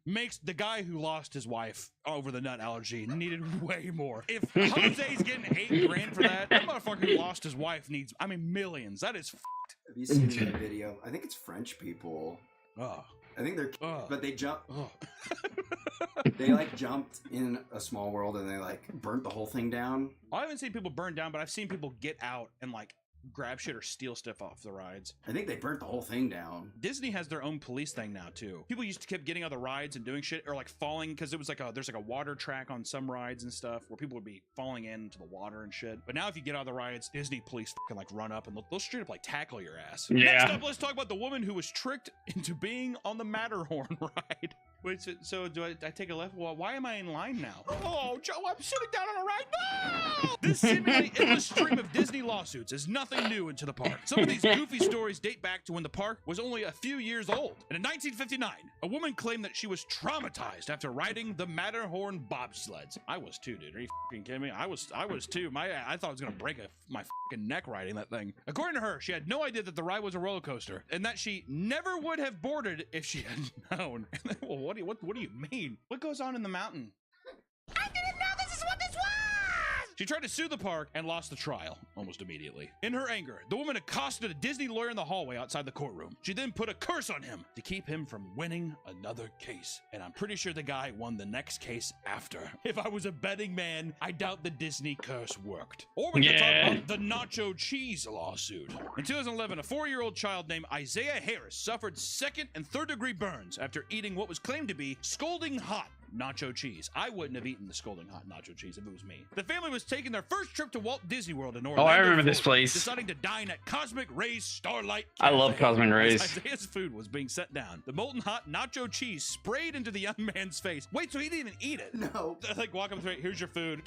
Makes the guy who lost his wife over the nut allergy needed way more. If Jose's getting $8,000 for that motherfucker who lost his wife needs, millions. That is fucked. Have you seen that video? I think it's French people. Oh. I think they're, but they jump. They like jumped in A Small World and they like burnt the whole thing down. I haven't seen people burn down, but I've seen people get out and like grab shit or steal stuff off the rides. I think they burnt the whole thing down. Disney has their own police thing now too. People used to keep getting on the rides and doing shit or like falling because it was like there's like a water track on some rides and stuff where people would be falling into the water and shit. But now if you get on the rides, Disney police can like run up and they'll straight up like tackle your ass. Yeah. Next up, let's talk about the woman who was tricked into being on the Matterhorn ride. Wait, so do I take a left? Well, why am I in line now? Oh, Joe, I'm sitting down on a ride. No! This seemingly endless stream of Disney lawsuits is nothing new into the park. Some of these goofy stories date back to when the park was only a few years old. And in 1959, a woman claimed that she was traumatized after riding the Matterhorn bobsleds. I was too, dude. Are you fucking kidding me? I was too. I thought I was gonna break my fucking neck riding that thing. According to her, she had no idea that the ride was a roller coaster and that she never would have boarded if she had known. Well, what do you mean? What goes on in the mountain? I didn't know this is what this was! She tried to sue the park and lost the trial almost immediately. In her anger, the woman accosted a Disney lawyer in the hallway outside the courtroom. She then put a curse on him to keep him from winning another case. And I'm pretty sure the guy won the next case after. If I was a betting man, I doubt the Disney curse worked. Or we can talk about the nacho cheese lawsuit. In 2011, a 4-year-old child named Isaiah Harris suffered 2nd and 3rd degree burns after eating what was claimed to be scalding hot nacho cheese. I wouldn't have eaten the scalding hot nacho cheese if it was me. The family was taking their first trip to Walt Disney World in Orlando. Oh, I remember this Florida, place. deciding to dine at Cosmic Ray's Starlight I Cafe. love Cosmic Rays. As Isaiah's food was being set down, the molten hot nacho cheese sprayed into the young man's face. Wait, so he didn't even eat it? No. Like, walk up to it, here's your food.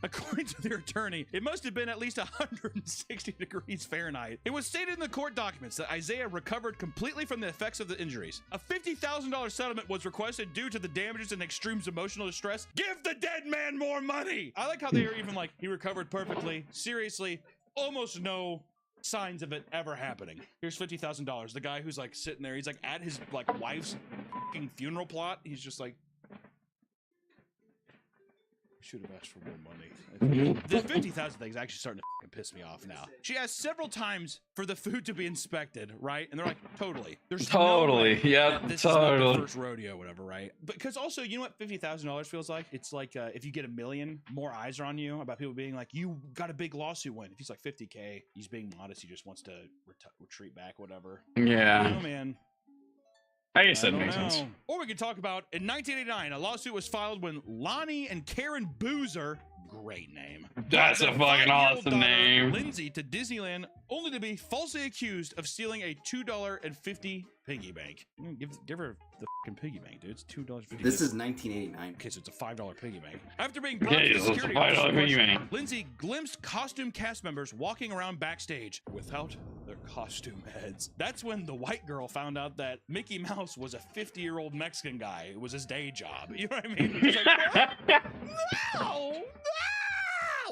According to their attorney, it must have been at least 160 degrees Fahrenheit. It was stated in the court documents that Isaiah recovered completely from the effects of the injuries. A $50,000 settlement was requested due to the damages and Extreme's emotional distress. Give the dead man more money! I like how they are even like, he recovered perfectly. Seriously, almost no signs of it ever happening. Here's $50,000. The guy who's like sitting there, he's like at his like wife's fucking funeral plot. He's just like, should have asked for more money. The 50,000 thing is actually starting to fucking piss me off now. She asked several times for the food to be inspected, right? And they're like, totally. There's Totally. no way Yep, that this is not totally. the first rodeo, or whatever, right? Because also, you know what $50,000 feels like? It's like if you get 1 million, more eyes are on you about people being like, you got a big lawsuit win. If he's like 50K, he's being modest. He just wants to retreat back, whatever. Yeah. Oh man. I guess that don't makes sense. know. Or we could talk about, in 1989, a lawsuit was filed when Lonnie and Karen Boozer, great name. That's a their fucking 5-year-old awesome daughter, name. Lindsay to Disneyland, only to be falsely accused of stealing a $2.50 piggy bank. Give her the fucking piggy bank, dude. It's $2.50. This is 1989. Okay, so it's a $5 piggy bank. After being brought to Yeah, the it's a security $5 office, piggy bank. Lindsay glimpsed costume cast members walking around backstage without their costume heads. That's when the white girl found out that Mickey Mouse was a 50-year-old Mexican guy. It was his day job. You know what I mean? She's like, what? No! No!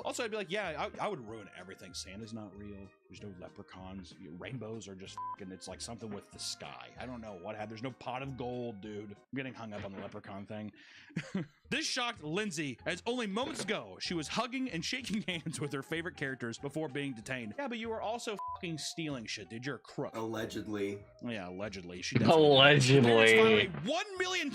Also, I'd be like, yeah, I would ruin everything. Santa's not real. There's no leprechauns. Rainbows are just fucking, it's like something with the sky. I don't know what happened. There's no pot of gold, dude. I'm getting hung up on the leprechaun thing. This shocked Lindsay, as only moments ago, she was hugging and shaking hands with her favorite characters before being detained. Yeah, but you were also fucking stealing shit, dude. You're a crook. Allegedly. Yeah, allegedly. She Allegedly. $1 million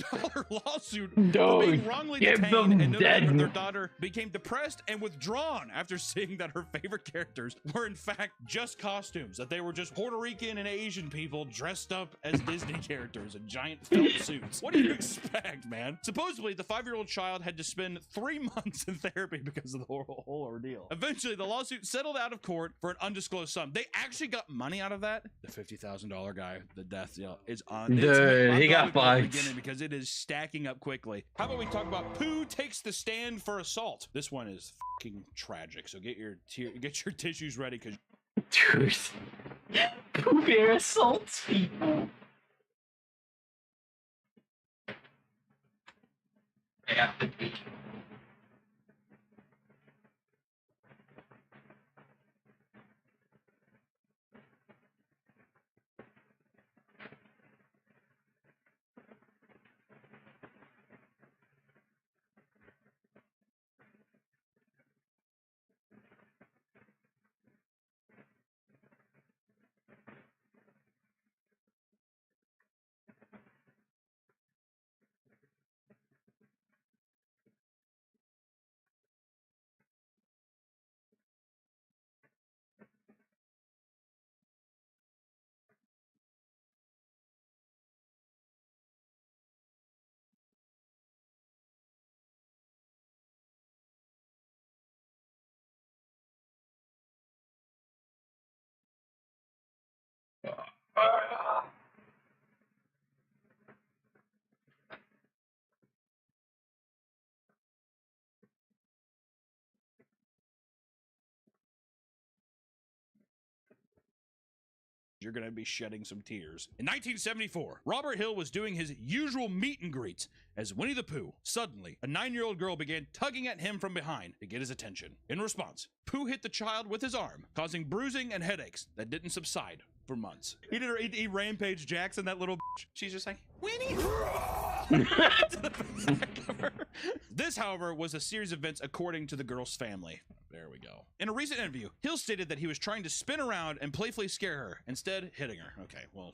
lawsuit Dude, for being wrongly give detained, them and dead. their daughter became depressed and withdrawn after seeing that her favorite characters were in fact just costumes, that they were just Puerto Rican and Asian people dressed up as Disney characters in giant felt suits. What do you expect, man? Supposedly, the 5-year-old child had to spend 3 months in therapy because of the whole ordeal. Eventually, the lawsuit settled out of court for an undisclosed sum. They actually got money out of that. The $50,000 guy, the death deal, is on. Dude, he got fucked fucked. because it is stacking up quickly. How about we talk about Pooh takes the stand for assault? This one is fucking tragic. So get your tissues ready, because Dude. Pooh Bear assaults people. I got the beat. you're going to be shedding some tears. In 1974, Robert Hill was doing his usual meet and greets as Winnie the Pooh. Suddenly, a 9-year-old girl began tugging at him from behind to get his attention. In response, Pooh hit the child with his arm, causing bruising and headaches that didn't subside for months. He Rampage Jackson, that little bitch. She's just like, Winnie! This This, however, was a series of events according to the girl's family. There we go. In a recent interview, Hill stated that he was trying to spin around and playfully scare her, instead hitting her. Okay, well...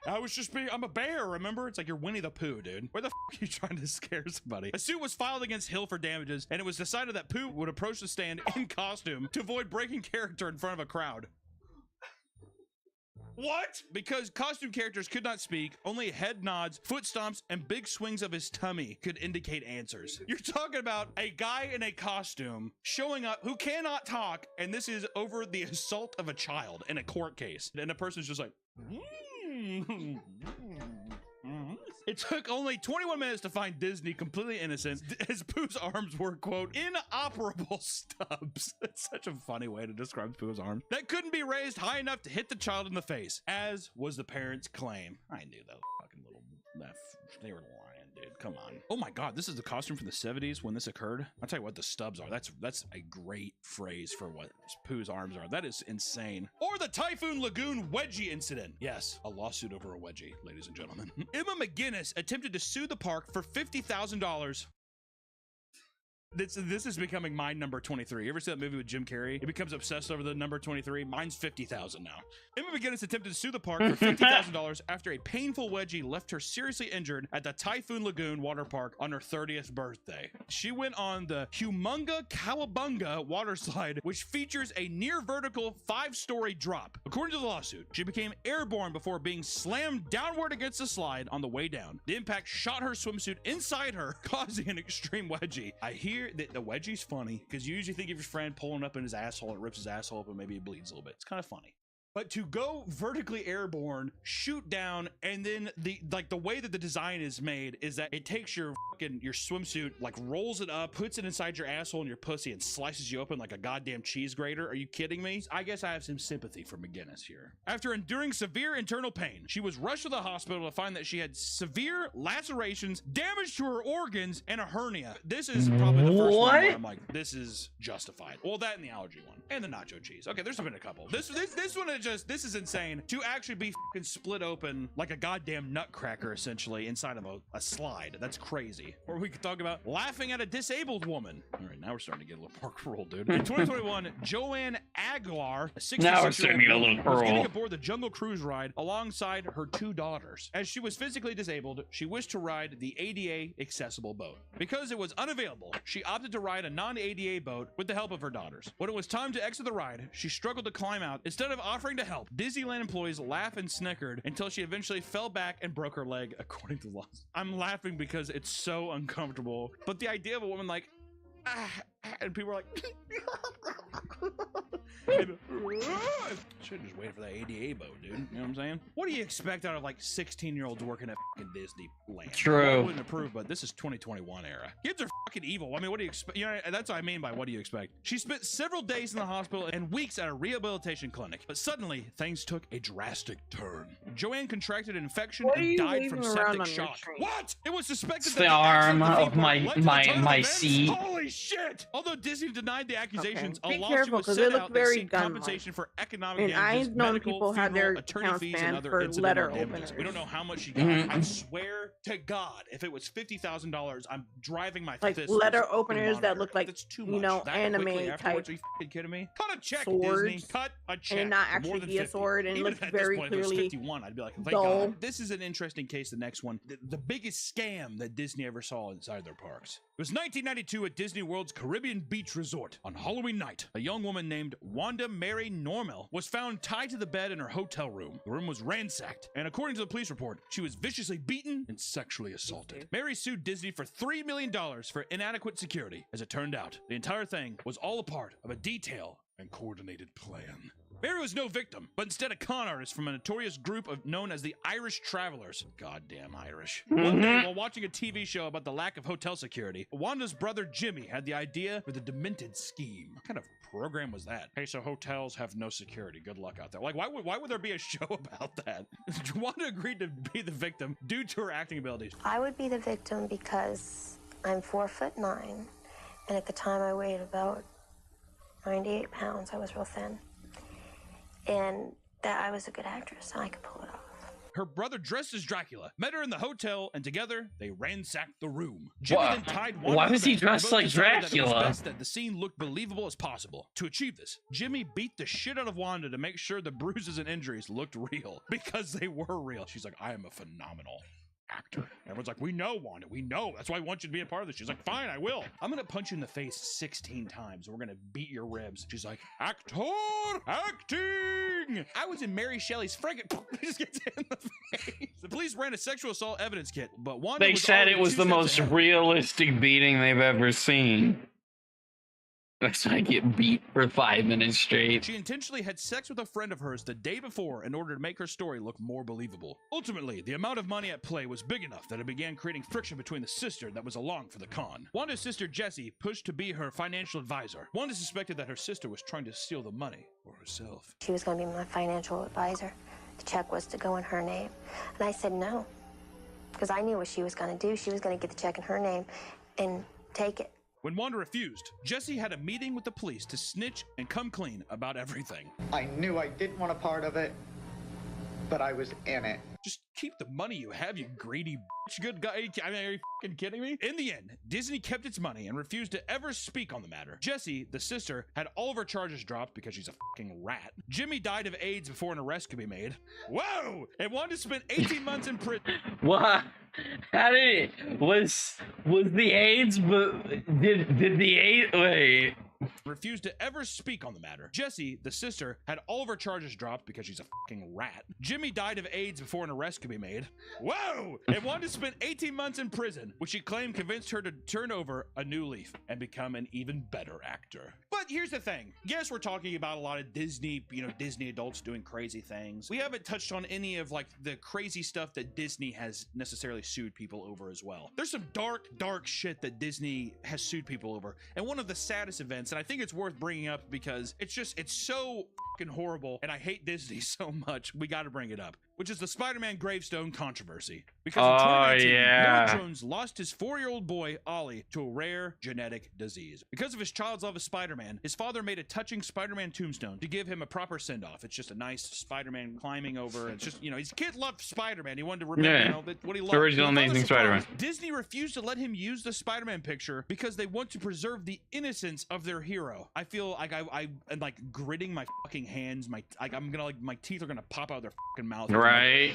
I was just being, I'm a bear, remember? It's like you're Winnie the Pooh, dude. Where the f are you trying to scare somebody? A suit was filed against Hill for damages, and it was decided that Pooh would approach the stand in costume to avoid breaking character in front of a crowd. What? Because costume characters could not speak, only head nods, foot stomps, and big swings of his tummy could indicate answers. You're talking about a guy in a costume showing up who cannot talk, and this is over the assault of a child in a court case. And the person's just like, It took only 21 minutes to find Disney completely innocent, as Pooh's arms were, quote, inoperable stubs. That's such a funny way to describe Pooh's arms. That couldn't be raised high enough to hit the child in the face, as was the parents' claim. I knew that fucking little... They were lying, dude. Come on. Oh my god, this is the costume from the 70s when this occurred. I'll tell you what the stubs are. That's a great phrase for what Pooh's arms are. That is insane. Or the Typhoon Lagoon wedgie incident. Yes, a lawsuit over a wedgie, ladies and gentlemen. Emma McGinnis attempted to sue the park for $50,000. This is becoming my number 23. You ever see that movie with Jim Carrey? He becomes obsessed over the number 23. Mine's 50,000 now. Emma McGinnis attempted to sue the park for $50,000 after a painful wedgie left her seriously injured at the Typhoon Lagoon water park on her 30th birthday. She went on the Humunga Cowabunga water slide, which features a near vertical 5-story drop. According to the lawsuit, she became airborne before being slammed downward against the slide on the way down. The impact shot her swimsuit inside her, causing an extreme wedgie. I hear that the wedgie's funny because you usually think of your friend pulling up in his asshole, it rips his asshole up and maybe it bleeds a little bit. It's kind of funny. But to go vertically airborne, shoot down, and then the way that the design is made is that it takes your swimsuit, like rolls it up, puts it inside your asshole and your pussy, and slices you open like a goddamn cheese grater. Are you kidding me? I guess I have some sympathy for McGinnis here. After enduring severe internal pain, she was rushed to the hospital to find that she had severe lacerations, damage to her organs, and a hernia. This is probably the first one where I'm like, this is justified. Well, that and the allergy one, and the nacho cheese. Okay, there's been a couple. This one is this is insane. To actually be fucking split open like a goddamn nutcracker, essentially, inside of a slide. That's crazy. Or we could talk about laughing at a disabled woman. All right, now we're starting to get a little park roll, dude. In 2021, Joanne Aguilar, a 66-year-old woman, was getting aboard the Jungle Cruise ride alongside her 2 daughters. As she was physically disabled, she wished to ride the ADA accessible boat. Because it was unavailable, she opted to ride a non-ADA boat with the help of her daughters. When it was time to exit the ride, she struggled to climb out. Instead of offering to help, Disneyland employees laughed and snickered until she eventually fell back and broke her leg, according to the law. I'm laughing because it's so uncomfortable. But the idea of a woman like, and people are like, should just wait for that ADA boat, dude. You know what I'm saying? What do you expect out of like 16-year-olds working at fucking Disneyland? True. I wouldn't approve, but this is 2021 era. Kids are fucking evil. I mean, what do you expect? You know, that's what I mean by what do you expect? She spent several days in the hospital and weeks at a rehabilitation clinic, but suddenly things took a drastic turn. Joanne contracted an infection and died from septic shock. What? It was suspected it's that the arm of my seat. Holy shit! Although Disney denied the accusations, Okay. a Be lawsuit careful, was 'cause set they look out that very seek gun-like. compensation for economic And damages, I've known medical, people have funeral, their attorney accounts fees, and banned other for incidental letter damages. We don't know how much she got. Mhm. I swear to God, if it was $50,000, I'm driving my Like fist. letter through the openers that monitor. look like, That's too you much. know, That anime quickly afterwards? type Are you fucking kidding me? Cut a check, swords, Disney. Cut a check. and not for more actually than be a 50. sword, and it Even looks at this very point, if it was clearly 51, I'd be like, thank dull. God. This is an interesting case. The next one, the biggest scam that Disney ever saw inside their parks. It was 1992 at Disney World's Caribbean Beach Resort. On Halloween night, a young woman named Wanda Mary Normal was found tied to the bed in her hotel room. The room was ransacked, and according to the police report, she was viciously beaten and sexually assaulted. Mary sued Disney for $3 million for inadequate security. As it turned out, the entire thing was all a part of a detailed and coordinated plan. Mary was no victim, but instead a con artist from a notorious group known as the Irish Travelers. Goddamn Irish. One day, while watching a TV show about the lack of hotel security, Wanda's brother Jimmy had the idea for the demented scheme. What kind of program was that? Hey, so hotels have no security. Good luck out there. Like, why would there be a show about that? Wanda agreed to be the victim due to her acting abilities. I would be the victim because I'm 4'9", and at the time I weighed about 98 pounds. I was real thin. And that I was a good actress, and I could pull it off. her brother dressed as Dracula, met her in the hotel, and together they ransacked the room. Jimmy then tied Wanda Why to was the he bed. dressed They both like decided that it was Dracula? best that the scene looked believable as possible. To achieve this, Jimmy beat the shit out of Wanda to make sure the bruises and injuries looked real, because they were real. She's like, I am a phenomenal actor. Everyone's like, we know, Wanda, we know. That's why I want you to be a part of this. She's like, fine, I will. I'm gonna punch you in the face 16 times and we're gonna beat your ribs. She's like, actor acting. I was in Mary Shelley's Franken. Just gets hit in the face. The police ran a sexual assault evidence kit, but Wanda They was said already it was 2 the steps most ahead. realistic beating they've ever seen. That's why I get beat for 5 minutes straight. She intentionally had sex with a friend of hers the day before in order to make her story look more believable. Ultimately, the amount of money at play was big enough that it began creating friction between the sister that was along for the con. Wanda's sister Jessie pushed to be her financial advisor. Wanda suspected that her sister was trying to steal the money for herself. She was going to be my financial advisor. The check was to go in her name. And I said no, because I knew what she was going to do. She was going to get the check in her name and take it. When Wanda refused, Jessie had a meeting with the police to snitch and come clean about everything. I knew I didn't want a part of it, but I was in it. Just keep the money you have, you greedy bitch. Good guy. I mean, are you fucking kidding me? In the end, Disney kept its money and refused to ever speak on the matter. Jessie, the sister, had all of her charges dropped because she's a fucking rat. Jimmy died of AIDS before an arrest could be made. Whoa! And Wanda spent 18 months in prison. What? How did it? Was the AIDS? But did the AIDS? Wait. Refused to ever speak on the matter. Jessie, the sister, had all of her charges dropped because she's a fucking rat. Jimmy died of AIDS before an arrest could be made. Whoa! And Wanda spent 18 months in prison, which she claimed convinced her to turn over a new leaf and become an even better actor. But here's the thing. Yes, we're talking about a lot of Disney, Disney adults doing crazy things. We haven't touched on any of like the crazy stuff that Disney has necessarily sued people over as well. There's some dark shit that Disney has sued people over. And one of the saddest events, and I think it's worth bringing up because it's so fucking horrible, and I hate Disney so much, we got to bring it up, which is the Spider-Man gravestone controversy. Because in 2019, Lord Jones lost his 4-year-old boy, Ollie, to a rare genetic disease. Because of his child's love of Spider-Man, his father made a touching Spider-Man tombstone to give him a proper send-off. It's just a nice Spider-Man climbing over. It's just, his kid loved Spider-Man. He wanted to remember, what he loved. The original Amazing Spider-Man. Disney refused to let him use the Spider-Man picture because they want to preserve the innocence of their hero. I feel like I'm like gritting my fucking hands. My teeth are gonna pop out of their fucking mouth. Right.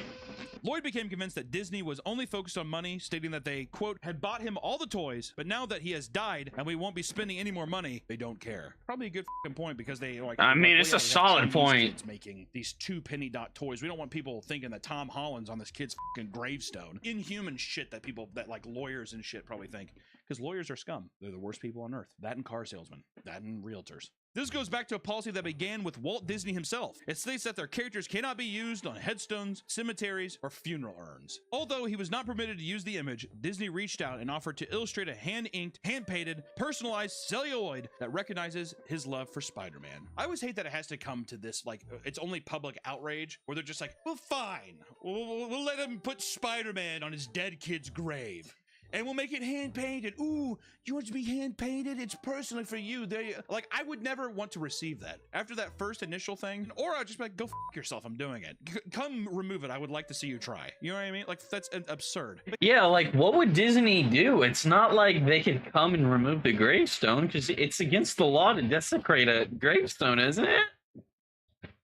Lloyd became convinced that Disney was only focused on money, stating that they, quote, had bought him all the toys, but now that he has died and we won't be spending any more money, they don't care. Probably a good fucking point because they like. I mean, it's a solid point. Making these 2 penny dot toys. We don't want people thinking that Tom Holland's on this kid's fucking gravestone. Inhuman shit that like lawyers and shit probably think. Because lawyers are scum. They're the worst people on earth. That and car salesmen. That and realtors. This goes back to a policy that began with Walt Disney himself. It states that their characters cannot be used on headstones, cemeteries, or funeral urns. Although he was not permitted to use the image, Disney reached out and offered to illustrate a hand-inked, hand-painted, personalized celluloid that recognizes his love for Spider-Man. I always hate that it has to come to this, like, it's only public outrage, where they're just like, well, fine. We'll let him put Spider-Man on his dead kid's grave. And we'll make it hand-painted. Ooh, you want it to be hand-painted? It's personally for you. Like, I would never want to receive that. After that first initial thing, or I'd just be like, go f*** yourself, I'm doing it. Come remove it, I would like to see you try. You know what I mean? Like, that's absurd. Yeah, like, what would Disney do? It's not like they could come and remove the gravestone, because it's against the law to desecrate a gravestone, isn't it?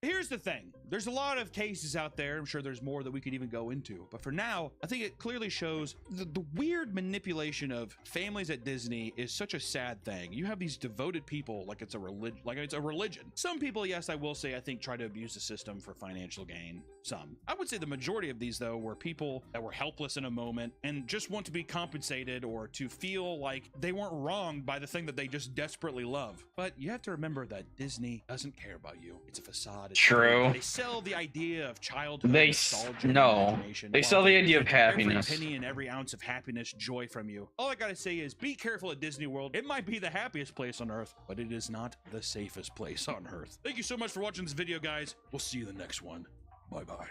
Here's the thing. There's a lot of cases out there. I'm sure there's more that we could even go into. But for now, I think it clearly shows the weird manipulation of families at Disney is such a sad thing. You have these devoted people like it's a religion. Some people, yes, I will say, I think try to abuse the system for financial gain. Some. I would say the majority of these, though, were people that were helpless in a moment and just want to be compensated or to feel like they weren't wronged by the thing that they just desperately love. But you have to remember that Disney doesn't care about you. It's a facade. It's True. They sell the idea of childhood. They sell the idea of happiness. Every penny and every ounce of happiness, joy from you. All I gotta say is be careful at Disney World. It might be the happiest place on earth, but it is not the safest place on earth. Thank you so much for watching this video, guys. We'll see you in the next one. Bye-bye.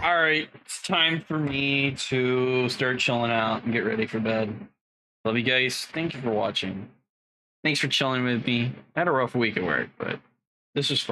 All right, it's time for me to start chilling out and get ready for bed. Love you guys. Thank you for watching. Thanks for chilling with me. I had a rough week at work, but this was fun.